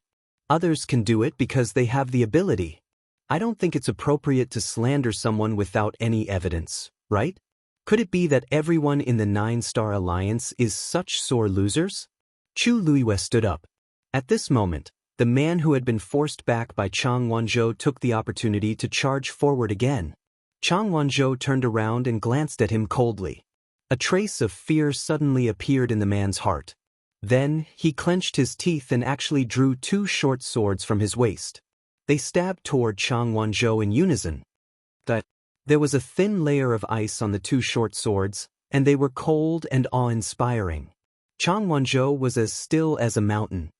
Others can do it because they have the ability. I don't think it's appropriate to slander someone without any evidence, right? Could it be that everyone in the 9-Star Alliance is such sore losers? Chu Luiwei stood up. At this moment, the man who had been forced back by Chang Wanzhou took the opportunity to charge forward again. Chang Wanzhou turned around and glanced at him coldly. A trace of fear suddenly appeared in the man's heart. Then, he clenched his teeth and actually drew 2 short swords from his waist. They stabbed toward Chang Wanzhou in unison. There was a thin layer of ice on the 2 short swords, and they were cold and awe-inspiring. Chang Wanzhou was as still as a mountain.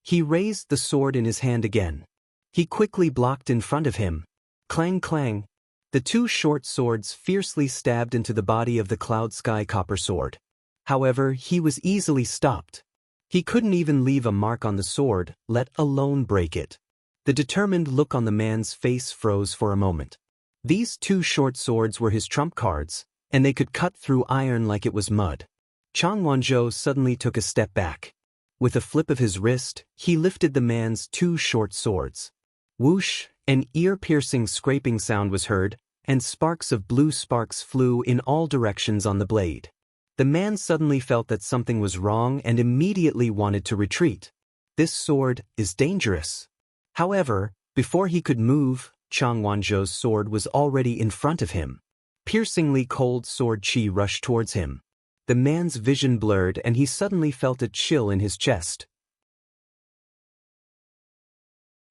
He raised the sword in his hand again. He quickly blocked in front of him. Clang clang. The 2 short swords fiercely stabbed into the body of the Cloud Sky Copper Sword. However, he was easily stopped. He couldn't even leave a mark on the sword, let alone break it. The determined look on the man's face froze for a moment. These 2 short swords were his trump cards, and they could cut through iron like it was mud. Chang Wanzhou suddenly took a step back. With a flip of his wrist, he lifted the man's 2 short swords. Whoosh, an ear-piercing scraping sound was heard, and sparks of blue sparks flew in all directions on the blade. The man suddenly felt that something was wrong and immediately wanted to retreat. This sword is dangerous. However, before he could move, Chang Wanzhou's sword was already in front of him. Piercingly cold sword qi rushed towards him. The man's vision blurred and he suddenly felt a chill in his chest.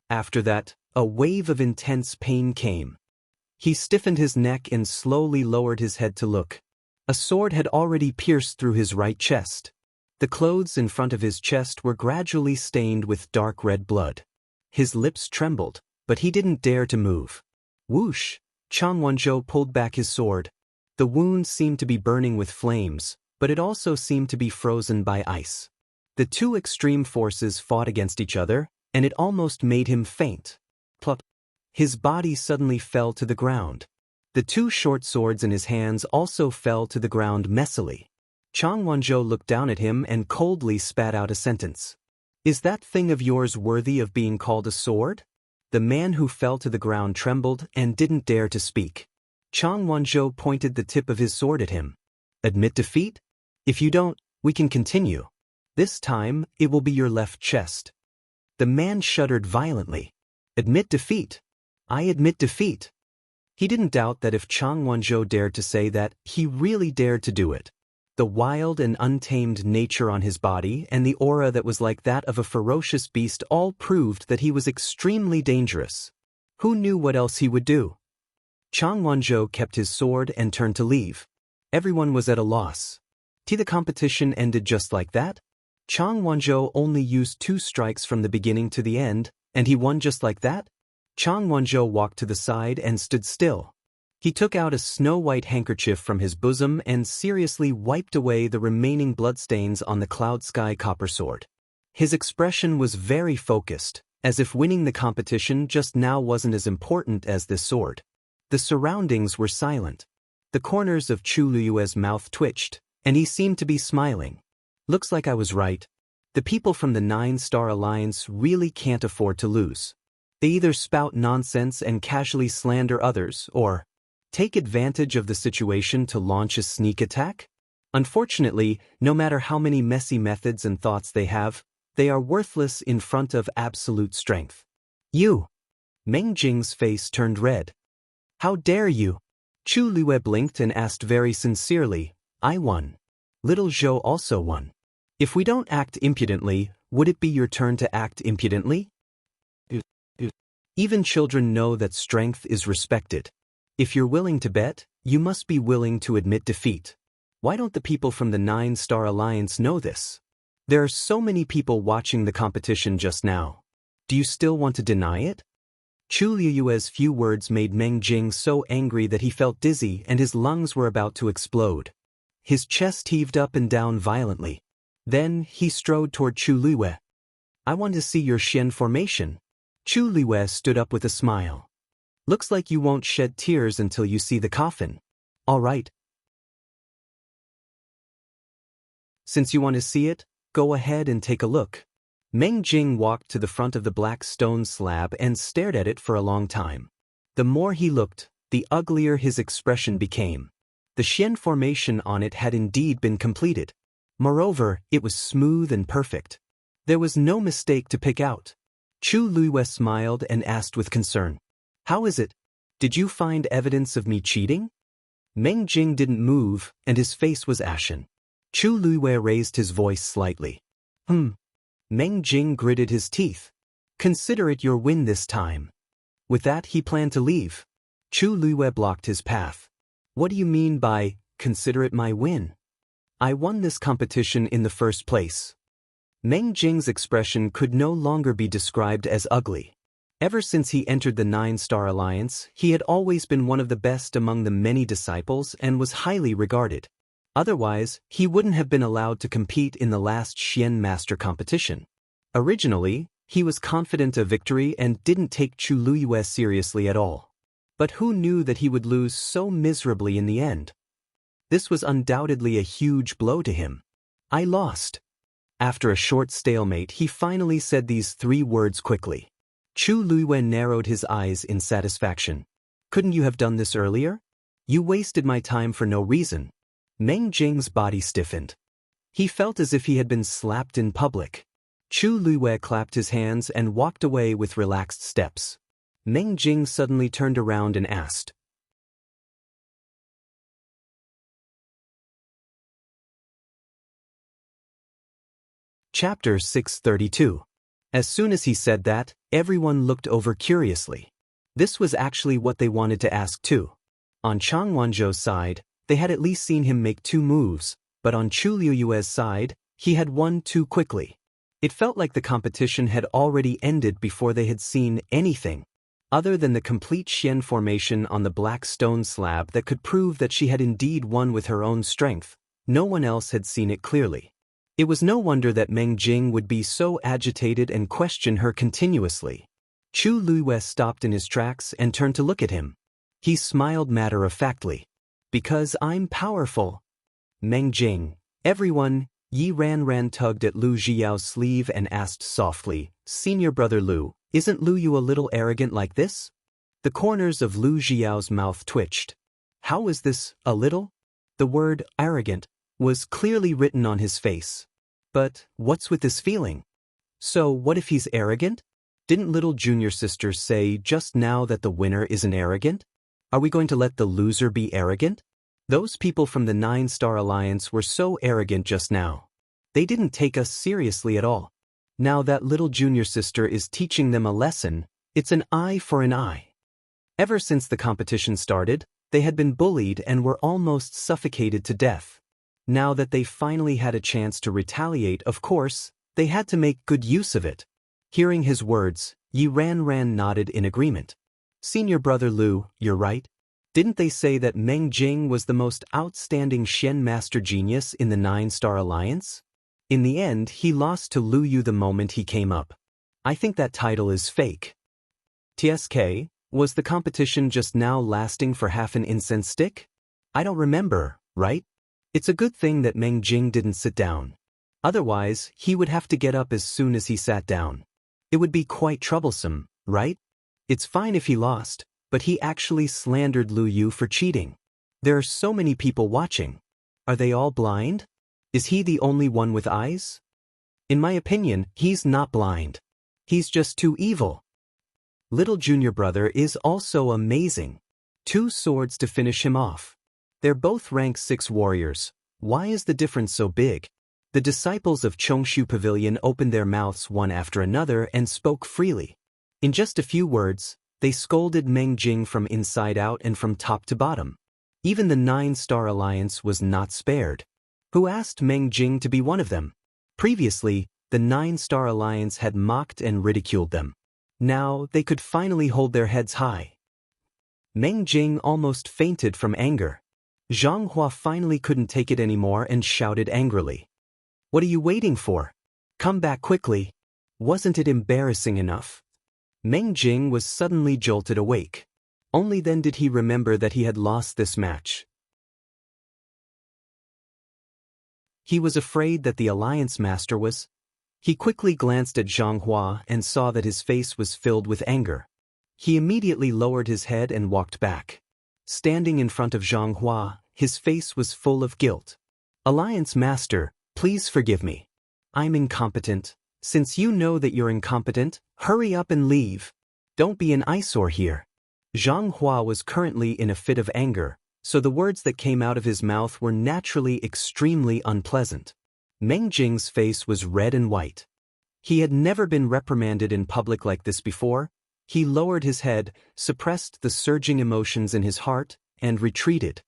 After that, a wave of intense pain came. He stiffened his neck and slowly lowered his head to look. A sword had already pierced through his right chest. The clothes in front of his chest were gradually stained with dark red blood. His lips trembled, but he didn't dare to move. Whoosh! Chang Wanzhou pulled back his sword. The wound seemed to be burning with flames, but it also seemed to be frozen by ice. The 2 extreme forces fought against each other, and it almost made him faint. Plop! His body suddenly fell to the ground. The 2 short swords in his hands also fell to the ground messily. Chang Wanzhou looked down at him and coldly spat out a sentence. Is that thing of yours worthy of being called a sword? The man who fell to the ground trembled and didn't dare to speak. Chang Wanzhou pointed the tip of his sword at him. Admit defeat? If you don't, we can continue. This time, it will be your left chest. The man shuddered violently. Admit defeat. I admit defeat. He didn't doubt that if Chang Wanzhou dared to say that, he really dared to do it. The wild and untamed nature on his body and the aura that was like that of a ferocious beast all proved that he was extremely dangerous. Who knew what else he would do? Chang Wanzhou kept his sword and turned to leave. Everyone was at a loss. The competition ended just like that? Chang Wanzhou only used 2 strikes from the beginning to the end, and he won just like that? Chang Wanzhou walked to the side and stood still. He took out a snow-white handkerchief from his bosom and seriously wiped away the remaining bloodstains on the Cloud Sky Copper Sword. His expression was very focused, as if winning the competition just now wasn't as important as this sword. The surroundings were silent. The corners of Chu Luiwei's mouth twitched, and he seemed to be smiling. Looks like I was right. The people from the 9-Star Alliance really can't afford to lose. They either spout nonsense and casually slander others, or take advantage of the situation to launch a sneak attack? Unfortunately, no matter how many messy methods and thoughts they have, they are worthless in front of absolute strength. You! Meng Jing's face turned red. How dare you? Chu Luiwei blinked and asked very sincerely, I won. Little Zhou also won. If we don't act impudently, would it be your turn to act impudently? Even children know that strength is respected. If you're willing to bet, you must be willing to admit defeat. Why don't the people from the 9-Star Alliance know this? There are so many people watching the competition just now. Do you still want to deny it? Chu Luiwei's few words made Meng Jing so angry that he felt dizzy and his lungs were about to explode. His chest heaved up and down violently. Then, he strode toward Chu Luiwei. I want to see your Xian formation. Chu Luiwei stood up with a smile. Looks like you won't shed tears until you see the coffin. All right, Since you want to see it, go ahead and take a look. Meng Jing walked to the front of the black stone slab and stared at it for a long time. The more he looked, the uglier his expression became. The Xian formation on it had indeed been completed. Moreover, it was smooth and perfect. There was no mistake to pick out. Chu Luiyue smiled and asked with concern, "How is it? Did you find evidence of me cheating?" Meng Jing didn't move, and his face was ashen. Chu Luiyue raised his voice slightly. Meng Jing gritted his teeth. "Consider it your win this time." With that, he planned to leave. Chu Luiyue blocked his path. "What do you mean by, consider it my win? I won this competition in the first place." Meng Jing's expression could no longer be described as ugly. Ever since he entered the Nine-Star Alliance, he had always been one of the best among the many disciples and was highly regarded. Otherwise, he wouldn't have been allowed to compete in the last Xian Master competition. Originally, he was confident of victory and didn't take Chu Luiyue seriously at all. But who knew that he would lose so miserably in the end? This was undoubtedly a huge blow to him. "I lost." After a short stalemate, he finally said these 3 words quickly. Chu Luiyue narrowed his eyes in satisfaction. "Couldn't you have done this earlier? You wasted my time for no reason." Meng Jing's body stiffened. He felt as if he had been slapped in public. Chu Luiyue clapped his hands and walked away with relaxed steps. Meng Jing suddenly turned around and asked, Chapter 632. As soon as he said that, everyone looked over curiously. This was actually what they wanted to ask too. On Chang Wanzhou's side, they had at least seen him make 2 moves, but on Chu Luiyue's side, he had won too quickly. It felt like the competition had already ended before they had seen anything. Other than the complete Xian formation on the black stone slab that could prove that she had indeed won with her own strength, no one else had seen it clearly. It was no wonder that Meng Jing would be so agitated and question her continuously. Chu Luiyue stopped in his tracks and turned to look at him. He smiled matter-of-factly. "Because I'm powerful." "Meng Jing." Everyone, Yi Ran tugged at Lu Jiao's sleeve and asked softly, "Senior brother Lu, isn't Lu Yu a little arrogant like this?" The corners of Lu Jiao's mouth twitched. How is this, a little? The word, arrogant, was clearly written on his face. But what's with this feeling? So what if he's arrogant? Didn't little junior sister say just now that the winner isn't arrogant? Are we going to let the loser be arrogant? Those people from the Nine-Star Alliance were so arrogant just now. They didn't take us seriously at all. Now that little junior sister is teaching them a lesson, it's an eye for an eye. Ever since the competition started, they had been bullied and were almost suffocated to death. Now that they finally had a chance to retaliate, of course, they had to make good use of it. Hearing his words, Yi Ran nodded in agreement. "Senior brother Lu, you're right. Didn't they say that Meng Jing was the most outstanding Xian master genius in the Nine-Star Alliance? In the end, he lost to Lu Yu the moment he came up. I think that title is fake." TSK, was the competition just now lasting for half an incense stick? I don't remember, right? It's a good thing that Meng Jing didn't sit down. Otherwise, he would have to get up as soon as he sat down. It would be quite troublesome, right? It's fine if he lost, but he actually slandered Lu Yu for cheating. There are so many people watching. Are they all blind? Is he the only one with eyes? In my opinion, he's not blind. He's just too evil. Little junior brother is also amazing. 2 swords to finish him off. They're both rank 6 warriors. Why is the difference so big? The disciples of Chongshu Pavilion opened their mouths one after another and spoke freely. In just a few words, they scolded Meng Jing from inside out and from top to bottom. Even the Nine-Star Alliance was not spared. Who asked Meng Jing to be one of them? Previously, the Nine-Star Alliance had mocked and ridiculed them. Now, they could finally hold their heads high. Meng Jing almost fainted from anger. Jianghu finally couldn't take it anymore and shouted angrily. "What are you waiting for? Come back quickly. Wasn't it embarrassing enough?" Meng Jing was suddenly jolted awake. Only then did he remember that he had lost this match. He was afraid that the Alliance Master was. He quickly glanced at Jianghu and saw that his face was filled with anger. He immediately lowered his head and walked back. Standing in front of Jianghu, his face was full of guilt. Alliance Master, please forgive me. I'm incompetent. Since you know that you're incompetent, hurry up and leave. Don't be an eyesore here. Jianghu was currently in a fit of anger, so the words that came out of his mouth were naturally extremely unpleasant. Meng Jing's face was red and white. He had never been reprimanded in public like this before. He lowered his head, suppressed the surging emotions in his heart, and retreated.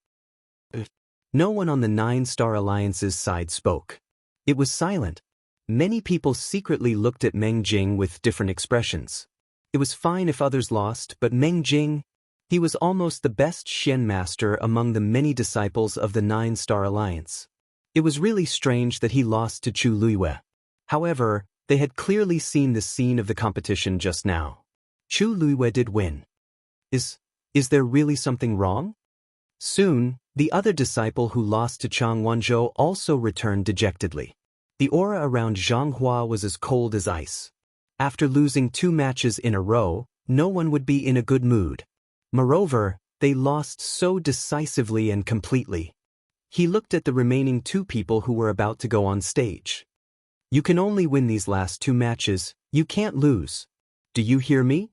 No one on the 9-Star Alliance's side spoke. It was silent. Many people secretly looked at Meng Jing with different expressions. It was fine if others lost, but Meng Jing, he was almost the best Shen master among the many disciples of the 9-Star Alliance. It was really strange that he lost to Chu Luiyue. However, they had clearly seen the scene of the competition just now. Chu Luiyue did win. Is there really something wrong? Soon, the other disciple who lost to Chang Wanzhou also returned dejectedly. The aura around Jianghu was as cold as ice. After losing 2 matches in a row, no one would be in a good mood. Moreover, they lost so decisively and completely. He looked at the remaining 2 people who were about to go on stage. You can only win these last 2 matches, you can't lose. Do you hear me?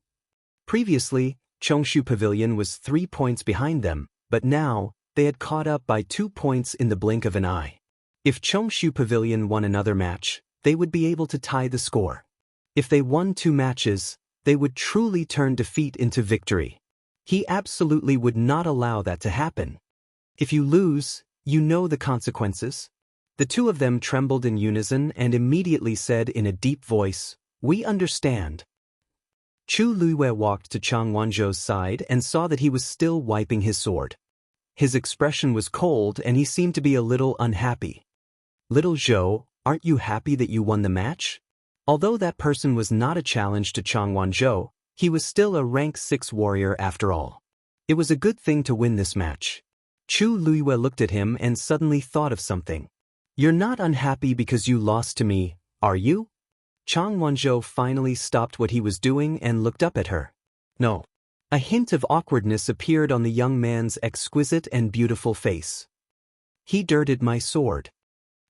Previously, Chongshu Pavilion was 3 points behind them, but now, they had caught up by 2 points in the blink of an eye. If Chongshu Pavilion won another match, they would be able to tie the score. If they won 2 matches, they would truly turn defeat into victory. He absolutely would not allow that to happen. If you lose, you know the consequences. The 2 of them trembled in unison and immediately said in a deep voice, "We understand." Chu Luiyue walked to Chang Wanzhou's side and saw that he was still wiping his sword. His expression was cold and he seemed to be a little unhappy. "Little Zhou, aren't you happy that you won the match?" Although that person was not a challenge to Chang Wanzhou, he was still a rank 6 warrior after all. It was a good thing to win this match. Chu Luiyue looked at him and suddenly thought of something. "You're not unhappy because you lost to me, are you?" Chang Wanzhou finally stopped what he was doing and looked up at her. No. A hint of awkwardness appeared on the young man's exquisite and beautiful face. "He dirted my sword."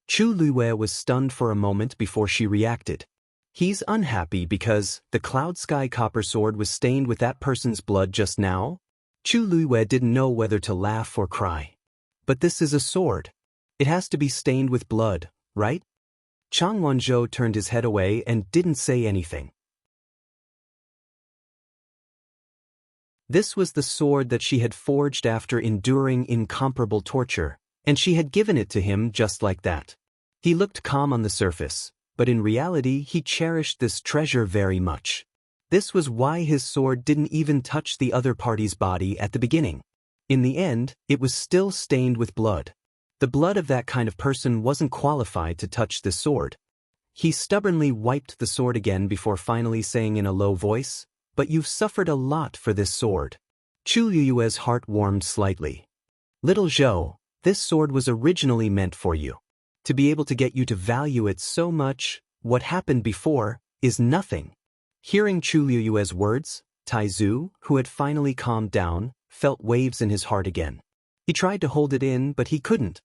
Chu Luiyue was stunned for a moment before she reacted. He's unhappy because the Cloud Sky Copper Sword was stained with that person's blood just now? Chu Luiyue didn't know whether to laugh or cry. But this is a sword. It has to be stained with blood, right? Chang Wanzhou turned his head away and didn't say anything. This was the sword that she had forged after enduring incomparable torture, and she had given it to him just like that. He looked calm on the surface, but in reality he cherished this treasure very much. This was why his sword didn't even touch the other party's body at the beginning. In the end, it was still stained with blood. The blood of that kind of person wasn't qualified to touch this sword. He stubbornly wiped the sword again before finally saying in a low voice, "But you've suffered a lot for this sword." Chu Luiyue's heart warmed slightly. "Little Zhou, this sword was originally meant for you. To be able to get you to value it so much, what happened before, is nothing." Hearing Chu Luiyue's words, Taizu, who had finally calmed down, felt waves in his heart again. He tried to hold it in, but he couldn't.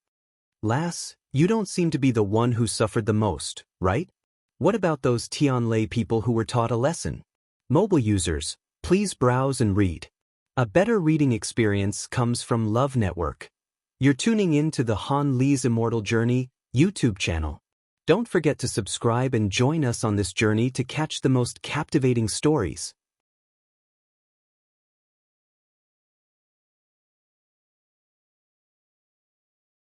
"Lass, you don't seem to be the one who suffered the most, right? What about those Tianlei people who were taught a lesson? Mobile users, please browse and read. A better reading experience comes from Love Network. You're tuning in to the Han Li's Immortal Journey YouTube channel. Don't forget to subscribe and join us on this journey to catch the most captivating stories.